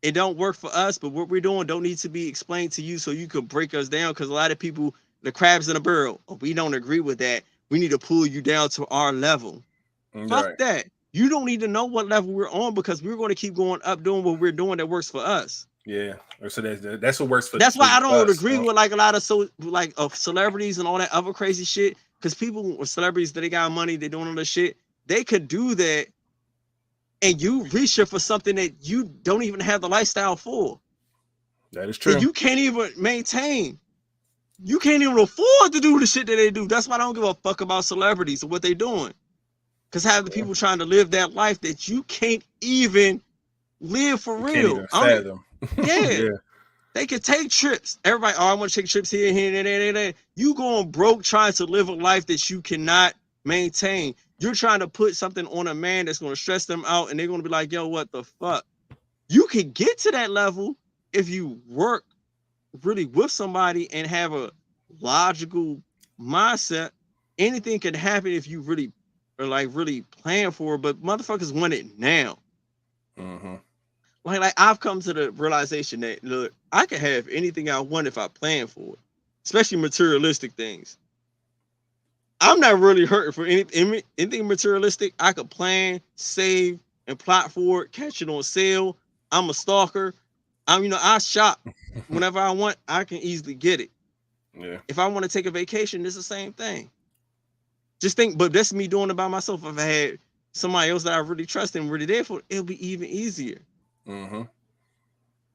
it don't work for us, but what we're doing don't need to be explained to you so you can break us down. Because a lot of people, the crabs in a barrel, we don't agree with that. We need to pull you down to our level. Right. Fuck that. You don't need to know what level we're on because we're going to keep going up doing what we're doing that works for us. Yeah. So that's what works for. That's why I don't agree with like a lot of celebrities and all that other crazy shit. Because people with celebrities that they got money, they doing all this shit. They could do that, and you reach for something that you don't even have the lifestyle for. That is true. And you can't even maintain. You can't even afford to do the shit that they do. That's why I don't give a fuck about celebrities and what they doing. Because have the people trying to live that life that you can't even live for real. Fathom. Yeah. They can take trips. Everybody, I want to take trips here, there. You going broke trying to live a life that you cannot maintain. You're trying to put something on a man that's going to stress them out, and they're going to be like, yo, what the fuck? You can get to that level if you work really with somebody and have a logical mindset. Anything can happen if you really are like really plan for it, but motherfuckers want it now. Mm-hmm. Like I've come to the realization that look, I can have anything I want if I plan for it, especially materialistic things. I'm not really hurting for anything materialistic. I could plan, save, and plot for it, catch it on sale. I'm a stalker. I shop whenever I want. I can easily get it. Yeah. If I want to take a vacation, it's the same thing. Just think, but that's me doing it by myself. If I had somebody else that I really trust and really there for, it'll be even easier. Mm-hmm.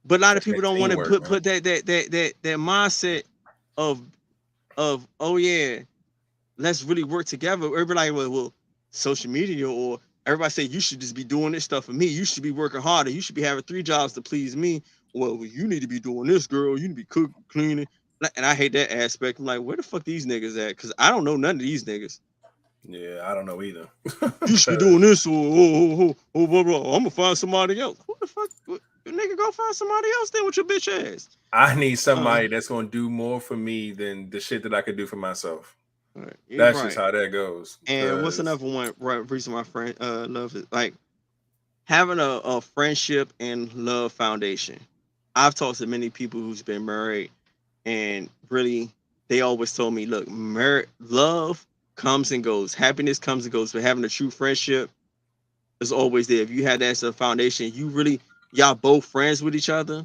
But a lot of people don't want to put that mindset of oh yeah, let's really work together. Everybody well, social media or everybody say you should just be doing this stuff for me. You should be working harder. You should be having 3 jobs to please me. Well, you need to be doing this, girl. You need to be cooking, cleaning. And I hate that aspect. I'm like, where the fuck these niggas at? Because I don't know none of these niggas. Yeah, I don't know either. You should be doing this or blah, blah. I'm gonna find somebody else. Who the fuck? Nigga, go find somebody else then with your bitch ass. I need somebody that's gonna do more for me than the shit that I could do for myself. Right. That's just how that goes. And what's another one? Right, reason my friend love is like having a friendship and love foundation. I've talked to many people who's been married And really, they always told me, look, love comes and goes. Happiness comes and goes. But having a true friendship is always there. If you had that as a foundation, y'all both friends with each other,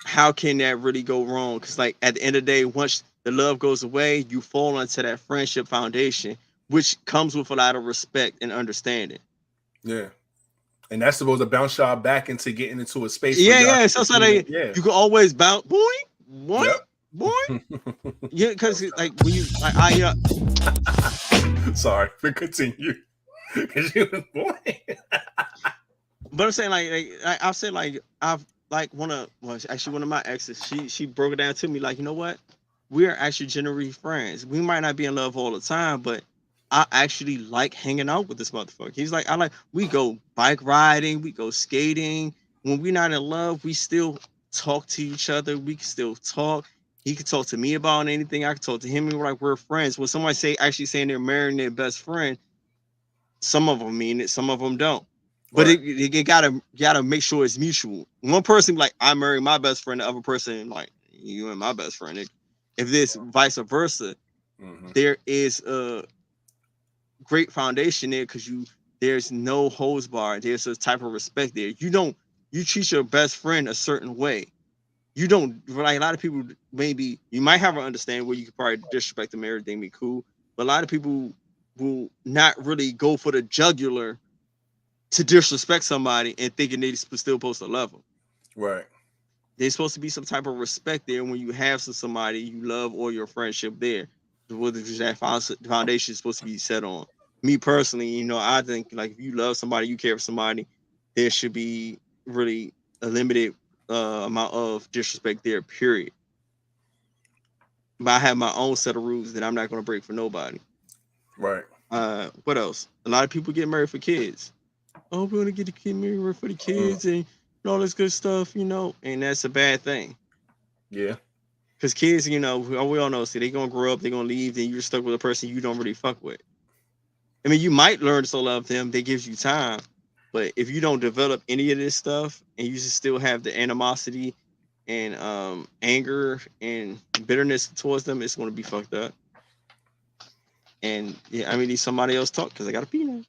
how can that really go wrong? Because like at the end of the day, once the love goes away, you fall into that friendship foundation, which comes with a lot of respect and understanding. Yeah. And that's supposed to bounce y'all back into getting into a space. Yeah. So you can always bounce, boy. Yeah, because like when you like sorry, but continue. Because you was boy. But I'm saying I've said I've one of my exes, she broke it down to me like, you know what? We are actually genuinely friends. We might not be in love all the time, but I actually like hanging out with this motherfucker. He's like, we go bike riding, we go skating. When we're not in love, we still talk to each other. We can still talk. He can talk to me about anything. I can talk to him, and we're friends. When somebody saying they're marrying their best friend, some of them mean it, some of them don't. But right. you gotta make sure it's mutual. One person like, I marry my best friend, the other person like, you and my best friend. If this vice versa, there is a great foundation there because there's no holds barred. There's a type of respect there. You treat your best friend a certain way. You don't, like a lot of people, maybe you might have an understanding where you could probably disrespect them, everything be cool. But a lot of people will not really go for the jugular to disrespect somebody and thinking they're still supposed to love them. Right. There's supposed to be some type of respect there when you have somebody you love or your friendship there. Whether that foundation is supposed to be set on. Me personally, I think like if you love somebody, you care for somebody, there should be really a limited amount of disrespect there, period. But I have my own set of rules that I'm not going to break for nobody. Right. What else? A lot of people get married for kids. Oh, we want to get the kid married for the kids and all this good stuff, and that's a bad thing. Yeah. Because kids, we all know, they're going to grow up, they're going to leave, then you're stuck with a person you don't really fuck with. I mean, you might learn to love them, they gives you time, but if you don't develop any of this stuff and you just still have the animosity and anger and bitterness towards them, it's going to be fucked up. And yeah, I mean, need somebody else talk because I got to pee now.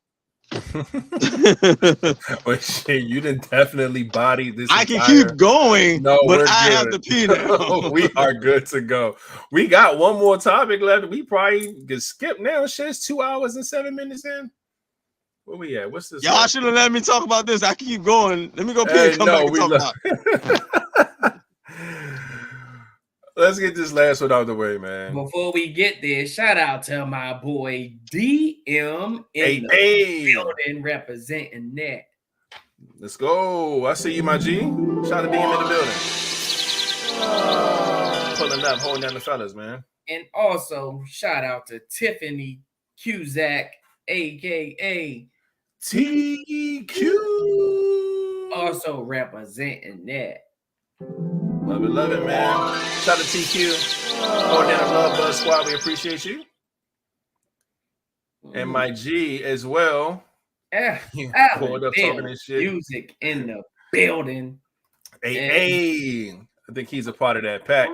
Well, shit, you didn't definitely body this. I can keep going, but I have to pee now. We are good to go. We got one more topic left. We probably could skip now. Shit, it's 2 hours and 7 minutes in. Where we at? What's this? Y'all should have let me talk about this. I can keep going. Let me go pee and come back and talk about it. Let's get this last one out of the way, man. Before we get there, shout out to my boy DM in the building representing that. Let's go. I see you, my G. Shout out to DM in the building. Pulling up, holding down the fellas, man. And also, shout out to Tiffany 𝐻𝐸, aka TQ. Also representing that. Love it, man. Shout out to TQ. Holding down the Love Buzz Squad. We appreciate you. And my G as well. Pulled up talking this shit. Music in the building. Hey, I think he's a part of that pack.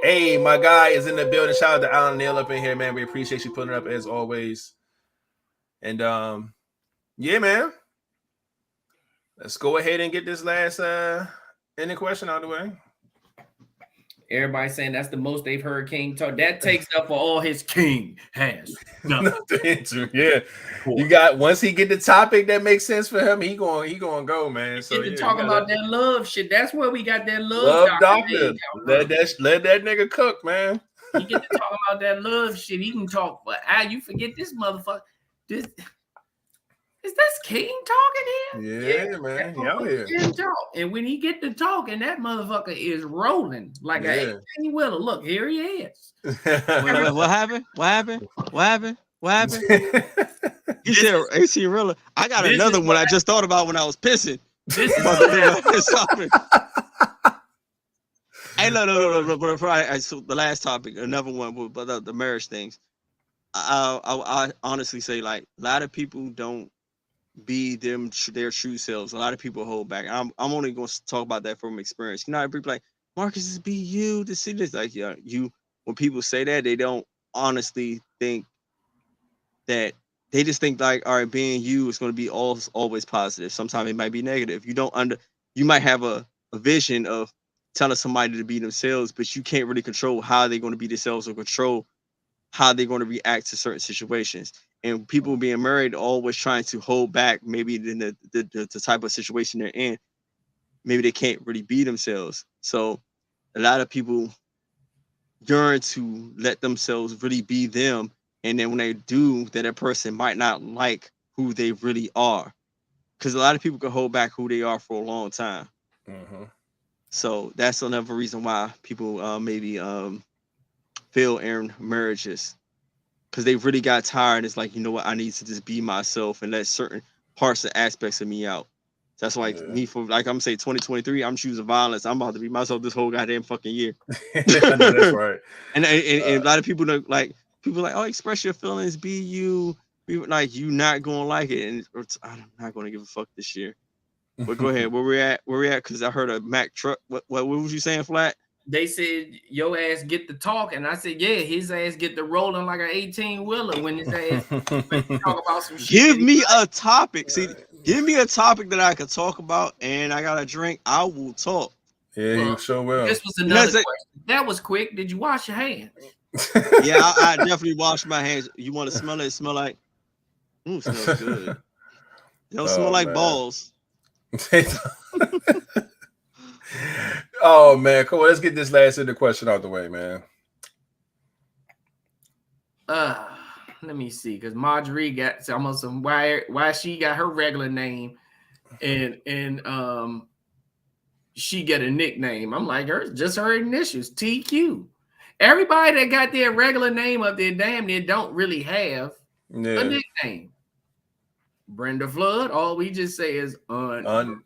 Hey, my guy is in the building. Shout out to Alan Neal up in here, man. We appreciate you putting it up as always. And yeah, man. Let's go ahead and get this last any question out of the way. Everybody saying that's the most they've heard King talk. That takes up for all his King has. Yeah. You got once he get the topic that makes sense for him, he gonna go, man. So get to talk about that love shit. That's where we got that love doctor. Let that nigga cook, man. He get to talk about that love shit. He can talk, but you forget this motherfucker. Is that King talking here? Yeah, man. He out here. And when he get to talking, that motherfucker is rolling like a 18-wheeler. Look, here he is. What happened? He said 18-wheeler. I got another one I just thought about when I was pissing. This is Hey, no. So the last topic, another one, but the marriage things. I honestly say, like, a lot of people don't be their true selves. A lot of people hold back. I'm only going to talk about that from experience. People like, Marcus is BU. The city is like, yeah, when people say that, they don't honestly think that. They just think like, all right, being you is going to be always positive. Sometimes it might be negative. You might have a vision of telling somebody to be themselves, but you can't really control how they're going to be themselves or control how they're going to react to certain situations. And people being married are always trying to hold back maybe the type of situation they're in. Maybe they can't really be themselves. So a lot of people yearn to let themselves really be them. And then when they do, then that person might not like who they really are. Because a lot of people can hold back who they are for a long time. Mm-hmm. So that's another reason why people maybe fail in marriages. Because they really got tired. It's like, you know what? I need to just be myself and let certain parts and aspects of me out. That's why me, for like I'm saying 2023, I'm choosing violence. I'm about to be myself this whole goddamn fucking year. That's right. And a lot of people don't like. People are like, oh, express your feelings, be you. People like, you not gonna like it, and I'm not gonna give a fuck this year. But go ahead, where we at? Because I heard a Mack truck. What was you saying, Flat? They said your ass get the talk, and I said, yeah, his ass get the rolling like an 18-wheeler when his ass talk about some shit. Give me a topic. See, give me a topic that I could talk about, and I got a drink. I will talk. Yeah, you sure will. This was another question. That was quick. Did you wash your hands? Yeah, I definitely wash my hands. You want to smell it? It smell like, it smells good. It don't smell like balls. Oh man, cool. Let's get this last end question out the way, man. Let me see, because Marjorie got almost some why she got her regular name, and she get a nickname. I'm like, just her initials, TQ. Everybody that got their regular name up there, damn near don't really have a nickname. Brenda Flood, all we just say is Brenda.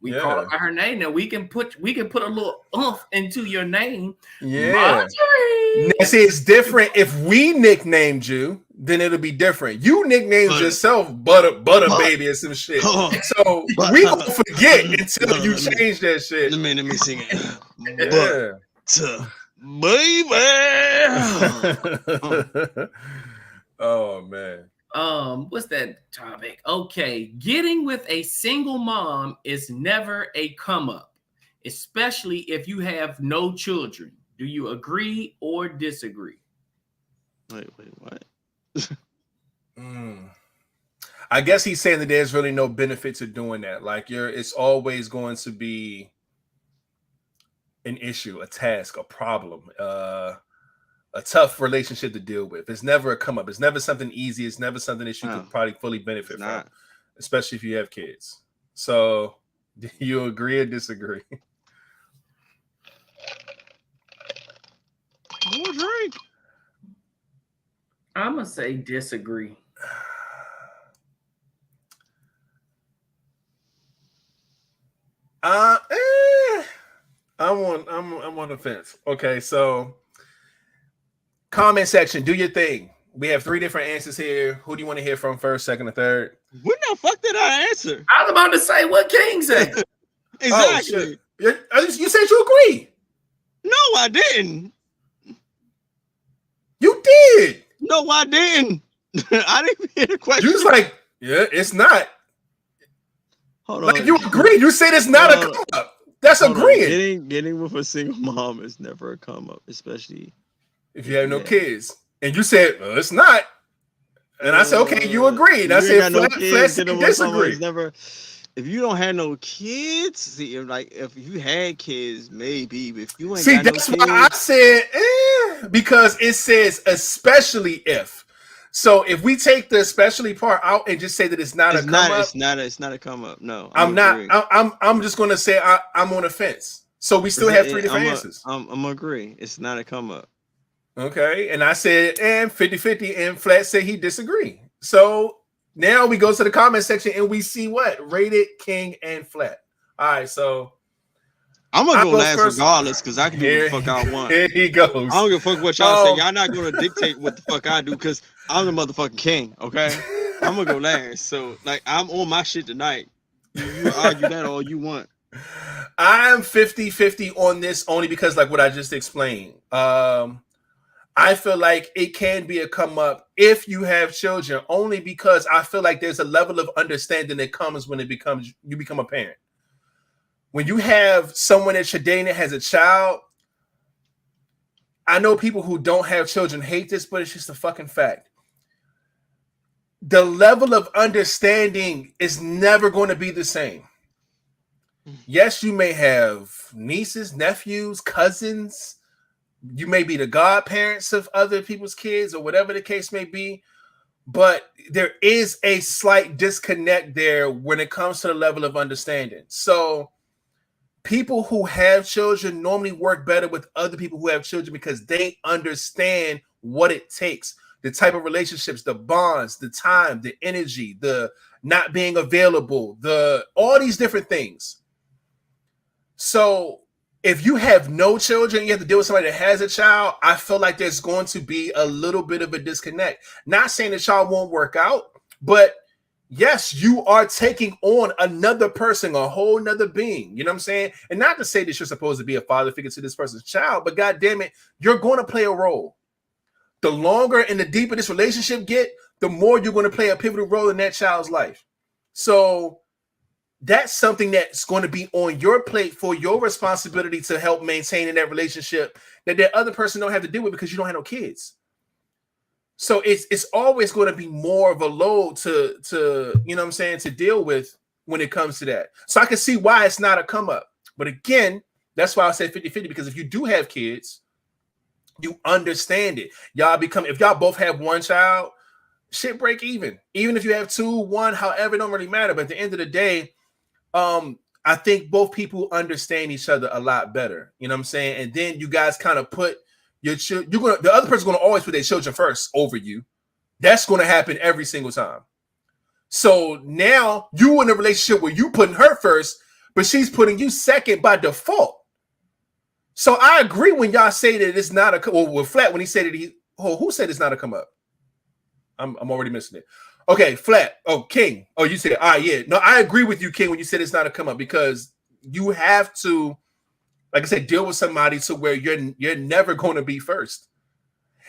We call her by her name. Now we can put a little oomph into your name. Yeah. Marjorie. Now, see, it's different. If we nicknamed you, then it'll be different. You nicknamed yourself Butter Baby or some shit. So we gonna forget until you change that shit. Let me sing it. Yeah. Baby. Oh man. What's that topic? Okay, getting with a single mom is never a come up, especially if you have no children. Do you agree or disagree? Wait, what? I guess he's saying that there's really no benefit to doing that. Like it's always going to be an issue, a task, a problem, a tough relationship to deal with. It's never a come up. It's never something easy. It's never something that you could probably fully benefit from, especially if you have kids. So, do you agree or disagree? More drink. I'm gonna say disagree. I'm on the fence. Okay, so comment section, do your thing. We have 3 different answers here. Who do you want to hear from first, second, or third? When the fuck did I answer? I was about to say what King said. Exactly. Oh, you said you agree. No, I didn't. You did. No, I didn't. I didn't hear the question. You was like, yeah, it's not. Hold on. Like you agree. You said it's not a come up. That's agreeing. Getting with a single mom is never a come up, especially if you have no kids. And you said, well, it's not. And I said, okay, you agreed. And I said, flat disagree. Never. If you don't have no kids, see, if you had kids, maybe. But if you ain't got no kids, that's why I said, because it says especially if. So if we take the especially part out and just say that it's not a come up, it's not a come up. No, I'm just gonna say I'm on the fence. So we still have 3 different answers. I'm gonna agree. It's not a come up. Okay, and I said and 50-50, and Flat said he disagree. So now we go to the comment section and we see what rated King and Flat. All right, so I'm gonna go last regardless because I can do what the fuck I want. Here he goes. I don't give a fuck what y'all say. Y'all not gonna dictate what the fuck I do because I'm the motherfucking king. Okay, I'm gonna go last. So I'm on my shit tonight. You argue that all you want. I'm 50-50 on this only because like what I just explained. I feel like it can be a come up if you have children, only because I feel like there's a level of understanding that comes when you become a parent. When you have someone that you're dating that has a child, I know people who don't have children hate this, but it's just a fucking fact. The level of understanding is never going to be the same. Yes, you may have nieces, nephews, cousins. You may be the godparents of other people's kids or whatever the case may be. But there is a slight disconnect there when it comes to the level of understanding. So people who have children normally work better with other people who have children because they understand what it takes, the type of relationships, the bonds, the time, the energy, the not being available, all these different things. So if you have no children, you have to deal with somebody that has a child, I feel like there's going to be a little bit of a disconnect. Not saying the child won't work out, but yes, you are taking on another person, a whole nother being. You know what I'm saying? And not to say that you're supposed to be a father figure to this person's child, but God damn it, you're going to play a role. The longer and the deeper this relationship get, the more you're going to play a pivotal role in that child's life. So that's something that's going to be on your plate for your responsibility to help maintain in that relationship that that other person don't have to deal with because you don't have no kids. So it's always going to be more of a load to you know what I'm saying, to deal with when it comes to that. So I can see why it's not a come up. But again, that's why I say 50-50, because if you do have kids, you understand it. If y'all both have one child, shit break even. Even if you have 2, 1, however, it don't really matter. But at the end of the day, I think both people understand each other a lot better. You know what I'm saying? And then you guys kind of put the other person's going to always put their children first over you. That's going to happen every single time. So now you in a relationship where you putting her first, but she's putting you second by default. So I agree when y'all say that it's not a, well, with Flat, when he said that who said it's not a come up? I'm already missing it. Okay, Flat. Oh, King. Oh, you said, yeah. No, I agree with you, King, when you said it's not a come up, because you have to, like I said, deal with somebody to where you're never going to be first.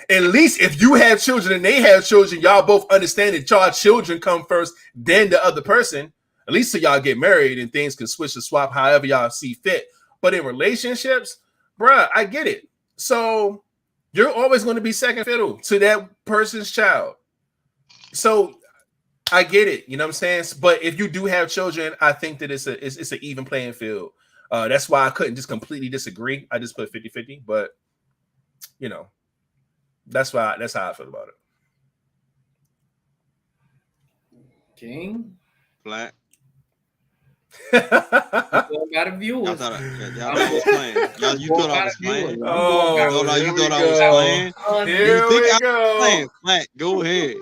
At least if you have children and they have children, y'all both understand that y'all children come first, then the other person. At least till y'all get married and things can switch or swap however y'all see fit. But in relationships, bruh, I get it. So you're always going to be second fiddle to that person's child. So I get it, you know what I'm saying? But if you do have children, I think that it's an even playing field. That's why I couldn't just completely disagree. I just put 50-50, but you know, that's how I feel about it. King Flat. Got a view. Y'all thought I was playing. You thought I was playing. Oh, you thought I was playing. Here we go. Flat, go ahead.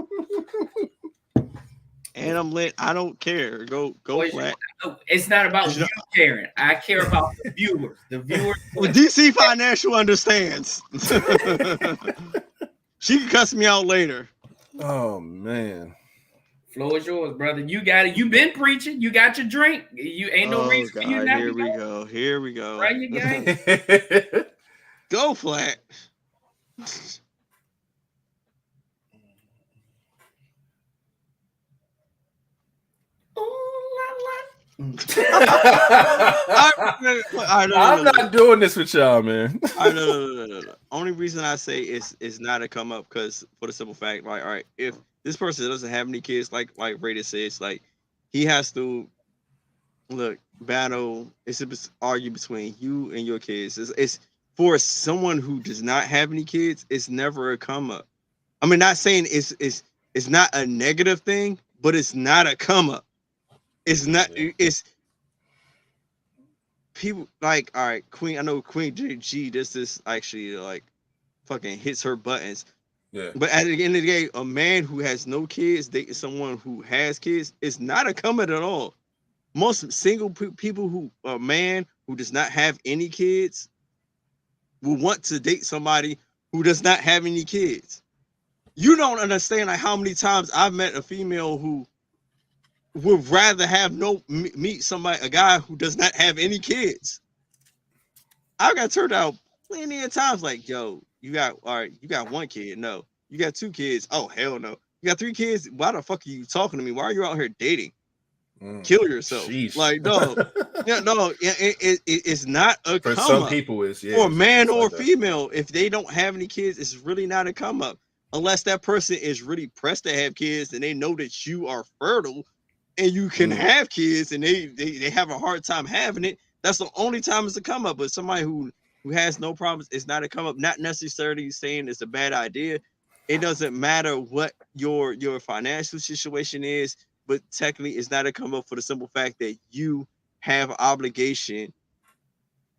And I'm lit. I don't care. Go Flat. It's not about you caring. I care about the viewers. The viewers. Well, DC Financial understands. She can cuss me out later. Oh man. Floor is yours, brother. You got it. You been preaching. You got your drink. You ain't no reason for you not to go. Here we go. Right, you gang. Go Flat. I'm not doing this with y'all, man. No. Only reason I say it's not a come up because for the simple fact, like, all right, if this person doesn't have any kids, like Raider says, like he has to battle. It's an argue between you and your kids. It's for someone who does not have any kids. It's never a come up. I mean, not saying it's not a negative thing, but it's not a come up. It's not. It's people like, all right, Queen. I know Queen G. This actually like fucking hits her buttons. Yeah. But at the end of the day, a man who has no kids dating someone who has kids is not a come up at all. Most single people who a man who does not have any kids will want to date somebody who does not have any kids. You don't understand like how many times I've met a female who would rather have meet somebody, a guy who does not have any kids. I got turned out plenty of times like, yo, you got one kid. No. You got 2 kids. Oh, hell no. You got 3 kids. Why the fuck are you talking to me? Why are you out here dating? Kill yourself. Sheesh. Like, no. Yeah, no, it's not a For come some up. people, it's for a man or like female. If they don't have any kids, it's really not a come up. Unless that person is really pressed to have kids and they know that you are fertile and you can have kids and they have a hard time having it. That's the only time it's a come up. But somebody who has no problems, it's not a come up. Not necessarily saying it's a bad idea. It doesn't matter what your financial situation is, but technically it's not a come up for the simple fact that you have obligation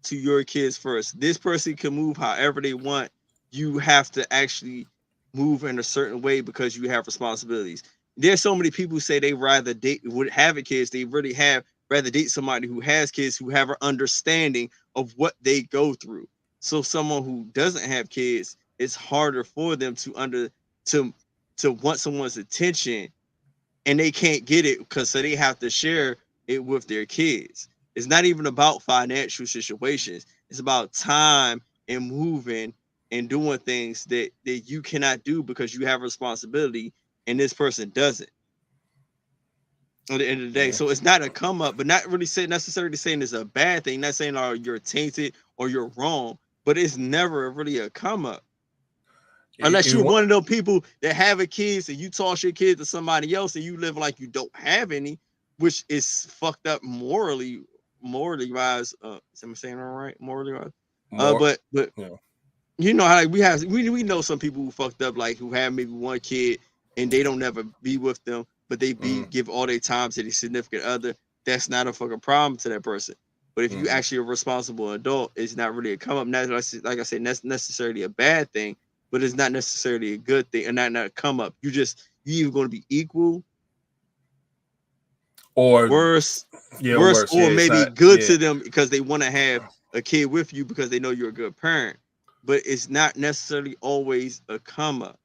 to your kids first. This person can move however they want. You have to actually move in a certain way because you have responsibilities. There's so many people who say they rather date would have kids. They really have rather date somebody who has kids, who have an understanding of what they go through. So someone who doesn't have kids, it's harder for them to want someone's attention, and they can't get it because so they have to share it with their kids. It's not even about financial situations. It's about time and moving and doing things that you cannot do because you have a responsibility and this person doesn't. At the end of the day, so it's not a come up, but not really necessarily saying it's a bad thing. Not saying you're tainted or you're wrong, but it's never really a come up. Unless you're one of those people that have a kids and you toss your kids to somebody else and you live like you don't have any, which is fucked up morally wise. Am I saying it all right? Morally wise. But yeah. You know how we know some people who fucked up, like who have maybe one kid and they don't ever be with them, but they give all their time to the significant other. That's not a fucking problem to that person. But if you actually a responsible adult, it's not really a come up. Not like I said, that's necessarily a bad thing, but it's not necessarily a good thing, and not a come up. You either going to be equal or worse, or maybe good to them because they want to have a kid with you because they know you're a good parent. But it's not necessarily always a come up.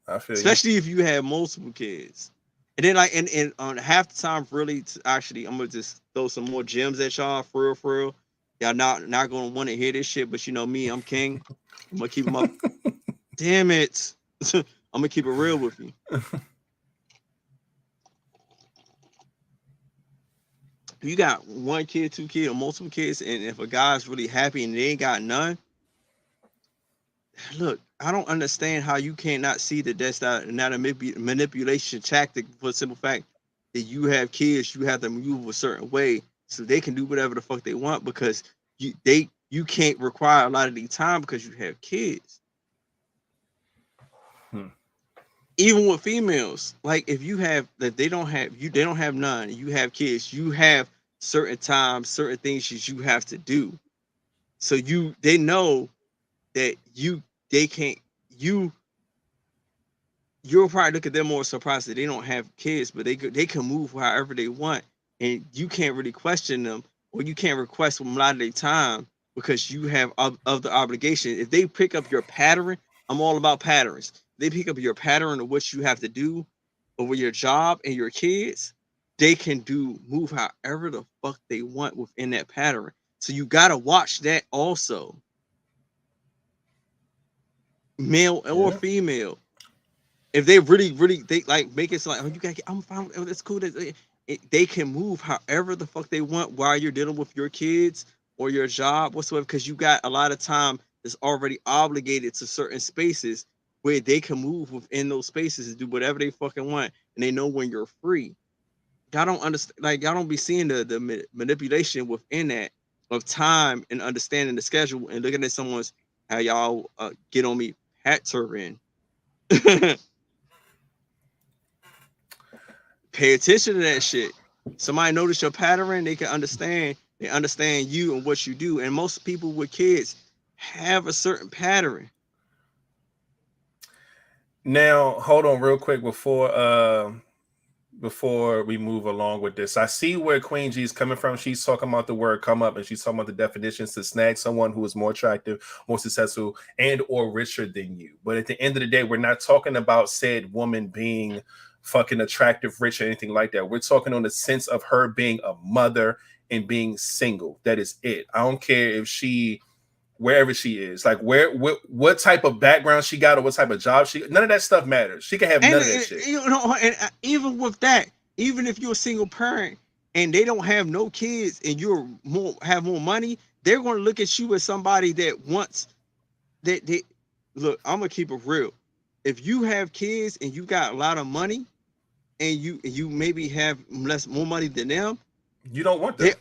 I feel especially if you have multiple kids. And then and on half the time, really, actually, I'm gonna just throw some more gems at y'all for real. Y'all not gonna want to hear this shit, but you know me, I'm king. I'm gonna keep them up. Damn it. I'm gonna keep it real with you. If you got 1 kid, 2 kids, or multiple kids, and if a guy's really happy and they ain't got none, look, I don't understand how you cannot see that that's not a manipulation tactic for the simple fact that you have kids, you have to move a certain way so they can do whatever the fuck they want because you can't require a lot of the time because you have kids. Even with females, like if they don't have none, you have kids, you have certain times, certain things you have to do. So they know that you'll probably look at them more surprised that they don't have kids, but they can move however they want, and you can't really question them, or you can't request them a lot of their time because you have other obligations. If they pick up your pattern, I'm all about patterns. They pick up your pattern of what you have to do over your job and your kids, they can move however the fuck they want within that pattern. So you gotta watch that also. Male or female, if they really they like make it so like, oh, you gotta get, I'm fine, oh, that's cool. They can move however the fuck they want while you're dealing with your kids or your job whatsoever, because you got a lot of time that's already obligated to certain spaces where they can move within those spaces and do whatever they fucking want, and they know when you're free. Y'all don't understand, like y'all don't be seeing the manipulation within that of time and understanding the schedule and looking at someone's how y'all get on me pattern. Pay attention to that shit. Somebody notice your pattern, they can understand. They understand you and what you do. And most people with kids have a certain pattern. Now, hold on real quick before we move along with this. I see where Queen G is coming from. She's talking about the word come up, and she's talking about the definitions to snag someone who is more attractive, more successful, and or richer than you. But at the end of the day, we're not talking about said woman being fucking attractive, rich, or anything like that. We're talking on the sense of her being a mother and being single. That is it. I don't care if she, wherever she is, like what type of background she got or what type of job none of that stuff matters. She can have none of that shit. You know, and even with that, even if you're a single parent and they don't have no kids and have more money, they're going to look at you as somebody that wants that. Look, I'm gonna keep it real. If you have kids and you got a lot of money, and you maybe have more money than them, you don't want that.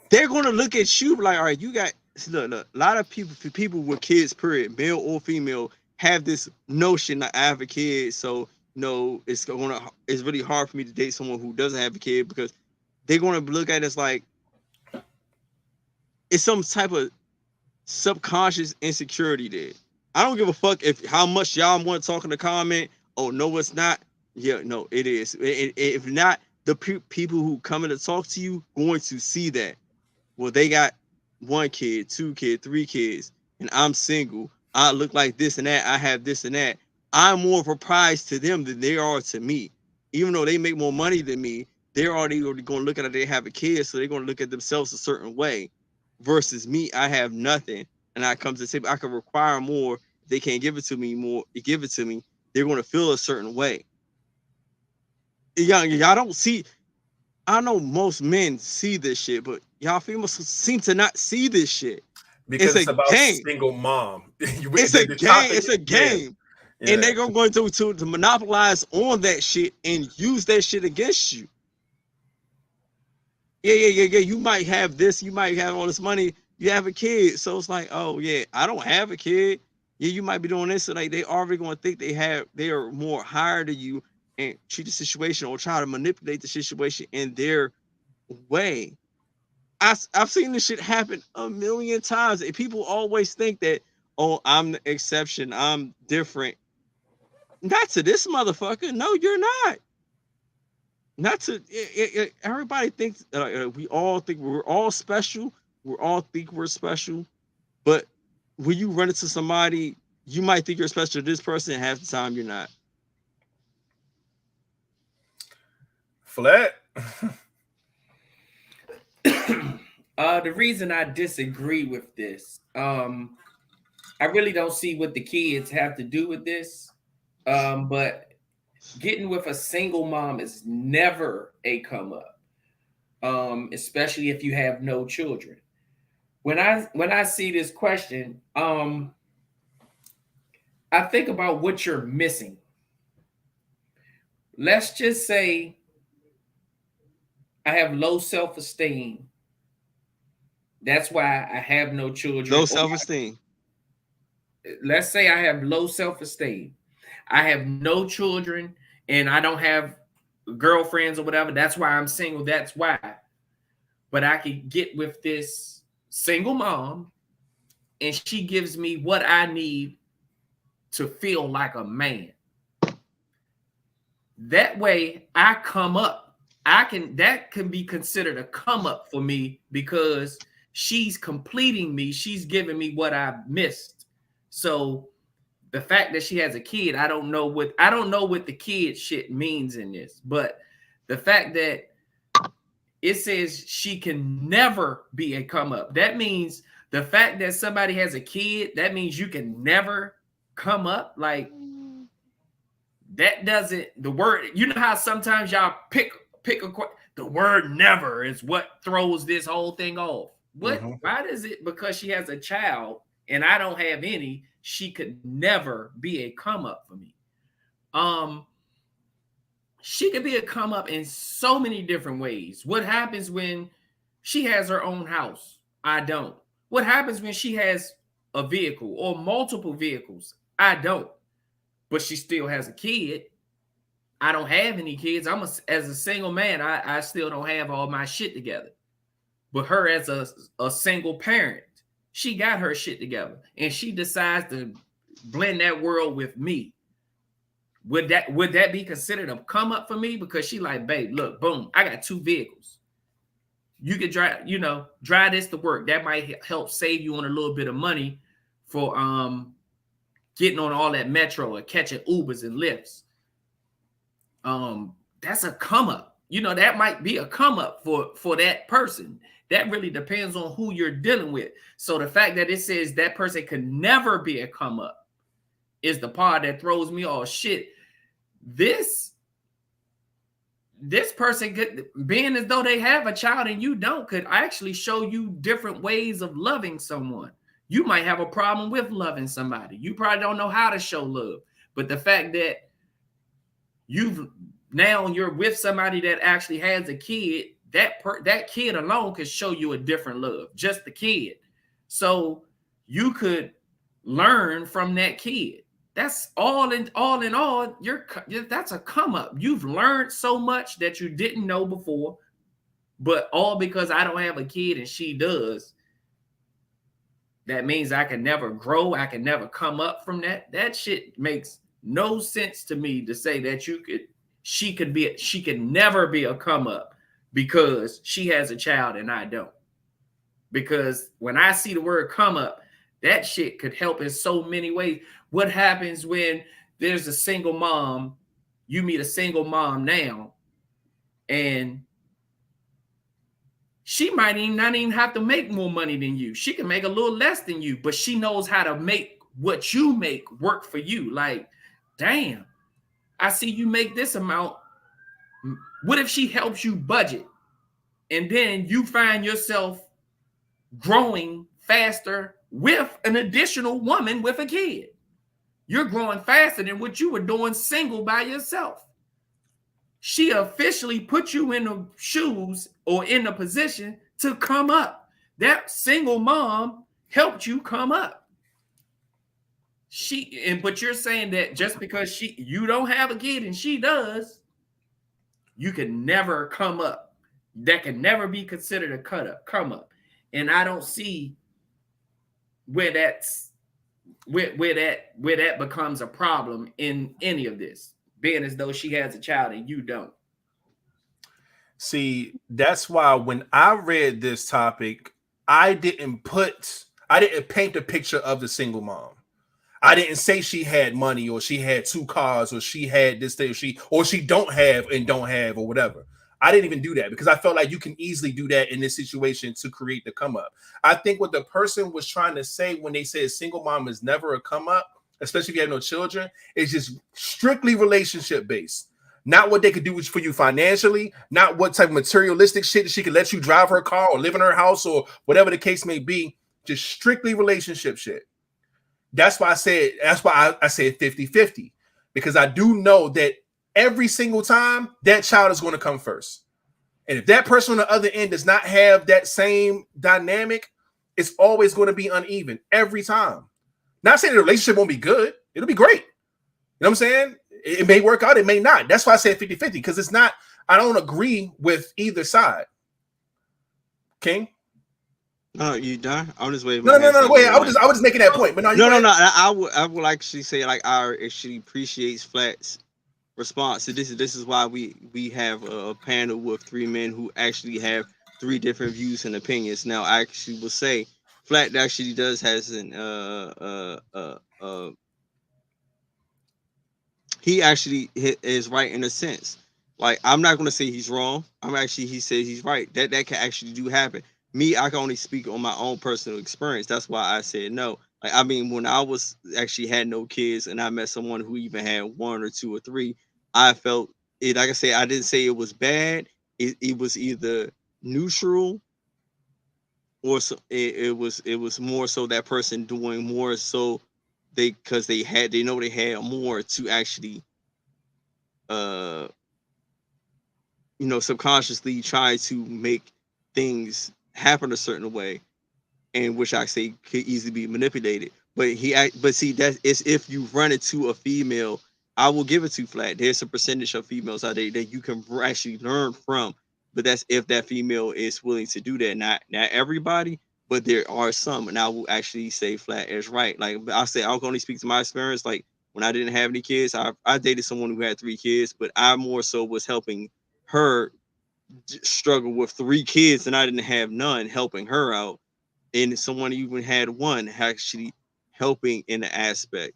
They're gonna look at you like, all right, you got look. A lot of people with kids, period, male or female, have this notion that I have a kid, so no, it's really hard for me to date someone who doesn't have a kid because they're gonna look at it as like it's some type of subconscious insecurity there. I don't give a fuck if how much y'all want to talk in the comment. Oh no, it's not. Yeah, no, it is. If not, the people who come in to talk to you going to see that. Well, they got 1 kid, 2 kids, 3 kids, and I'm single. I look like this and that. I have this and that. I'm more of a prize to them than they are to me. Even though they make more money than me, they're already going to look at it. They have a kid, so they're going to look at themselves a certain way. Versus me, I have nothing. And I come to say I can require more. If they can't give it to me more, give it to me. They're going to feel a certain way. Y'all don't see. I know most men see this shit, but y'all females seem to not see this shit. Because it's about game. Single mom. It's a game. It's a game. Yeah. And they're going to monopolize on that shit and use that shit against you. Yeah. You might have this. You might have all this money. You have a kid, so it's like, oh yeah, I don't have a kid. Yeah, you might be doing this, so like they already going to think they are more higher to you and treat the situation or try to manipulate the situation in their way. I've seen this shit happen a million times, and people always think that, oh, I'm the exception, I'm different. Not to this motherfucker. No, you're not. Not to everybody thinks we all think we're all special. We all think we're special, but when you run into somebody, you might think you're special to this person, and half the time you're not. Flat. The reason I disagree with this, I really don't see what the kids have to do with this, but getting with a single mom is never a come up, especially if you have no children. When I see this question, I think about what you're missing. Let's just say I have low self-esteem. That's why I have no children. Low self-esteem. Let's say I have low self-esteem. I have no children and I don't have girlfriends or whatever. That's why I'm single. That's why. But I could get with this single mom and she gives me what I need to feel like a man. That way I come up. That can be considered a come up for me because she's completing me. She's giving me what I missed. So the fact that she has a kid, I don't know what the kid shit means in this, but the fact that it says she can never be a come up. That means the fact that somebody has a kid, that means you can never come up. Like that doesn't, the word, you know how sometimes y'all pick the word never is what throws this whole thing off. What? Mm-hmm. Why does it? Because she has a child and I don't have any, she could never be a come up for me. She could be a come up in so many different ways. What happens when she has her own house? I don't. What happens when she has a vehicle or multiple vehicles? I don't. But she still has a kid. I don't have any kids. As a single man, I still don't have all my shit together. But her as a single parent, she got her shit together. And she decides to blend that world with me. Would that be considered a come up for me? Because she like, babe, look, boom, I got 2 vehicles. You could drive this to work. That might help save you on a little bit of money for getting on all that metro or catching Ubers and Lyfts. that's a come up. You know, that might be a come up for that person. That really depends on who you're dealing with. So the fact that it says that person could never be a come up is the part that throws me off. Shit, this person could, being as though they have a child and you don't, could actually show you different ways of loving someone. You might have a problem with loving somebody. You probably don't know how to show love. But the fact that you're with somebody that actually has a kid, that kid alone could show you a different love, just the kid. So you could learn from that kid. That's all in all, that's a come up. You've learned so much that you didn't know before, but all because I don't have a kid and she does. That means I can never grow. I can never come up from that. That shit makes no sense to me, to say that she could never be a come up because she has a child and I don't. Because when I see the word come up, that shit could help in so many ways. What happens when there's a single mom, you meet a single mom now, and she might not even have to make more money than you. She can make a little less than you, but she knows how to make what you make work for you. Like, damn, I see you make this amount. What if she helps you budget? And then you find yourself growing faster with an additional woman with a kid. You're growing faster than what you were doing single by yourself. She officially put you in the shoes or in the position to come up. That single mom helped you come up. But you're saying that just because you don't have a kid and she does, you can never come up. That can never be considered a come up. And I don't see where that becomes a problem in any of this, being as though she has a child and you don't. See, that's why when I read this topic, I didn't paint a picture of the single mom. I didn't say she had money or she had 2 cars or she had this thing or she don't have or whatever. I didn't even do that because I felt like you can easily do that in this situation to create the come up. I think what the person was trying to say when they said single mom is never a come up, especially if you have no children, is just strictly relationship based. Not what they could do for you financially, not what type of materialistic shit that she could let you drive her car or live in her house or whatever the case may be. Just strictly relationship shit. That's why I said 50-50, because I do know that every single time that child is going to come first. And if that person on the other end does not have that same dynamic, it's always going to be uneven every time. Not saying the relationship won't be good. It'll be great. You know what I'm saying? It may work out. It may not. That's why I said 50-50, because it's not, I don't agree with either side. King? No, you done? I'm just waiting. No. Wait, I was just making that point. But no. I would actually say, like, I actually appreciates Flat's response. So this is why we have a panel with 3 men who actually have 3 different views and opinions. Now, I actually will say, Flat actually has an he actually is right in a sense. Like, I'm not going to say he's wrong. He says he's right. That can actually do happen. Me, I can only speak on my own personal experience. That's why I said no. Like, I mean, when I was actually had no kids and I met someone who even had 1 or 2 or 3, I felt it. Like I say, I didn't say it was bad. It was either neutral or so, it was more so that person doing more so they know they had more to actually subconsciously try to make things happen a certain way, and which I say could easily be manipulated. But see, that is if you run into a female, I will give it to Flat. There's a percentage of females out there that you can actually learn from, but that's if that female is willing to do that. Not everybody, but there are some, and I will actually say Flat is right. Like I say, I'll only speak to my experience. Like when I didn't have any kids, I dated someone who had 3 kids, but I more so was helping her struggle with 3 kids and I didn't have none, helping her out. And someone even had 1 actually helping in the aspect.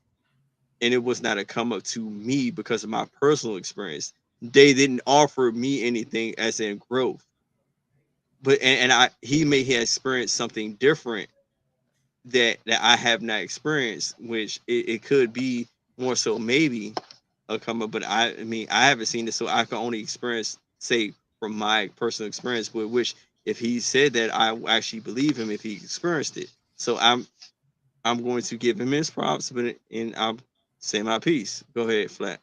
And it was not a come up to me because of my personal experience. they didn't offer me anything as in growth. But he may have experienced something different that I have not experienced, which it could be more so maybe a come up. But I mean, I haven't seen it, so I can only say from my personal experience, but which if he said that, I actually believe him if he experienced it. So I'm going to give him his props, and I'll say my piece. Go ahead, Flat.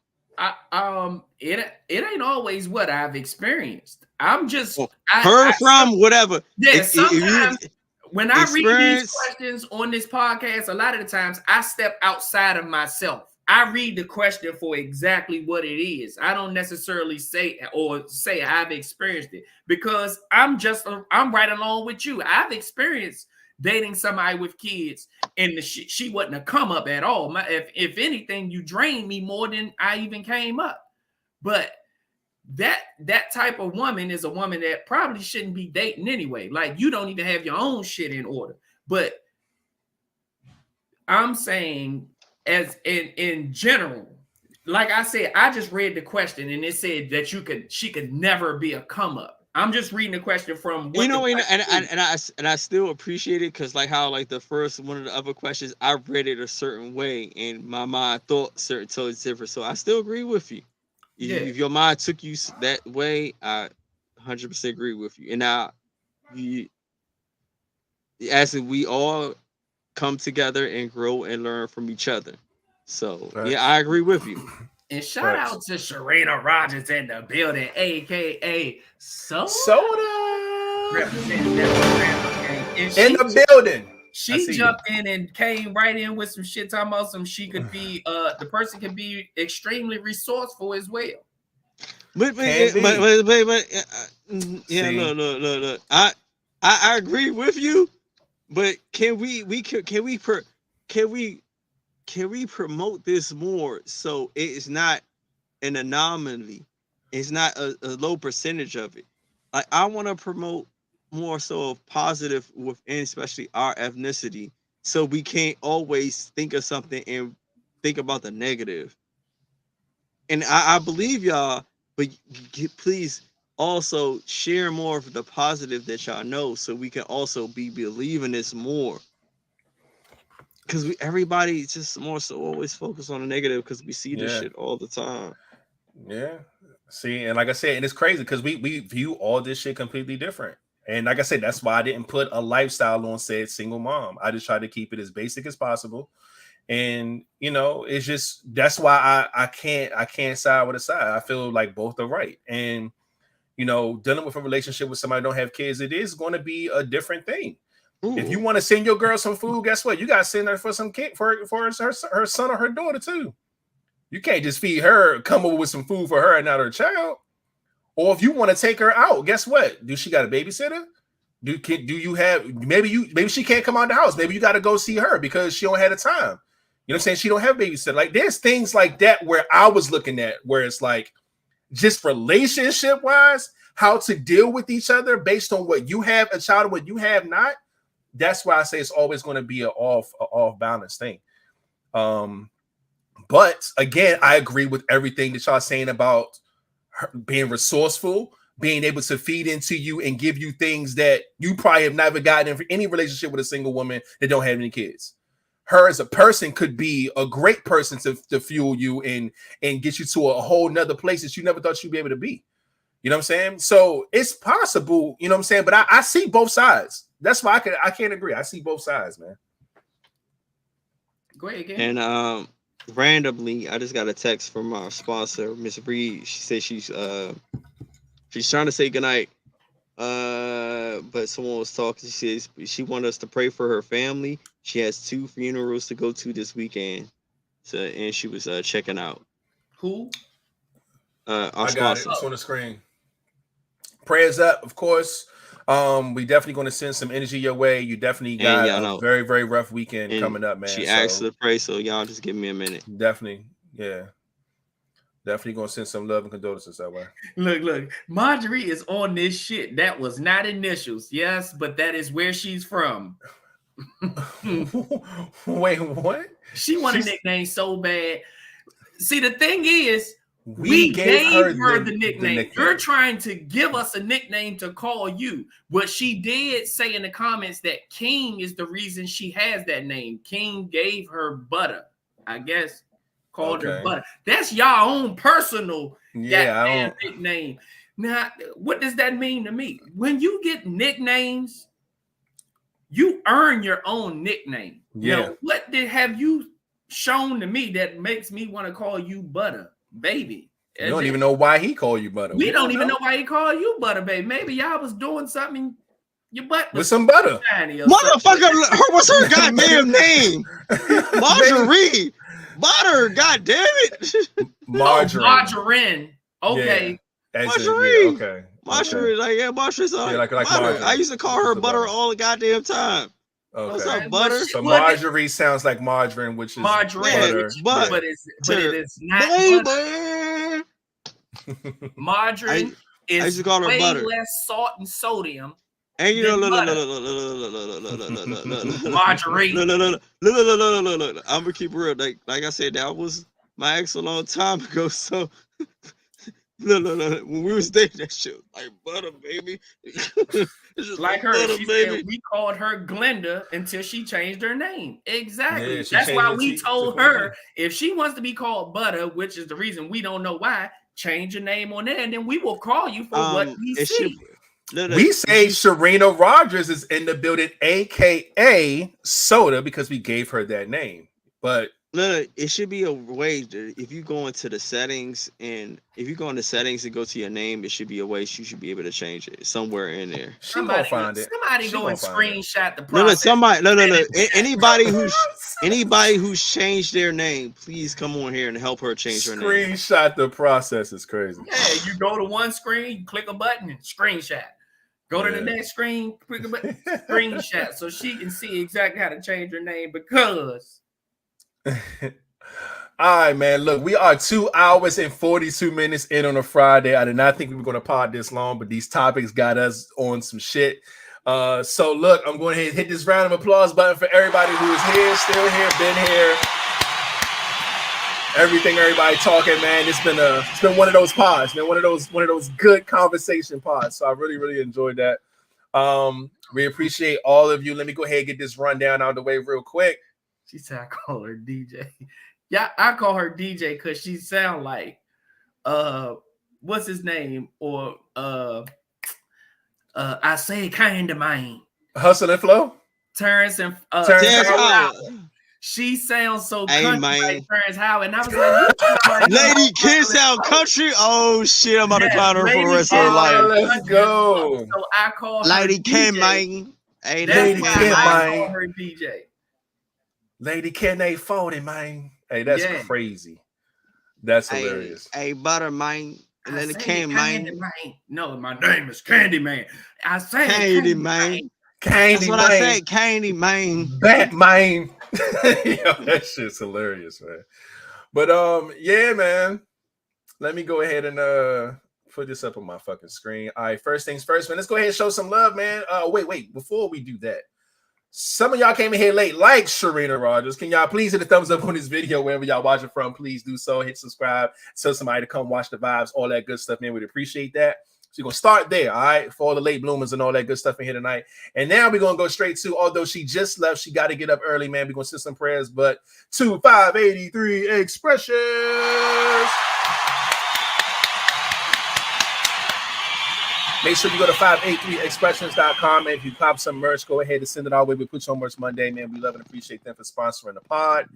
It ain't always what I've experienced. I'm just whatever. Yeah, sometimes when I read these questions on this podcast, a lot of the times I step outside of myself. I read the question for exactly what it is. I don't necessarily say I've experienced it, because I'm right along with you. I've experienced dating somebody with kids, and she wasn't a come up at all. If anything, you drained me more than I even came up. But that type of woman is a woman that probably shouldn't be dating anyway. Like, you don't even have your own shit in order. But I'm saying, as in general, like I said, I just read the question and it said that she could never be a come up. I'm just reading the question from and I still appreciate it, because like how like the first one of the other questions, I read it a certain way and my mind thought certain, so it's different. So I still agree with you. Yeah. If your mind took you that way, I 100% agree with you. And now, as we all come together and grow and learn from each other. So yeah, I agree with you. And shout out to Sharina Rogers in the building, aka Soda. Representing in the building. She jumped in and came right in with some shit talking about she could be the person can be extremely resourceful as well. But look. I agree with you, but can we promote this more so it's not an anomaly? It's not a low percentage of it. Like, I want to promote more so of positive within, especially our ethnicity, so we can't always think of something and think about the negative. And I believe y'all, but please also share more of the positive that y'all know, so we can also be believing this more. Because everybody just more so always focus on the negative, because we see this shit all the time. Yeah. See, and like I said, and it's crazy because we view all this shit completely different. And like I said, that's why I didn't put a lifestyle on said single mom. I just tried to keep it as basic as possible. And it's just, that's why I can't side with a side. I feel like both are right. And dealing with a relationship with somebody who don't have kids, it is going to be a different thing. Ooh. If you want to send your girl some food, guess what? You got to send her for some kid for her son or her daughter too. You can't just feed her, come over with some food for her and not her child. Or if you want to take her out, guess what? Do she got a babysitter? Do you have maybe she can't come out of the house? Maybe you got to go see her because she don't have the time. You know what I'm saying? She don't have a babysitter. Like, there's things like that where I was looking at where it's like, just relationship wise, how to deal with each other based on what you have a child and what you have not. That's why I say it's always going to be an off balance thing. But again, I agree with everything that y'all saying about her being resourceful, being able to feed into you and give you things that you probably have never gotten in any relationship with a single woman that don't have any kids. Her as a person could be a great person to fuel you and get you to a whole nother place that you never thought you'd be able to be. You know what I'm saying? So it's possible, you know what I'm saying? But I see both sides. That's why I can't agree. I see both sides, man. Go ahead again. And randomly, I just got a text from our sponsor, Miss Reed. She said she's trying to say goodnight. But someone was talking. She says she wanted us to pray for her family. She has 2 funerals to go to this weekend. So, and she was checking out. Who? Our I sponsor. got it. It's on the screen. Prayers up, of course. We definitely going to send some energy your way. You definitely got a very, very rough weekend coming up, man. She asked to pray, so y'all just give me a minute. Definitely, yeah. Definitely going to send some love and condolences that way. Look. Marjorie is on this shit. That was not initials, yes, but that is where she's from. Wait, what? She wanted a nickname so bad. See, the thing is, We gave her the nickname. You're trying to give us a nickname to call you. But she did say in the comments that King is the reason she has that name. King gave her Butter, I guess, called her Butter. That's y'all own personal nickname. Now, what does that mean to me? When you get nicknames, you earn your own nickname. Yeah. Now, what have you shown to me that makes me want to call you Butter, baby? You don't even know why he called you Butter. We don't even know why he called you Butter, baby. Maybe y'all was doing something. Your butt with some butter. Motherfucker, what's her goddamn name? Marjorie. Butter, goddamn it. Margarine. Margarine. Okay. Yeah. Marjorie. Okay. Marjorie, Marjorie's like butter. Margarine. I used to call her Butter all the goddamn time. Okay. What's up, Butter? So Marjorie sounds like margarine, which is margarine, butter. but it's not butter. Margarine is I used to call her way butter. less salt and sodium. And you know, Marjorie. Look. I'm gonna keep it real. Like I said, that was my ex a long time ago. So no. When we was dating, that shit was like butter, baby. Like her, butter, she baby. said we called her Glenda until she changed her name. Exactly. Yeah, that's why we told her if she wants to be called Butter, which is the reason we don't know why, change your name on there, and then we will call you for what we see. We say Sharina Rogers is in the building, aka Soda, because we gave her that name. But look, it should be a way to, if you go into the settings and go to your name, it should be a way you should be able to change it somewhere in there. Somebody find it. Somebody go and screenshot the process. Anybody who's changed their name, please come on here and help her change her name. Screenshot the process is crazy. Yeah, you go to one screen, you click a button, and screenshot. Go to the next screen, click a button, screenshot, so she can see exactly how to change her name because. All right, man. Look, we are 2 hours and 42 minutes in on a Friday. I did not think we were going to pod this long, but these topics got us on some shit. So look, I'm going to hit this round of applause button for everybody who is here, still here, been here. Everybody talking, man. It's been one of those pods, man. One of those good conversation pods. So I really enjoyed that. We appreciate all of you. Let me go ahead and get this rundown out of the way real quick. She said I call her DJ. Yeah, I call her DJ because she sound like what's his name? Or I say kind of mine. Hustle and Flow? Terrence and Terrence Howard. She sounds so country like Terrence Howard. And I was like, Lady Kids Out Country. Oh shit, I'm about to call her for the rest of her life. Let's go. So I call her Lady Ken, DJ. man. Hey, Lady Ken, man. I call her DJ. Lady Ken A40, man. Hey, that's crazy. That's hilarious. Hey, Butter, man. And then the Ken, man. No, my name is Candy Man. I say Candy Man. Candy That's what Man. I said, Candy Man. Batman. Yo, that shit's hilarious, man. But yeah, man. Let me go ahead and put this up on my fucking screen. All right, first things first, man. Let's go ahead and show some love, man. Wait. Before we do that, some of y'all came in here late, like Sharina Rogers. Can y'all please hit a thumbs up on this video wherever y'all watching from? Please do so. Hit subscribe. Tell somebody to come watch the vibes, all that good stuff, man. We'd appreciate that. So you're going to start there, all right, for all the late bloomers and all that good stuff in here tonight. And now we're going to go straight to, although she just left, she got to get up early, man. We're going to send some prayers, but 2583 expressions. Make sure you go to 583expressions.com, and if you cop some merch, go ahead and send it our way. We put you on Merch Monday, man. We love and appreciate them for sponsoring the pod.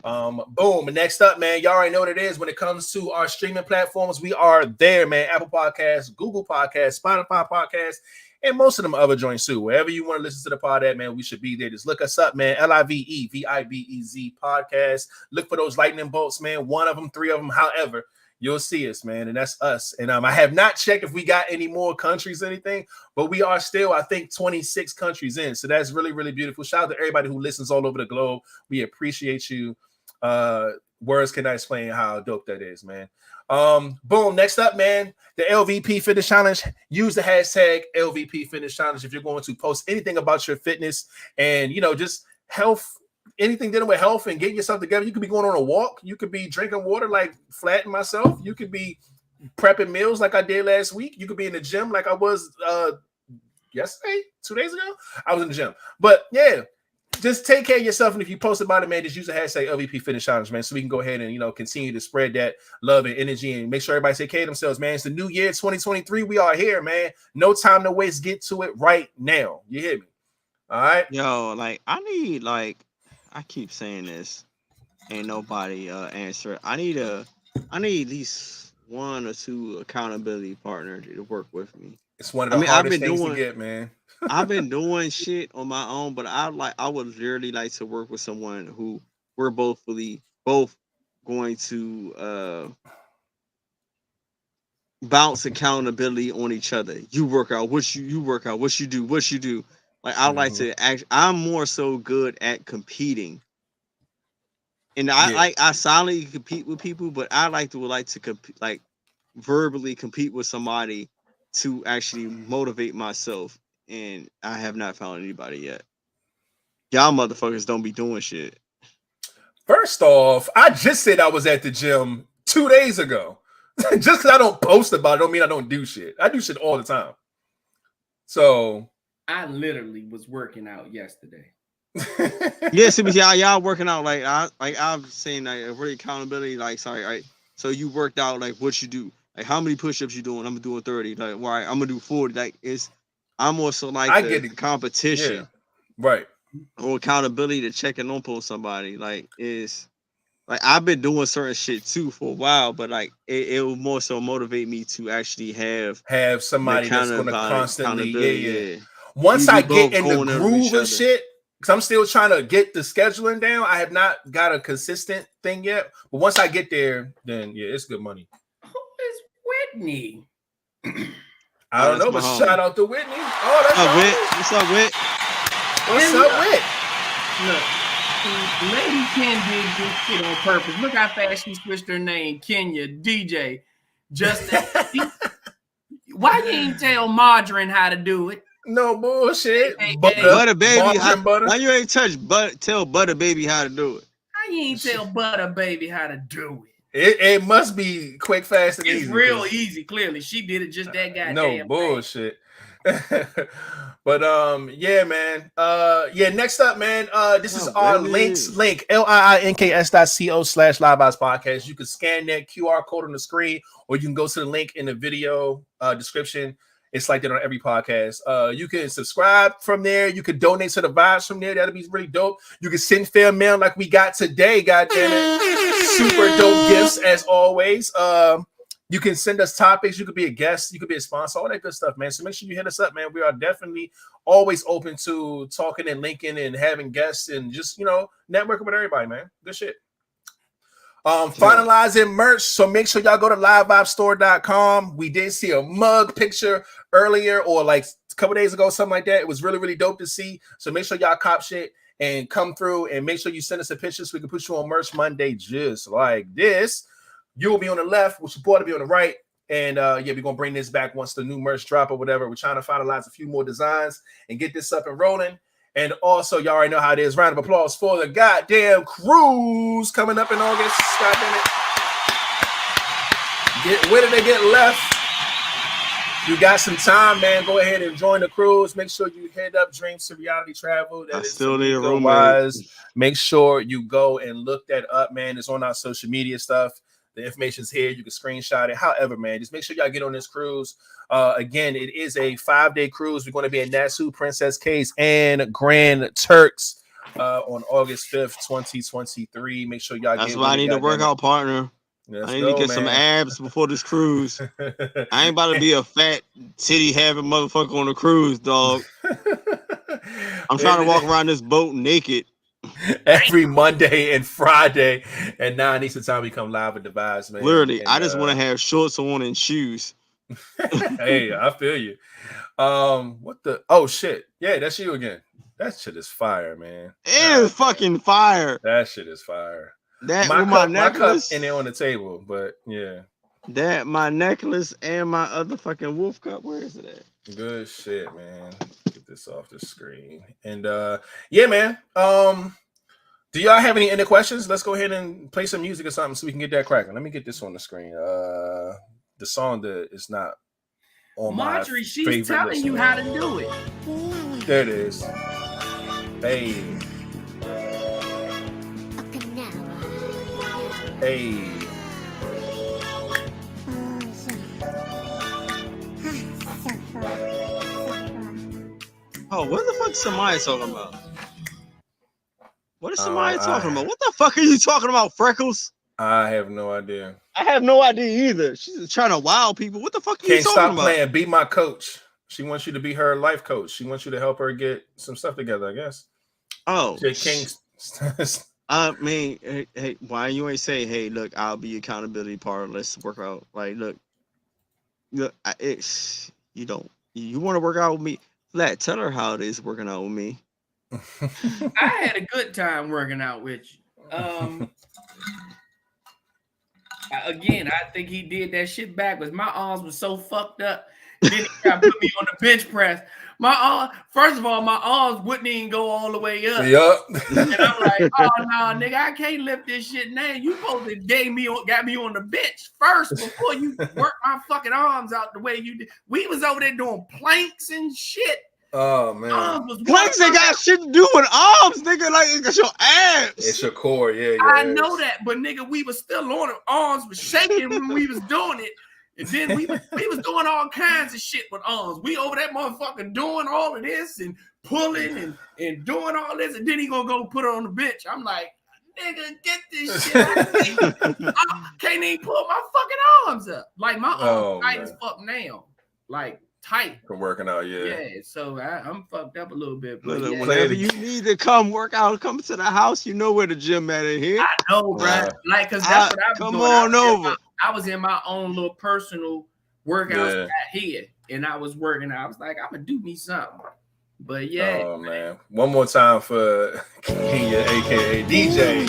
Boom. Next up, man, y'all already know what it is when it comes to our streaming platforms. We are there, man. Apple Podcasts, Google Podcasts, Spotify Podcasts, and most of them other joints too. Wherever you want to listen to the pod at, man, we should be there. Just look us up, man. LiveVibez Podcast. Look for those lightning bolts, man. One of them, three of them, however. You'll see us, man, and that's us. And I have not checked if we got any more countries or anything, but we are still, I think, 26 countries in. So that's really beautiful. Shout out to everybody who listens all over the globe. We appreciate you. Words cannot explain how dope that is, man. Boom. Next up, man, the LVP Fitness Challenge. Use the hashtag LVP Fitness Challenge if you're going to post anything about your fitness and, just health anything dealing with health and getting yourself together. You could be going on a walk. You could be drinking water like Flat and myself. You could be prepping meals like I did last week. You could be in the gym like I was yesterday, 2 days ago. I was in the gym. But yeah, just take care of yourself. And if you post about it, man, just use the hashtag LVP Fitness Challenge, man, so we can go ahead and continue to spread that love and energy and make sure everybody take care of themselves, man. It's the new year, 2023. We are here, man. No time to waste. Get to it right now. You hear me? All right. Yo, I keep saying this. Ain't nobody answer. I need at least 1 or 2 accountability partners to work with me. It's one of the hardest things to get, man. I've been doing shit on my own, but I would really like to work with someone who we're both going to bounce accountability on each other. You work out, you work out, what you do. Like I like to I'm more so good at competing. And I silently compete with people, but I like to compete, like verbally compete with somebody to actually motivate myself. And I have not found anybody yet. Y'all motherfuckers don't be doing shit. First off, I just said I was at the gym 2 days ago. Just because I don't post about it don't mean I don't do shit. I do shit all the time. So I literally was working out yesterday. Yes, y'all working out like I'm saying, like really accountability. Like, sorry, right? So you worked out, like what you do, like how many push-ups you doing? I'm doing 30. Like, right, I'm gonna do 40. Like I'm also like I get the competition, right? Or accountability to checking on somebody. Like is like I've been doing certain shit too for a while, but like it will more so motivate me to actually have somebody that's going to constantly, Once I get in the groove of shit, because I'm still trying to get the scheduling down. I have not got a consistent thing yet, but once I get there, then yeah, it's good money. Who is Whitney? I don't know, but shout out to Whitney. Oh, that's Whit. What's up, Whit? What's up, Whit? Look, Lady Ken did this shit on purpose. Look how fast she switched her name. Kenya, DJ, Justin. Why you ain't tell Margarine how to do it? No bullshit. Butter baby, why you ain't tell Butter baby how to do it? How you ain't tell Butter baby how to do it? It must be quick, fast, and easy. It's real easy. Clearly, she did it just that goddamn. No bullshit. But yeah, man. Yeah, next up, man. This is our link liinks.co/LiveVibezPodcast. You can scan that QR code on the screen, or you can go to the link in the video description. It's like that on every podcast. You can subscribe from there. You can donate to the vibes from there. That'll be really dope. You can send fan mail like we got today. God damn it. Super dope gifts as always. You can send us topics. You could be a guest. You could be a sponsor. All that good stuff, man. So make sure you hit us up, man. We are definitely always open to talking and linking and having guests and just, networking with everybody, man. Good shit. Finalizing merch. So make sure y'all go to LiveVibezStore.com. We did see a mug picture earlier or like a couple days ago, something like that. It was really, really dope to see. So make sure y'all cop shit and come through and make sure you send us a picture so we can put you on merch Monday just like this. You will be on the left, which your boy will be on the right. And yeah, we're going to bring this back once the new merch drop or whatever. We're trying to finalize a few more designs and get this up and rolling. And also, y'all already know how it is. Round of applause for the goddamn cruise coming up in August. God damn it. Where did they get left? You got some time, man. Go ahead and join the cruise. Make sure you hit up Dreams to Reality Travel. That is still need a room. Make sure you go and look that up, man. It's on our social media stuff. The information's here. You can screenshot it. However, man, just make sure y'all get on this cruise. Again, it is a 5-day cruise. We're going to be in Nassau, Princess Case, and Grand Turks on August 5th, 2023. Make sure y'all That's why I need a workout partner. I need to get some abs before this cruise. I ain't about to be a fat, titty having motherfucker on the cruise, dog. I'm trying to walk around this boat naked. Every Monday and Friday at 9 Eastern time, we come live with the Vibes, man. Literally, and, I just want to have shorts on and shoes. Hey, I feel you. What the? Oh shit! Yeah, that's you again. That shit is fire, man. It is fucking fire. That shit is fire. That my necklace in there on the table, but yeah. That my necklace and my other fucking wolf cup. Where is it at? Good shit, man. Get this off the screen. And yeah, man. Do y'all have any questions? Let's go ahead and play some music or something so we can get that cracking. Let me get this on the screen. The song that is not on Marjorie, my she's favorite telling list. you how to do it. There it is. Hey. Hey. Oh, what the fuck is Samaya talking about? What is Samaya talking about? What the fuck are you talking about, Freckles? I have no idea. I have no idea either. She's trying to wow people. What the fuck are you talking about? Can't stop playing. Be my coach. She wants you to be her life coach. She wants you to help her get some stuff together, I guess. Oh. I mean, hey, why you ain't say, hey, look, I'll be accountability partner. Let's work out. Like, look, you want to work out with me? Tell her how it is working out with me. I had a good time working out with you. Again, I think he did that shit backwards. My arms were so fucked up. Then he got put me on the bench press. First of all, my arms wouldn't even go all the way up. Yep. And I'm like, oh no, nigga, I can't lift this shit now. You supposed to got me on the bench first before you work my fucking arms out the way you did. We was over there doing planks and shit. Oh man, planks ain't got shit to do with arms, nigga. Like it's your abs. It's your core, yeah. I know that, but nigga, we was still on it. Arms was shaking when we was doing it, and then we was doing all kinds of shit with arms. We over that motherfucker doing all of this and pulling and doing all this, and then he gonna go put it on the bench. I'm like, nigga, get this shit out of me. I can't even pull my fucking arms up. Like my arms tight as fuck now. Like tight for working out, yeah. So I'm fucked up a little bit, but whenever you need to come work out, come to the house. You know where the gym at in here. I know, bro. Like, cause that's what I was come doing. on over. I was in my own little personal workouts right here, and I was working. I was like, I'm gonna do me something. But yeah. Oh man, one more time for Kenya, aka DJ.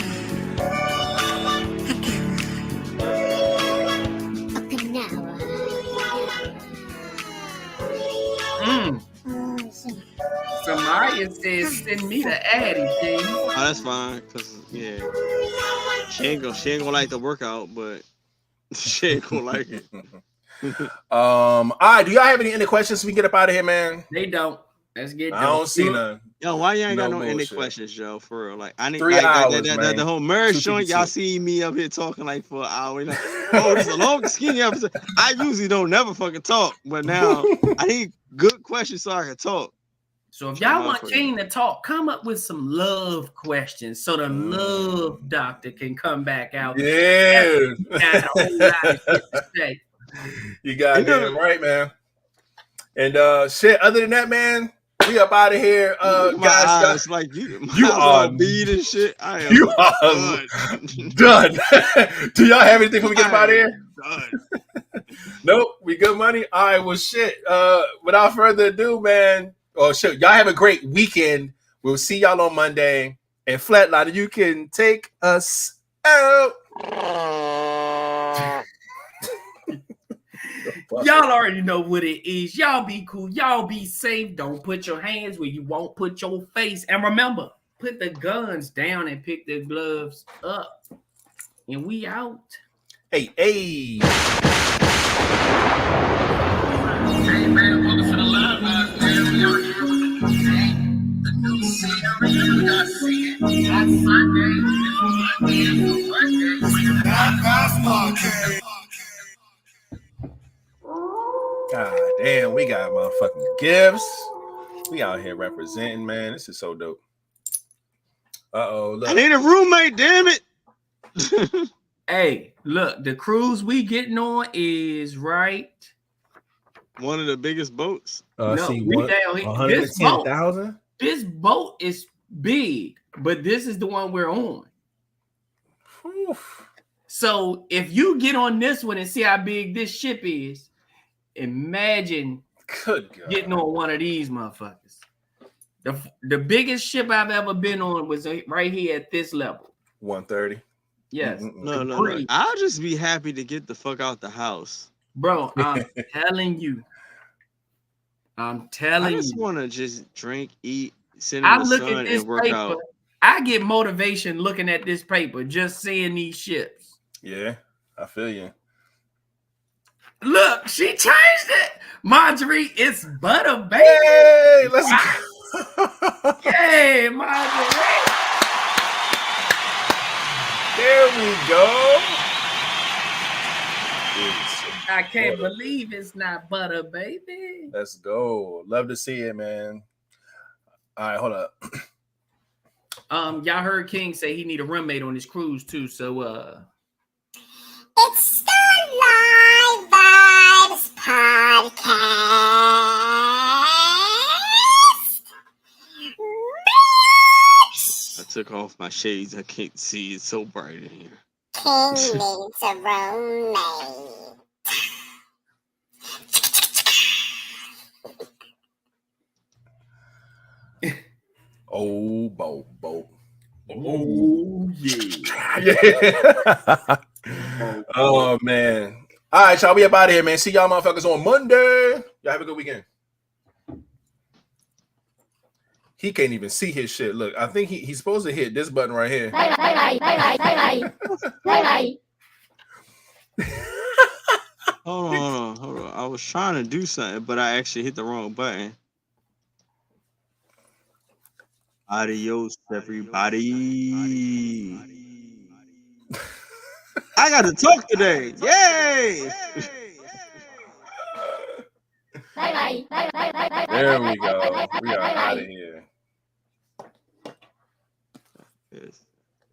Samaya says, "Send me the Addy, King." Oh, that's fine, cause she ain't gonna like the workout, but she ain't gonna like it. All right, do y'all have any questions so we can get up out of here, man? They don't. Let's get. I don't see none. Yo, why you ain't got no any questions, Joe? For real, like I need 3 hours, man. The whole marriage joint. Y'all see me up here talking like for an hour. Like, oh, this is a long, skinny episode. I usually don't never fucking talk, but now I need good questions so I can talk. So if y'all want King to talk, come up with some love questions so the love doctor can come back out. Yeah. You got it right, man. And shit, other than that, man, we up out of here. Guys, like you are beat and shit. I am done. Do y'all have anything before we get up out of here? Done. Nope, we good money. All right, well shit. Without further ado, man. Oh shit, y'all have a great weekend. We'll see y'all on Monday. And Flatliner, you can take us out. Y'all already know what it is. Y'all be cool. Y'all be safe. Don't put your hands where you won't put your face. And remember, put the guns down and pick the gloves up. And we out. Hey. Hey, man, welcome to the LiveVibez, man. We are here with the new game. The new scenery. You got to see it on Sunday. God damn, we got motherfucking gifts. We out here representing, man. This is so dope. Look. I need a roommate, damn it. Hey, look, the cruise we getting on is right. One of the biggest boats. No, we down here. 110,000. This boat is big, but this is the one we're on. Oof. So if you get on this one and see how big this ship is, imagine getting on one of these motherfuckers. The biggest ship I've ever been on was right here at this level. 130. Yes. No. I'll just be happy to get the fuck out the house. Bro, I'm telling you. I just want to just drink, eat, sit in the sun and work out. I get motivation looking at this paper, just seeing these ships. Yeah, I feel you. Look, she changed it. Marjorie, it's butter, baby. Hey, let's go. Yay, Marjorie. There we go. I can't believe it's not butter, baby. Let's go. Love to see it, man. All right, hold up. Y'all heard King say he need a roommate on his cruise too, so It's the LiveVibez Podcast. I took off my shades. I can't see. It's so bright in here. King needs a roommate. Oh, bo. oh yeah. Yeah. Oh, man. All right, y'all. We up out of here, man. See y'all motherfuckers on Monday. Y'all have a good weekend. He can't even see his shit. Look, I think he's supposed to hit this button right here. Hold on. I was trying to do something, but I actually hit the wrong button. Adios, everybody. I got to talk today. Yay! There we go. We are out of here. Yes.